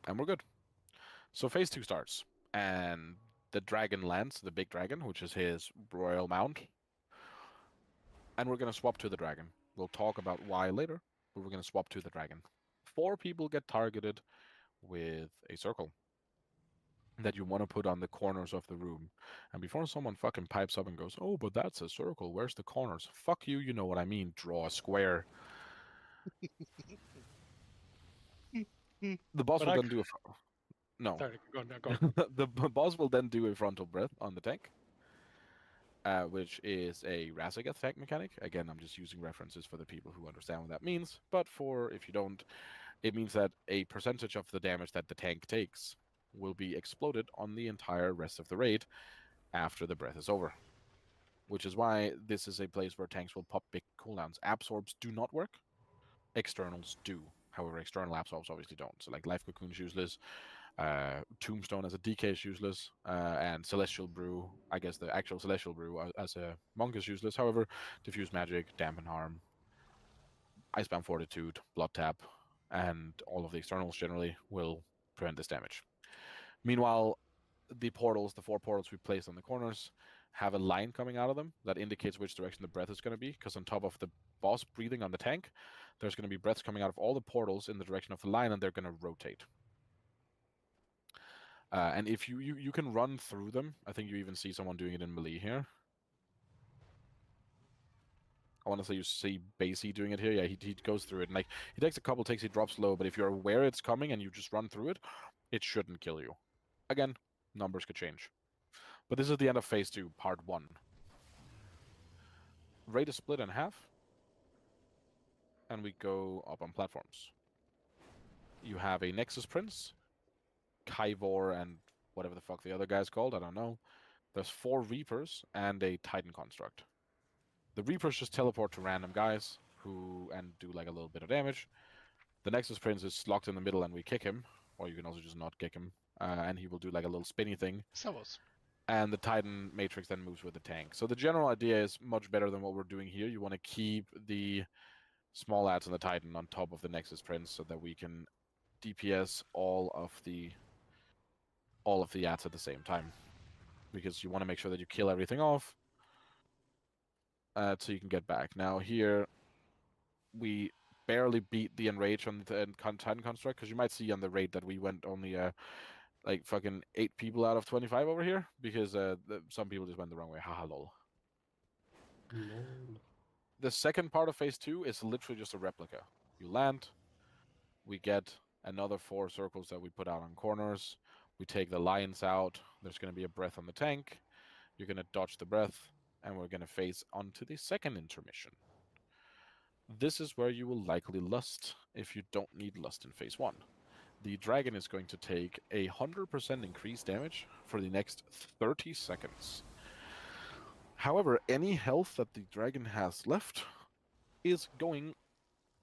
And we're good. So phase 2 starts. And the dragon lands, the big dragon, which is his royal mount. And we're going to swap to the dragon. We'll talk about why later, but we're going to swap to the dragon. 4 people get targeted with a circle that you want to put on the corners of the room. And before someone fucking pipes up and goes, oh, but that's a circle, where's the corners? Fuck you, you know what I mean, draw a square. The boss will then do a... No. Sorry, go on. The boss will then do a frontal breath on the tank. Which is a Razageth tank mechanic. Again, I'm just using references for the people who understand what that means. But if you don't, it means that a percentage of the damage that the tank takes will be exploded on the entire rest of the raid after the breath is over. Which is why this is a place where tanks will pop big cooldowns. Absorbs do not work. Externals do. However, external absorbs obviously don't. So like Life Cocoon is useless. Tombstone as a DK is useless, and Celestial Brew, I guess the actual Celestial Brew as a monk is useless. However, Diffuse Magic, Dampen Harm, Icebound Fortitude, Blood Tap, and all of the externals generally will prevent this damage. Meanwhile, the 4 portals we place on the corners have a line coming out of them that indicates which direction the breath is going to be, because on top of the boss breathing on the tank, there's going to be breaths coming out of all the portals in the direction of the line, and they're going to rotate. And if you can run through them, I think you even see someone doing it in melee here. I want to say you see Basie doing it here. Yeah, he goes through it, and like he takes a couple takes, he drops low, but if you're aware it's coming and you just run through it, it shouldn't kill you. Again, numbers could change. But this is the end of phase 2, part 1. Raid is split in half, and we go up on platforms. You have a Nexus Prince, Kyvor, and whatever the fuck the other guy's called, I don't know. There's 4 Reapers and a Titan Construct. The Reapers just teleport to random guys and do like a little bit of damage. The Nexus Prince is locked in the middle and we kick him, or you can also just not kick him, and he will do like a little spinny thing. And the Titan Matrix then moves with the tank. So the general idea is much better than what we're doing here. You want to keep the small adds and the Titan on top of the Nexus Prince so that we can DPS all of the adds at the same time, because you want to make sure that you kill everything off so you can get back. Now here we barely beat the Enrage on the Titan Construct, because you might see on the raid that we went only like fucking 8 people out of 25 over here, because some people just went the wrong way. Haha lol. The second part of phase 2 is literally just a replica. You land, we get another 4 circles that we put out on corners. We take the lions out. There's going to be a breath on the tank. You're going to dodge the breath, and we're going to phase onto the second intermission. This is where you will likely lust if you don't need lust in phase 1. The dragon is going to take 100% increased damage for the next 30 seconds. However, any health that the dragon has left is going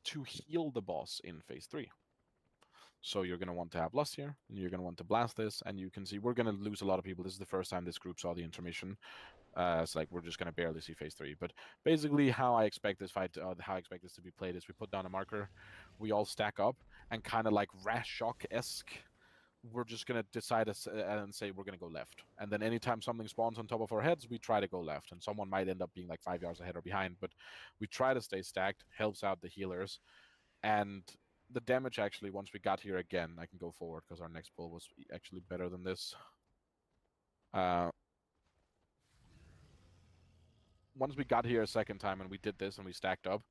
to heal the boss in phase 3. So you're going to want to have lust here, and you're going to want to blast this, and you can see we're going to lose a lot of people. This is the first time this group saw the intermission. It's like we're just going to barely see phase 3. But basically how I expect this fight, how I expect this to be played is we put down a marker, we all stack up, and kind of like Rash Shock-esque, we're just going to decide and say we're going to go left. And then anytime something spawns on top of our heads, we try to go left. And someone might end up being like 5 yards ahead or behind, but we try to stay stacked, helps out the healers. And the damage actually, once we got here again, I can go forward because our next pull was actually better than this. Once we got here a second time and we did this and we stacked up,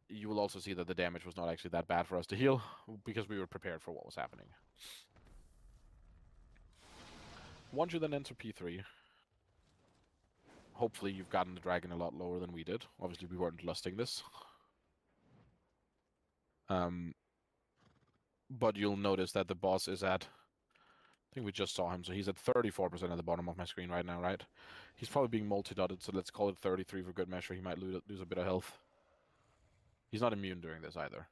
you will also see that the damage was not actually that bad for us to heal, because we were prepared for what was happening. Once you then enter P3, hopefully you've gotten the dragon a lot lower than we did. Obviously, we weren't lusting this. But you'll notice that the boss is at... I think we just saw him, so he's at 34% at the bottom of my screen right now, right? He's probably being multi-dotted, so let's call it 33 for good measure. He might lose a bit of health. He's not immune during this either.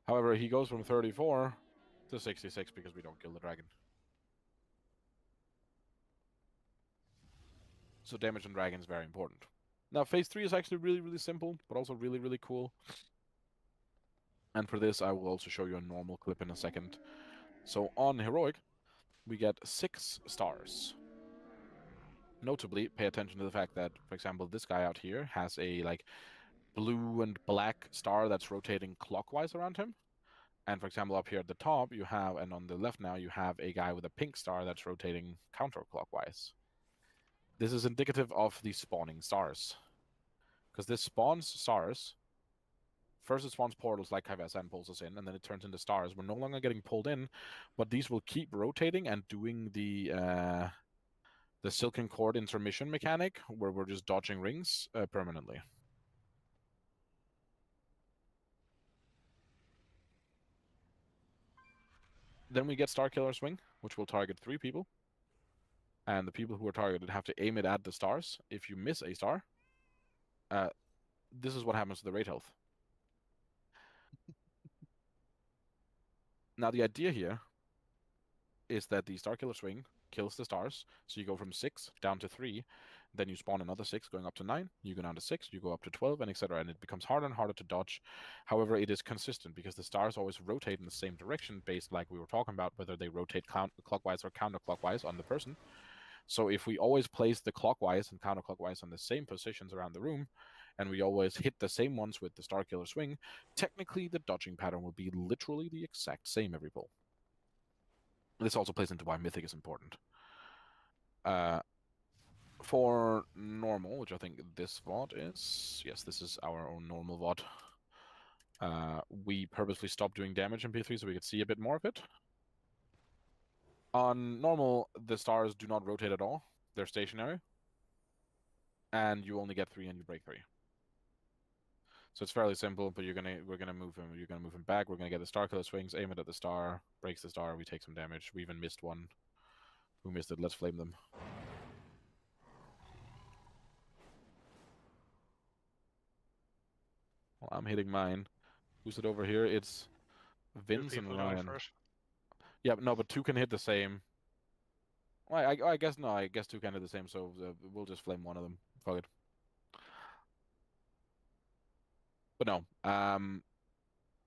However, he goes from 34 to 66 because we don't kill the dragon. So damage on dragon is very important. Now, phase 3 is actually really, really simple, but also really, really cool. And for this, I will also show you a normal clip in a second. So on Heroic, we get 6 stars. Notably, pay attention to the fact that, for example, this guy out here has a like blue and black star that's rotating clockwise around him. And for example, up here at the top, you have, and on the left now, you have a guy with a pink star that's rotating counterclockwise. This is indicative of the spawning stars. Because this spawns stars. First it spawns portals like Kavesa and pulls us in, and then it turns into stars. We're no longer getting pulled in, but these will keep rotating and doing the silken cord intermission mechanic, where we're just dodging rings permanently. Then we get Starkiller Swing, which will target 3 people. And the people who are targeted have to aim it at the stars. If you miss a star, this is what happens to the rate health. Now, the idea here is that the Starkiller Swing kills the stars, so you go from 6 down to 3, then you spawn another 6 going up to 9, you go down to 6, you go up to 12, and etc. And it becomes harder and harder to dodge. However, it is consistent because the stars always rotate in the same direction based, like we were talking about, whether they rotate clockwise or counterclockwise on the person. So if we always place the clockwise and counterclockwise on the same positions around the room, and we always hit the same ones with the Starkiller Swing, technically the dodging pattern will be literally the exact same every pull. This also plays into why Mythic is important. For normal, which I think this VOD is... Yes, this is our own normal VOD. We purposely stopped doing damage in P3 so we could see a bit more of it. On normal, the stars do not rotate at all. They're stationary. And you only get 3 and you break 3. So it's fairly simple, but we're gonna move him. You're gonna move him back. We're gonna get the Starkiller Swings, aim it at the star, breaks the star. We take some damage. We even missed one. Who missed it? Let's flame them. Well, I'm hitting mine. Who's it over here? It's Vince and Ryan. Yeah, no, but 2 can hit the same. Well, I guess no. I guess 2 can hit the same. So we'll just flame one of them. Fuck it. But no,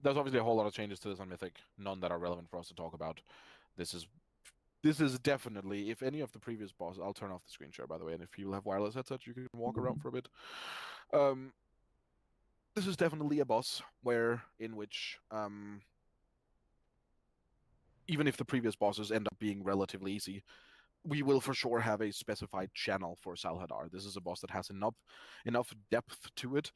there's obviously a whole lot of changes to this on Mythic, none that are relevant for us to talk about. This is definitely, if any of the previous bosses, I'll turn off the screen share by the way, and if you have wireless headsets, you can walk around for a bit. This is definitely a boss in which even if the previous bosses end up being relatively easy, we will for sure have a specified channel for Salhadar. This is a boss that has enough depth to it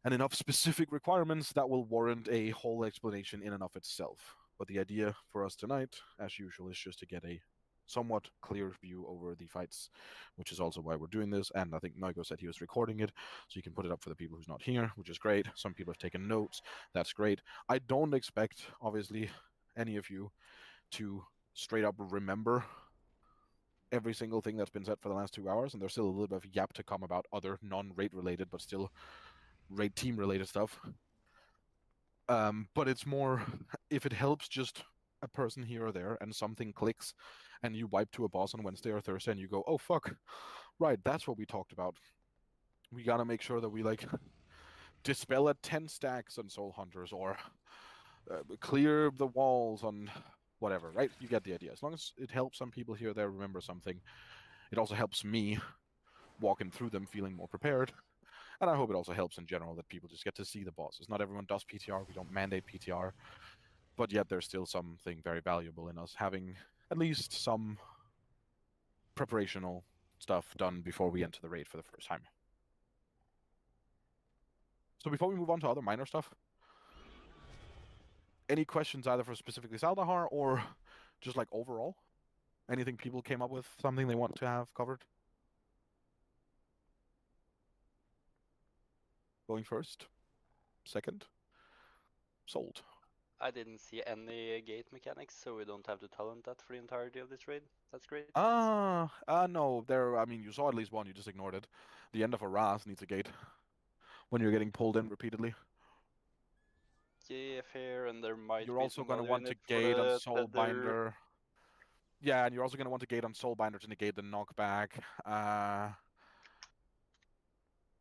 and enough specific requirements that will warrant a whole explanation in and of itself. But the idea for us tonight, as usual, is just to get a somewhat clear view over the fights, which is also why we're doing this. And I think Noigo said he was recording it, so you can put it up for the people who's not here, which is great. Some people have taken notes. That's great. I don't expect, obviously, any of you to straight up remember every single thing that's been said for the last 2 hours, and there's still a little bit of yap to come about other non-raid related, but still raid team related stuff. But it's more, if it helps just a person here or there and something clicks and you wipe to a boss on Wednesday or Thursday and you go, oh fuck, right, that's what we talked about. We gotta make sure that we like dispel at 10 stacks on Soul Hunters or clear the walls on whatever, right? You get the idea. As long as it helps some people here or there remember something, it also helps me walking through them feeling more prepared. And I hope it also helps in general that people just get to see the bosses. Not everyone does PTR, we don't mandate PTR, but yet there's still something very valuable in us having at least some preparational stuff done before we enter the raid for the first time. So before we move on to other minor stuff, any questions either for specifically Saldahar or just like overall? Anything people came up with, something they want to have covered? Going first? Second? Sold. I didn't see any gate mechanics, so we don't have to talent that for the entirety of this raid. That's great. No. I mean, you saw at least one, you just ignored it. The end of a Ras needs a gate. When you're getting pulled in repeatedly. Yeah, fair, and there might You're be also some going to value in want to it for gate on the Soulbinder. Yeah, and you're also going to want to gate on Soulbinder to negate the knockback.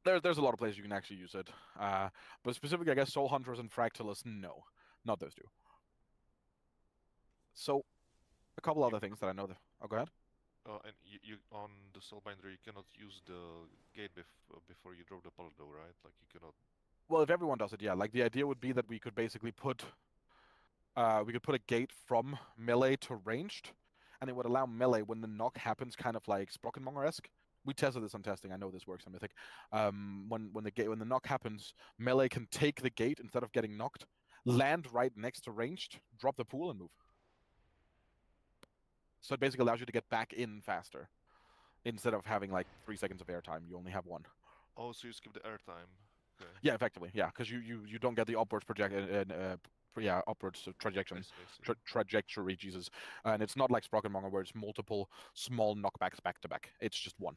There's a lot of places you can actually use it. But specifically, I guess Soul Hunters and Fractalus, no. Not those two. So, a couple other things that I know that... Oh, go ahead. And you on the Soulbinder, you cannot use the gate before you drop the pull though, right? Like you cannot... Well, if everyone does it, yeah. Like the idea would be that we could basically put... we could put a gate from melee to ranged, and it would allow melee when the knock happens, kind of like Sprockenmonger-esque. We tested this on testing. I know this works on Mythic. When the knock happens, melee can take the gate instead of getting knocked, land right next to ranged, drop the pool, and move. So it basically allows you to get back in faster. Instead of having like 3 seconds of airtime, you only have 1. Oh, so you skip the airtime. Okay. Yeah, effectively, yeah, because you don't get the upwards upwards trajectory, Jesus. And it's not like Sprockenmonger where it's multiple small knockbacks back to back. It's just 1.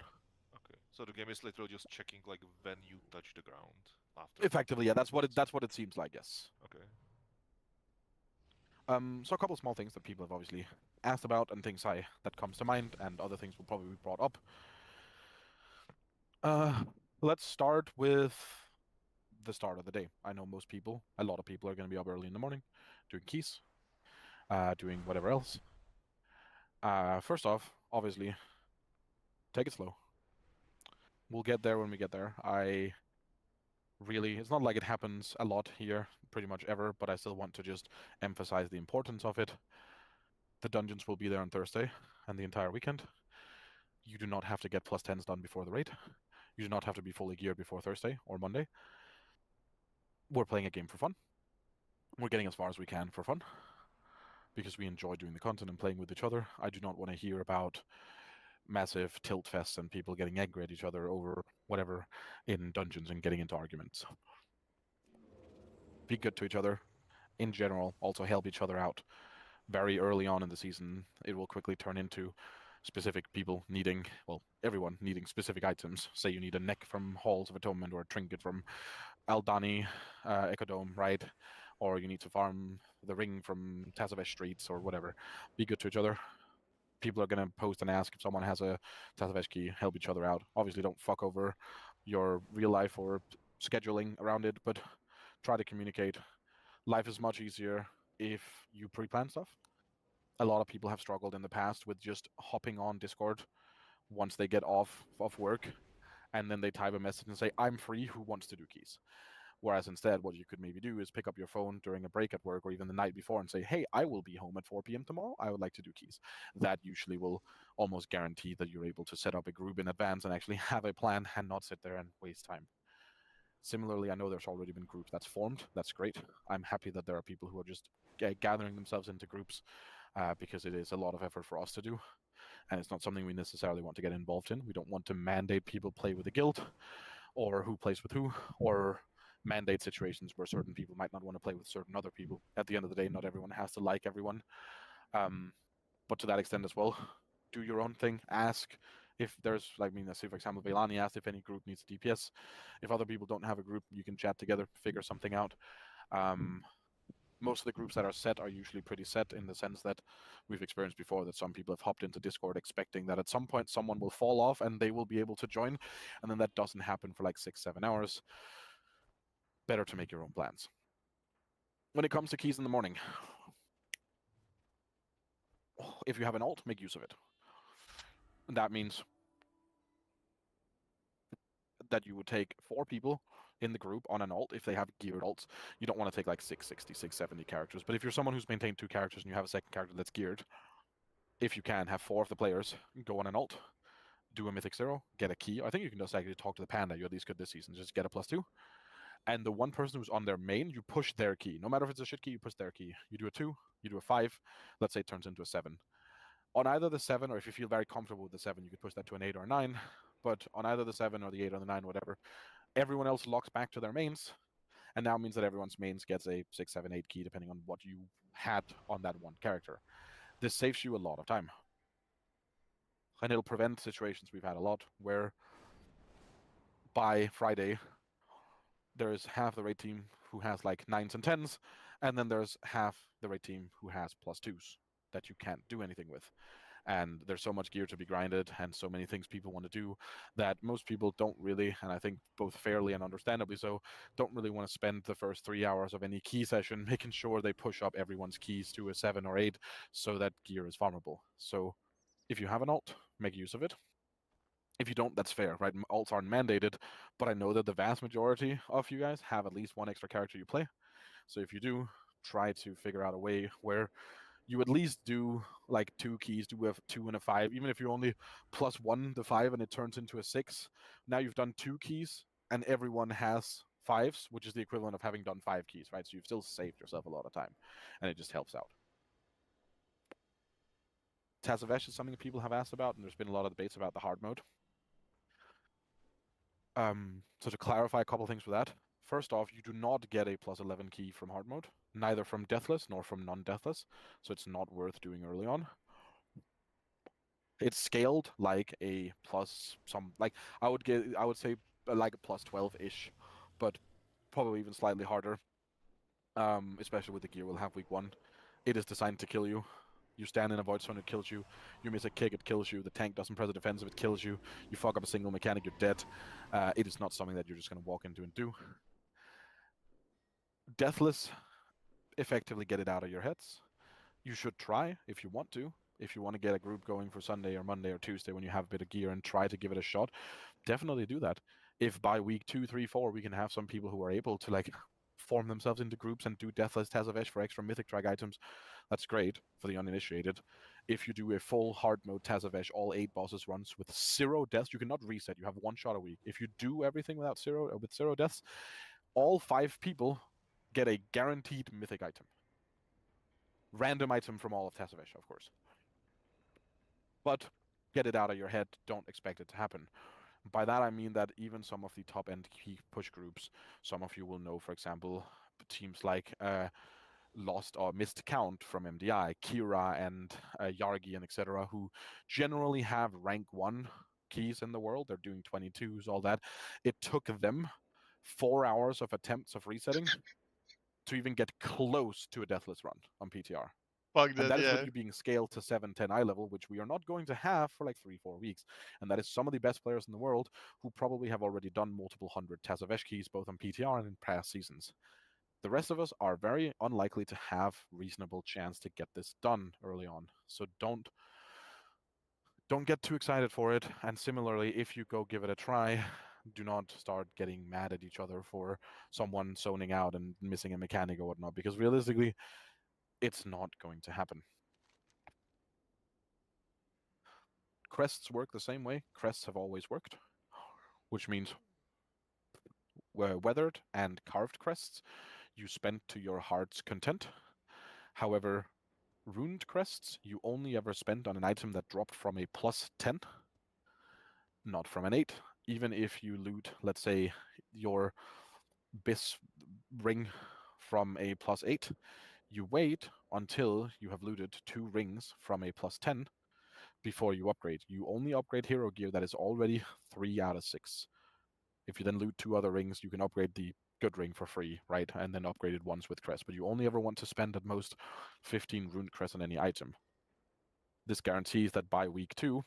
Okay, so the game is literally just checking like when you touch the ground after. Effectively, yeah, that's what it seems like, yes. Okay. So a couple of small things that people have obviously asked about, and things that comes to mind, and other things will probably be brought up. Let's start with the start of the day. I know a lot of people are going to be up early in the morning, doing keys, doing whatever else. First off, obviously, take it slow. We'll get there when we get there. It's not like it happens a lot here, pretty much ever, but I still want to just emphasize the importance of it. The dungeons will be there on Thursday and the entire weekend. You do not have to get +10s done before the raid. You do not have to be fully geared before Thursday or Monday. We're playing a game for fun. We're getting as far as we can for fun because we enjoy doing the content and playing with each other. I do not want to hear about massive tilt fests and people getting angry at each other over whatever in dungeons and getting into arguments. Be good to each other. In general, also help each other out. Very early on in the season, it will quickly turn into specific people needing, well, everyone needing specific items. Say you need a neck from Halls of Atonement or a trinket from Aldani Ecodome, right? Or you need to farm the ring from Tazavesh Streets or whatever. Be good to each other. People are going to post and ask if someone has a Tazavesh key, help each other out. Obviously, don't fuck over your real life or scheduling around it, but try to communicate. Life is much easier if you pre-plan stuff. A lot of people have struggled in the past with just hopping on Discord once they get off of work, and then they type a message and say, I'm free, who wants to do keys? Whereas instead, what you could maybe do is pick up your phone during a break at work or even the night before and say, hey, I will be home at 4 p.m. tomorrow. I would like to do keys. That usually will almost guarantee that you're able to set up a group in advance and actually have a plan and not sit there and waste time. Similarly, I know there's already been groups that's formed. That's great. I'm happy that there are people who are just gathering themselves into groups because it is a lot of effort for us to do. And it's not something we necessarily want to get involved in. We don't want to mandate people play with a guild or who plays with who, or mandate situations where certain people might not want to play with certain other people. At the end of the day, not everyone has to like everyone. But to that extent as well, do your own thing. Ask if there's, let's say, for example, Velani asked if any group needs DPS. If other people don't have a group, you can chat together, figure something out. Most of the groups that are set are usually pretty set in the sense that we've experienced before that some people have hopped into Discord expecting that at some point someone will fall off and they will be able to join, and then that doesn't happen for like 6-7 hours. Better to make your own plans. When it comes to keys in the morning, if you have an alt, make use of it. And that means that you would take 4 people in the group on an alt if they have geared alts. You don't want to take like 660, 670 characters. But if you're someone who's maintained 2 characters and you have a second character that's geared, if you can, have 4 of the players go on an alt, do a Mythic 0, get a key. I think you can just actually talk to the Panda. You at least could this season. Just get a +2. and the one person who's on their main, you push their key. No matter if it's a shit key, you push their key. You do a 2, you do a 5, let's say it turns into a 7. On either the 7, or if you feel very comfortable with the 7, you could push that to an 8 or a 9, but on either the 7 or the 8 or the 9, whatever, everyone else locks back to their mains, and now means that everyone's mains gets a 6, 7, 8 key, depending on what you had on that one character. This saves you a lot of time. And it'll prevent situations we've had a lot, where by Friday, there's half the raid team who has like 9s and 10s, and then there's half the raid team who has +2s that you can't do anything with. And there's so much gear to be grinded and so many things people want to do that most people don't really, and I think both fairly and understandably so, don't really want to spend the first 3 hours of any key session making sure they push up everyone's keys to a 7 or 8 so that gear is farmable. So if you have an alt, make use of it. If you don't, that's fair, right? Alts aren't mandated, but I know that the vast majority of you guys have at least one extra character you play. So if you do, try to figure out a way where you at least do like 2 keys, do a 2 and a 5, even if you only +1 the 5 and it turns into a 6. Now you've done 2 keys and everyone has 5s, which is the equivalent of having done 5 keys, right? So you've still saved yourself a lot of time, and it just helps out. Tazavesh is something people have asked about, and there's been a lot of debates about the hard mode. So to clarify a couple things with that, first off, you do not get a +11 key from hard mode, neither from deathless nor from non-deathless, so it's not worth doing early on. It's scaled like a plus some, like I would say like a +12-ish, but probably even slightly harder. Especially with the gear we'll have week 1. It is designed to kill you. You stand in a void zone, it kills you. You miss a kick, it kills you. The tank doesn't press a defensive, it kills you. You fuck up a single mechanic, you're dead. It is not something that you're just going to walk into and do. Deathless, effectively get it out of your heads. You should try if you want to. If you want to get a group going for Sunday or Monday or Tuesday when you have a bit of gear and try to give it a shot, definitely do that. If by week 2, 3, 4 we can have some people who are able to like form themselves into groups and do Deathless Tazavesh for extra mythic drag items, that's great for the uninitiated. If you do a full hard mode Tazavesh, all 8 bosses runs with 0 deaths, you cannot reset. You have 1 shot a week. If you do everything with 0 deaths, all 5 people get a guaranteed mythic item. Random item from all of Tazavesh, of course. But get it out of your head. Don't expect it to happen. By that I mean that even some of the top-end key push groups, some of you will know, for example, teams like Lost or Missed Count from MDI, Kira and Yargi and etc., who generally have rank 1 keys in the world. They're doing 22s, all that. It took them 4 hours of attempts of resetting to even get close to a deathless run on PTR. And that is with you being scaled to 7, 10 eye level, which we are not going to have for like 3, 4 weeks. And that is some of the best players in the world who probably have already done multiple hundred Tazavesh keys, both on PTR and in past seasons. The rest of us are very unlikely to have reasonable chance to get this done early on. So don't get too excited for it. And similarly, if you go give it a try, do not start getting mad at each other for someone zoning out and missing a mechanic or whatnot, because realistically, it's not going to happen. Crests work the same way. Crests have always worked, which means weathered and carved crests you spend to your heart's content. However, runed crests you only ever spend on an item that dropped from a +10, not from an 8. Even if you loot, let's say, your Bis ring from a +8, you wait until you have looted 2 rings from a +10 before you upgrade. You only upgrade hero gear that is already 3 out of 6. If you then loot 2 other rings, you can upgrade the good ring for free, right? And then upgrade it once with crest. But you only ever want to spend at most 15 runed crest on any item. This guarantees that by week 2,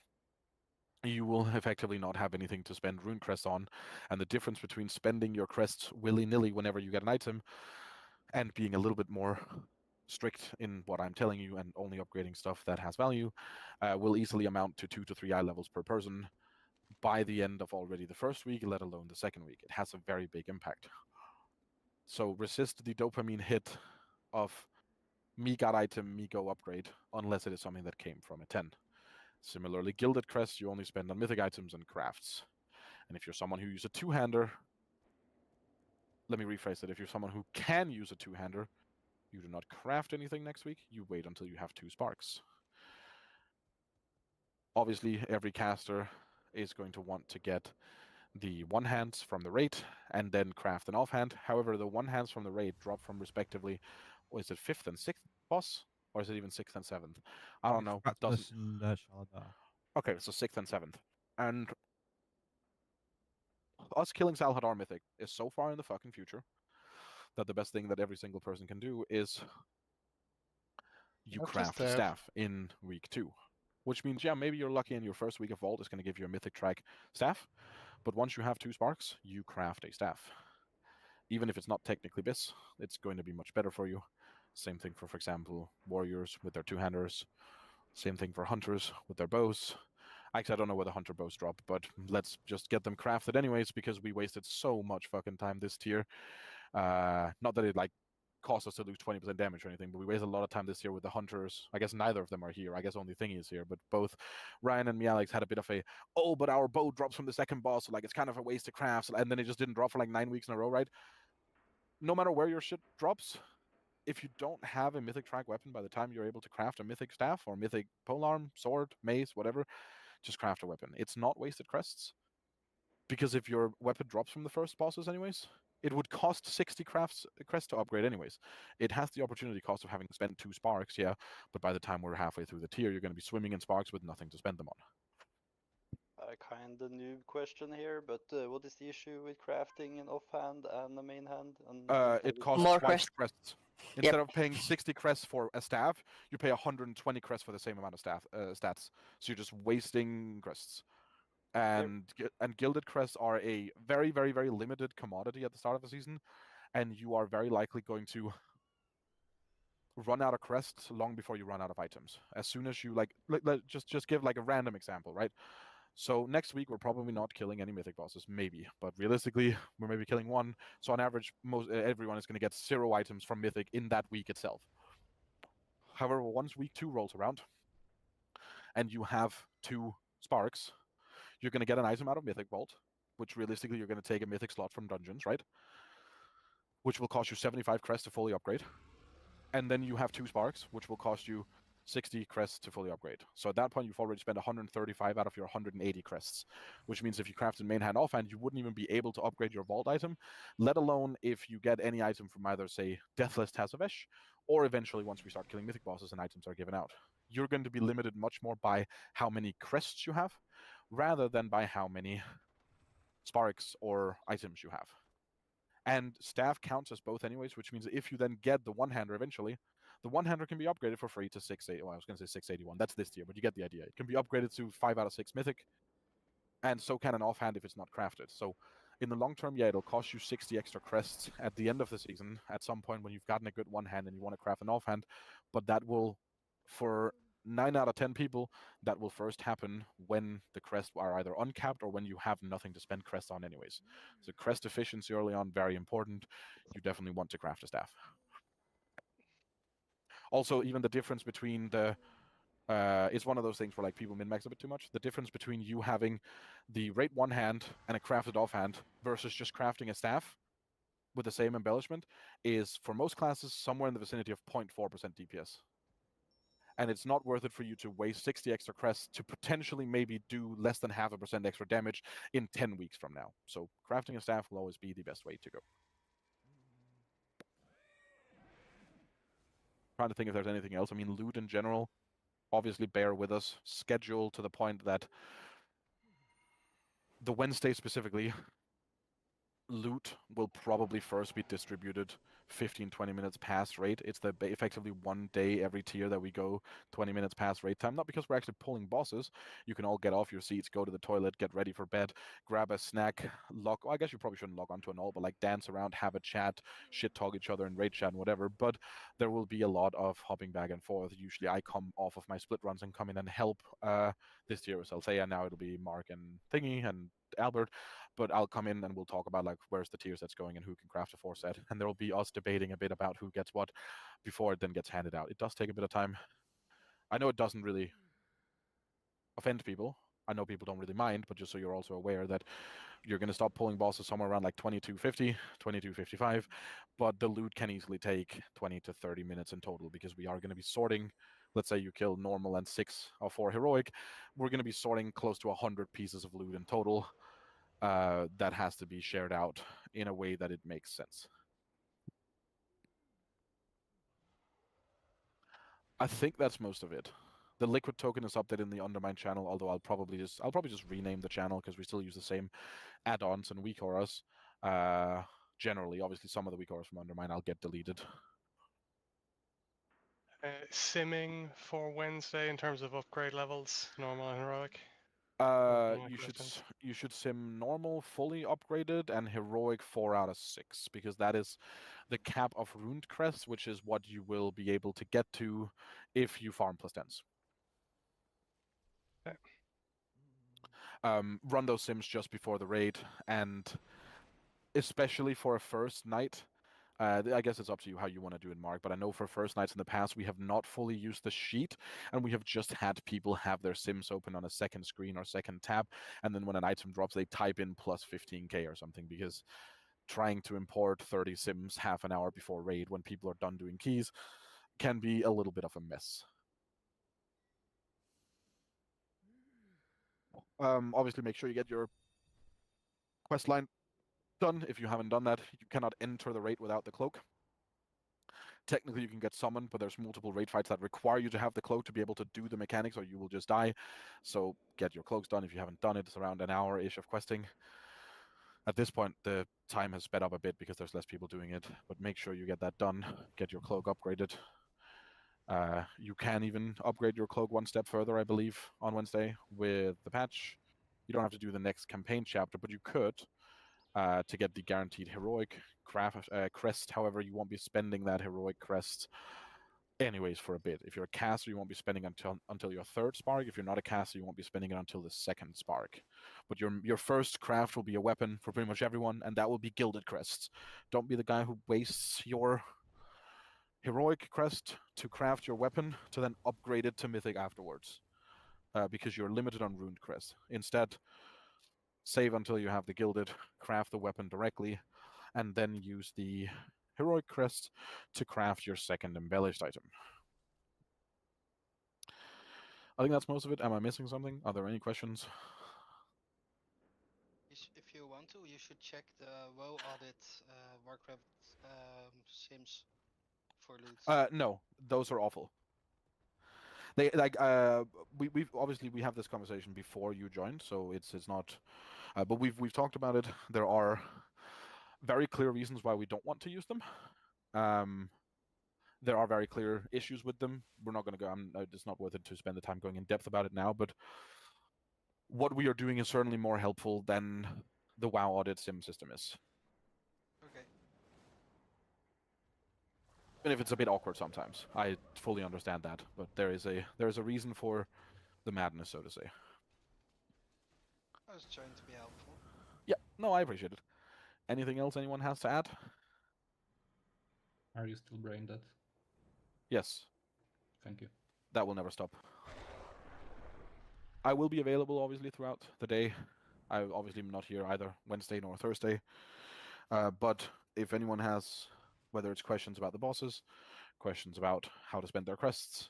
you will effectively not have anything to spend rune crests on. And the difference between spending your crests willy-nilly whenever you get an item and being a little bit more strict in what I'm telling you and only upgrading stuff that has value will easily amount to 2 to 3 eye levels per person by the end of already the first week, let alone the second week. It has a very big impact. So resist the dopamine hit of me got item, me go upgrade, unless it is something that came from a 10. Similarly, Gilded Crest you only spend on mythic items and crafts. And if you're someone who uses a 2-hander, let me rephrase it. If you're someone who can use a two-hander, you do not craft anything next week. You wait until you have 2 sparks. Obviously, every caster is going to want to get the one-hands from the raid and then craft an offhand. However, the one-hands from the raid drop from respectively, is it 5th and 6th boss? Or is it even 6th and 7th? I don't know. Doesn't... Okay, so 6th and 7th. And us killing Salhadar Mythic is so far in the fucking future that the best thing that every single person can do is you craft a staff in week 2. Which means, yeah, maybe you're lucky and your first week of Vault is going to give you a Mythic track staff, but once you have 2 sparks, you craft a staff. Even if it's not technically BIS, it's going to be much better for you. Same thing for example, Warriors with their 2-handers. Same thing for Hunters with their bows. Actually, I don't know where the Hunter bows drop, but let's just get them crafted anyways, because we wasted so much fucking time this tier. Not that it, like, cost us to lose 20% damage or anything, but we wasted a lot of time this year with the Hunters. I guess neither of them are here. I guess only Thingy is here, but both Ryan and Alex had a bit of a, oh, but our bow drops from the second boss, so like it's kind of a waste to craft, and then it just didn't drop for like 9 weeks in a row, right? No matter where your shit drops, if you don't have a mythic track weapon by the time you're able to craft a mythic staff or mythic polearm, sword, mace, whatever, just craft a weapon. It's not wasted crests, because if your weapon drops from the first bosses anyways, it would cost 60 crests to upgrade anyways. It has the opportunity cost of having spent 2 sparks, yeah, but by the time we're halfway through the tier, you're going to be swimming in sparks with nothing to spend them on. A kind of noob question here, but what is the issue with crafting an offhand and a main hand? It costs more twice crests. Instead Yep. of paying 60 crests for a staff, you pay 120 crests for the same amount of stats. So you're just wasting crests. And gilded crests are a very, very, very limited commodity at the start of the season, and you are very likely going to run out of crests long before you run out of items. As soon as you just give like a random example, right? So next week we're probably not killing any mythic bosses, maybe, but realistically we're maybe killing 1. So on average, everyone is going to get 0 items from mythic in that week itself. However, once week 2 rolls around, and you have 2 sparks, you're going to get an item out of Mythic Vault, which realistically you're going to take a Mythic slot from dungeons, right? Which will cost you 75 crests to fully upgrade. And then you have 2 sparks, which will cost you 60 crests to fully upgrade. So at that point, you've already spent 135 out of your 180 crests, which means if you crafted main hand offhand, you wouldn't even be able to upgrade your vault item, let alone if you get any item from either, say, Deathless Tazavesh, or eventually once we start killing mythic bosses and items are given out. You're going to be limited much more by how many crests you have, rather than by how many sparks or items you have. And staff counts as both anyways, which means if you then get the one-hander eventually, the one-hander can be upgraded for free to 680. Well, I was going to say 681. That's this tier, but you get the idea. It can be upgraded to 5 out of 6 mythic, and so can an offhand if it's not crafted. So in the long term, yeah, it'll cost you 60 extra crests at the end of the season, at some point when you've gotten a good one-hand and you want to craft an offhand, but that will, for 9 out of 10 people, that will first happen when the crests are either uncapped or when you have nothing to spend crests on anyways. So crest efficiency early on, very important. You definitely want to craft a staff. Also, even the difference between the it's one of those things where like people min-max a bit too much. The difference between you having the rate one hand and a crafted offhand versus just crafting a staff with the same embellishment is, for most classes, somewhere in the vicinity of 0.4% DPS. And it's not worth it for you to waste 60 extra crests to potentially maybe do less than 0.5% extra damage in 10 weeks from now. So crafting a staff will always be the best way to go. Trying to think if there's anything else. I mean, loot in general, obviously bear with us. Schedule to the point that the Wednesday specifically, loot will probably first be distributed 15-20 minutes past rate. It's the effectively one day every tier that we go 20 minutes past rate time. Not because we're actually pulling bosses. You can all get off your seats, go to the toilet, get ready for bed, grab a snack, log. Well, I guess you probably shouldn't log onto an all, but like dance around, have a chat, shit talk each other in raid chat and whatever. But there will be a lot of hopping back and forth. Usually I come off of my split runs and come in and help this tier with Althea. Now it'll be Mark and Thingy and Albert, but I'll come in and we'll talk about like where's the tiers that's going and who can craft a 4-set, and there will be us debating a bit about who gets what before it then gets handed out. It does take a bit of time. I know it doesn't really offend people. I know people don't really mind, but just so you're also aware that You're going to stop pulling bosses somewhere around like 2250, 2255, but the loot can easily take 20 to 30 minutes in total because we are going to be sorting. Let's say you kill normal and 6 or 4 heroic, we're going to be sorting close to 100 pieces of loot in total. That has to be shared out in a way that it makes sense. I think that's most of it. The liquid token is updated in the Undermine channel, although I'll probably just rename the channel because we still use the same add-ons and weak auras. Generally, obviously, some of the weak auras from Undermine I'll get deleted. Simming for Wednesday in terms of upgrade levels, normal and heroic. You should sim normal, fully upgraded, and heroic 4 out of 6 because that is the cap of Ruined Crest, which is what you will be able to get to if you farm plus 10s. Okay. Run those sims just before the raid, and especially for a first night. I guess it's up to you how you want to do it, Mark, but I know for first nights in the past, we have not fully used the sheet, and we have just had people have their sims open on a second screen or second tab, and then when an item drops, they type in plus 15k or something, because trying to import 30 sims half an hour before raid when people are done doing keys can be a little bit of a mess. Obviously, make sure you get your quest line done. If you haven't done that, you cannot enter the raid without the cloak. Technically, you can get summoned, but there's multiple raid fights that require you to have the cloak to be able to do the mechanics, or you will just die. So get your cloaks done if you haven't done it. It's around an hour-ish of questing. At this point, the time has sped up a bit because there's less people doing it, but make sure you get that done. Get your cloak upgraded. You can even upgrade your cloak one step further, I believe, on Wednesday with the patch. You don't have to do the next campaign chapter, but you could to get the guaranteed heroic crest. However, you won't be spending that heroic crest anyways for a bit. If you're a caster, you won't be spending until your 3rd spark. If you're not a caster, you won't be spending it until the 2nd spark. But your first craft will be a weapon for pretty much everyone, and that will be gilded crests. Don't be the guy who wastes your heroic crest to craft your weapon to then upgrade it to mythic afterwards, because you're limited on ruined crest. Instead, save until you have the gilded, craft the weapon directly, and then use the heroic crest to craft your 2nd embellished item. I think that's most of it. Am I missing something? Are there any questions? If you want to, you should check the WoW audit Warcraft sims for loot. No, those are awful. They we've obviously we have this conversation before you joined, so it's not. But we've talked about it. There are very clear reasons why we don't want to use them. There are very clear issues with them. We're not going to go. It's not worth it to spend the time going in depth about it now. But what we are doing is certainly more helpful than the WoW audit sim system is. Okay. And if it's a bit awkward sometimes, I fully understand that. But there is a reason for the madness, so to say. I was trying to be helpful. Yeah, no, I appreciate it. Anything else anyone has to add? Are you still brain dead? Yes. Thank you. That will never stop. I will be available, obviously, throughout the day. I obviously am not here either Wednesday nor Thursday. But if anyone has, whether it's questions about the bosses, questions about how to spend their crests,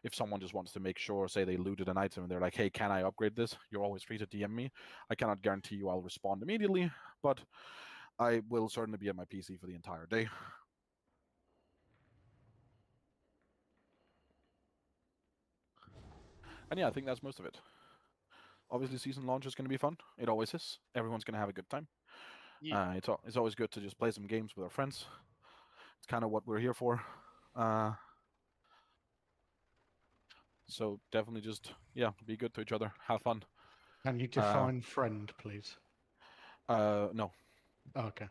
if someone just wants to make sure, say they looted an item and they're like, hey, can I upgrade this? You're always free to DM me. I cannot guarantee you I'll respond immediately, but I will certainly be at my PC for the entire day. And yeah, I think that's most of it. Obviously, season launch is going to be fun. It always is. Everyone's going to have a good time. Yeah. It's always good to just play some games with our friends. It's kind of what we're here for. So definitely just, yeah, be good to each other. Have fun. Can you define friend, please? No. Oh, okay.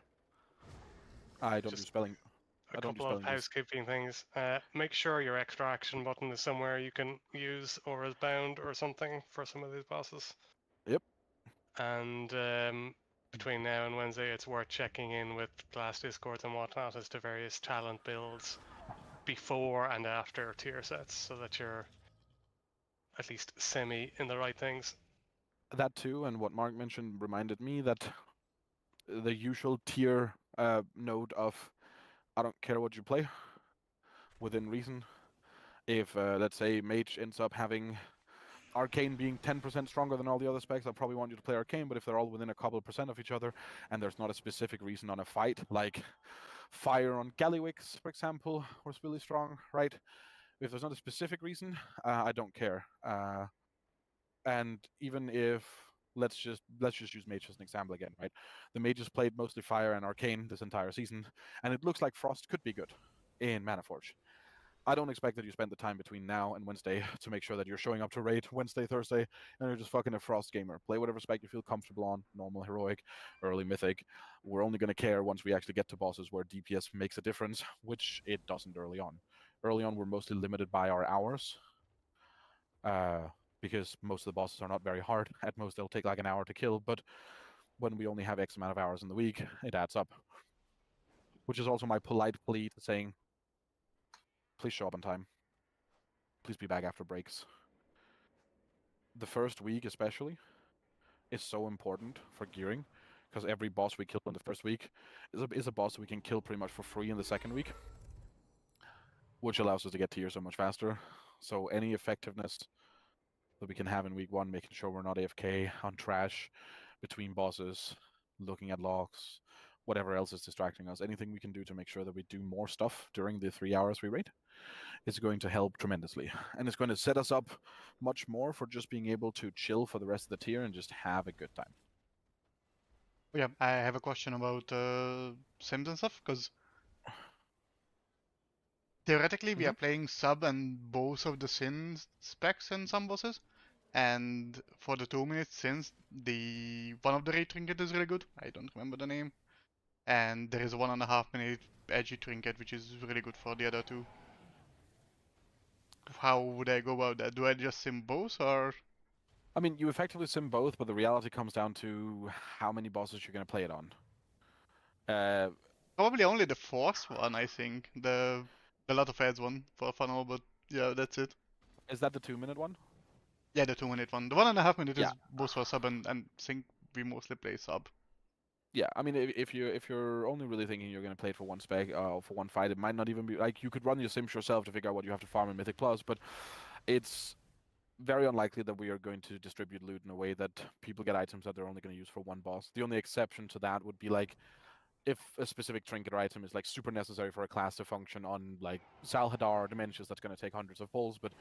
I don't do spelling. A couple of housekeeping things. Make sure your extra action button is somewhere you can use, or is bound or something for some of these bosses. Yep. And between now and Wednesday, it's worth checking in with class discords and whatnot as to various talent builds before and after tier sets, so that you're at least semi in the right things. That too, and what Mark mentioned reminded me that the usual tier note of I don't care what you play, within reason. If, let's say, Mage ends up having Arcane being 10% stronger than all the other specs, I'll probably want you to play Arcane, but if they're all within a couple % of each other, and there's not a specific reason on a fight, like Fire on Gallywix, for example, was really strong, right? If there's not a specific reason, I don't care. And even if let's just use Mage as an example again, right? The Mages played mostly Fire and Arcane this entire season, and it looks like Frost could be good in Manaforge. I don't expect that you spend the time between now and Wednesday to make sure that you're showing up to raid Wednesday, Thursday, and you're just fucking a Frost gamer. Play whatever spec you feel comfortable on, normal, heroic, early mythic. We're only going to care once we actually get to bosses where DPS makes a difference, which it doesn't early on. Early on, we're mostly limited by our hours, because most of the bosses are not very hard. At most, they'll take like an hour to kill, but when we only have X amount of hours in the week, it adds up. Which is also my polite plea to saying, please show up on time. Please be back after breaks. The first week especially is so important for gearing, because every boss we kill in the first week is a boss we can kill pretty much for free in the second week, which allows us to get tier so much faster. So any effectiveness that we can have in week 1, making sure we're not AFK on trash between bosses, looking at logs, whatever else is distracting us, anything we can do to make sure that we do more stuff during the 3 hours we raid is going to help tremendously. And it's going to set us up much more for just being able to chill for the rest of the tier and just have a good time. Yeah, I have a question about Sims and stuff, because theoretically we are playing sub and both of the Sin specs in some bosses. And for the 2 minutes since, one of the raid trinket is really good. I don't remember the name. And there is a 1.5 minute edgy trinket which is really good for the other two. How would I go about that? Do I just sim both, or? I mean, you effectively sim both, but the reality comes down to how many bosses you're going to play it on. Probably only the fourth one, I think. The lot of ads one for funnel, but yeah, that's it. Is that the 2-minute one? Yeah, the 2-minute one. The 1.5 minute is both for sub and think we mostly play sub. Yeah, I mean, if you're only really thinking you're going to play it for one spec, for one fight, it might not even be like you could run your sims yourself to figure out what you have to farm in Mythic Plus, but it's very unlikely that we are going to distribute loot in a way that people get items that they're only going to use for one boss. The only exception to that would be like if a specific trinket or item is like super necessary for a class to function on like Salhadar or Dementius, that's going to take hundreds of pulls, but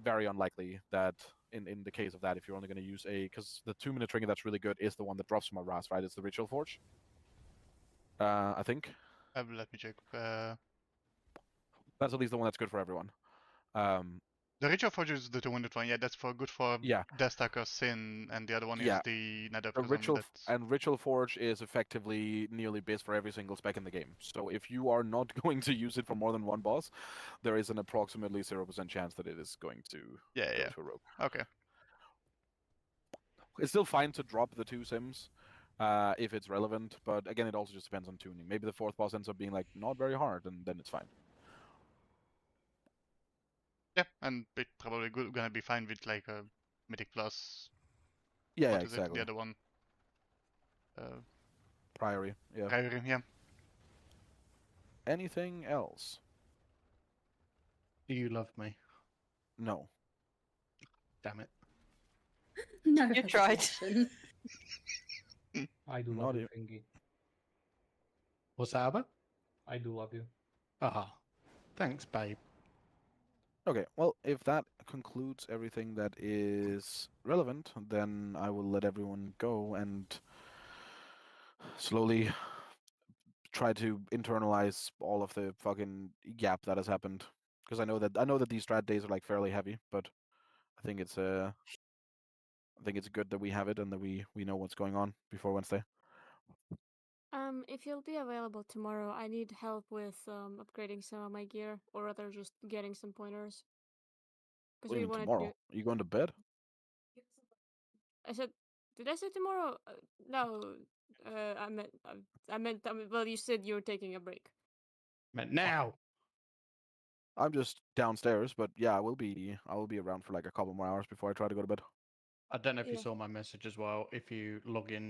very unlikely that in the case of that, if you're only going to use because the 2-minute trinket that's really good is the one that drops from a Ras, right? It's the Ritual Forge. I think. Let me check. That's at least the one that's good for everyone. The Ritual Forge is the 2-minute one. Yeah, that's good for Deathstalker, Sin, and the other one is the Nether Prism. Ritual Forge is effectively nearly base for every single spec in the game. So if you are not going to use it for more than one boss, there is an approximately 0% chance that it is going to go to a rogue. Okay. It's still fine to drop the 2 sims if it's relevant, but again, it also just depends on tuning. Maybe the 4th boss ends up being like not very hard, and then it's fine. Yeah, and it's probably gonna be fine with like a Mythic Plus. Yeah, what is exactly. it? The other one. Priory, yeah. Priory, yeah. Anything else? Do you love me? No. Damn it. No, you tried. I do love you, Fingy. What's that about? I do love you. Aha. Thanks, babe. Okay, well, if that concludes everything that is relevant, then I will let everyone go and slowly try to internalize all of the fucking gap that has happened. Because I know that these strat days are like fairly heavy, but I think it's good that we have it and that we know what's going on before Wednesday. If you'll be available tomorrow, I need help with upgrading some of my gear, or rather just getting some pointers. What do you mean tomorrow? Are you going to bed? I said, did I say tomorrow? No, I meant. Well, you said you were taking a break. Meant now. I'm just downstairs, but yeah, I will be around for like a couple more hours before I try to go to bed. I don't know if you saw my message as well. If you log in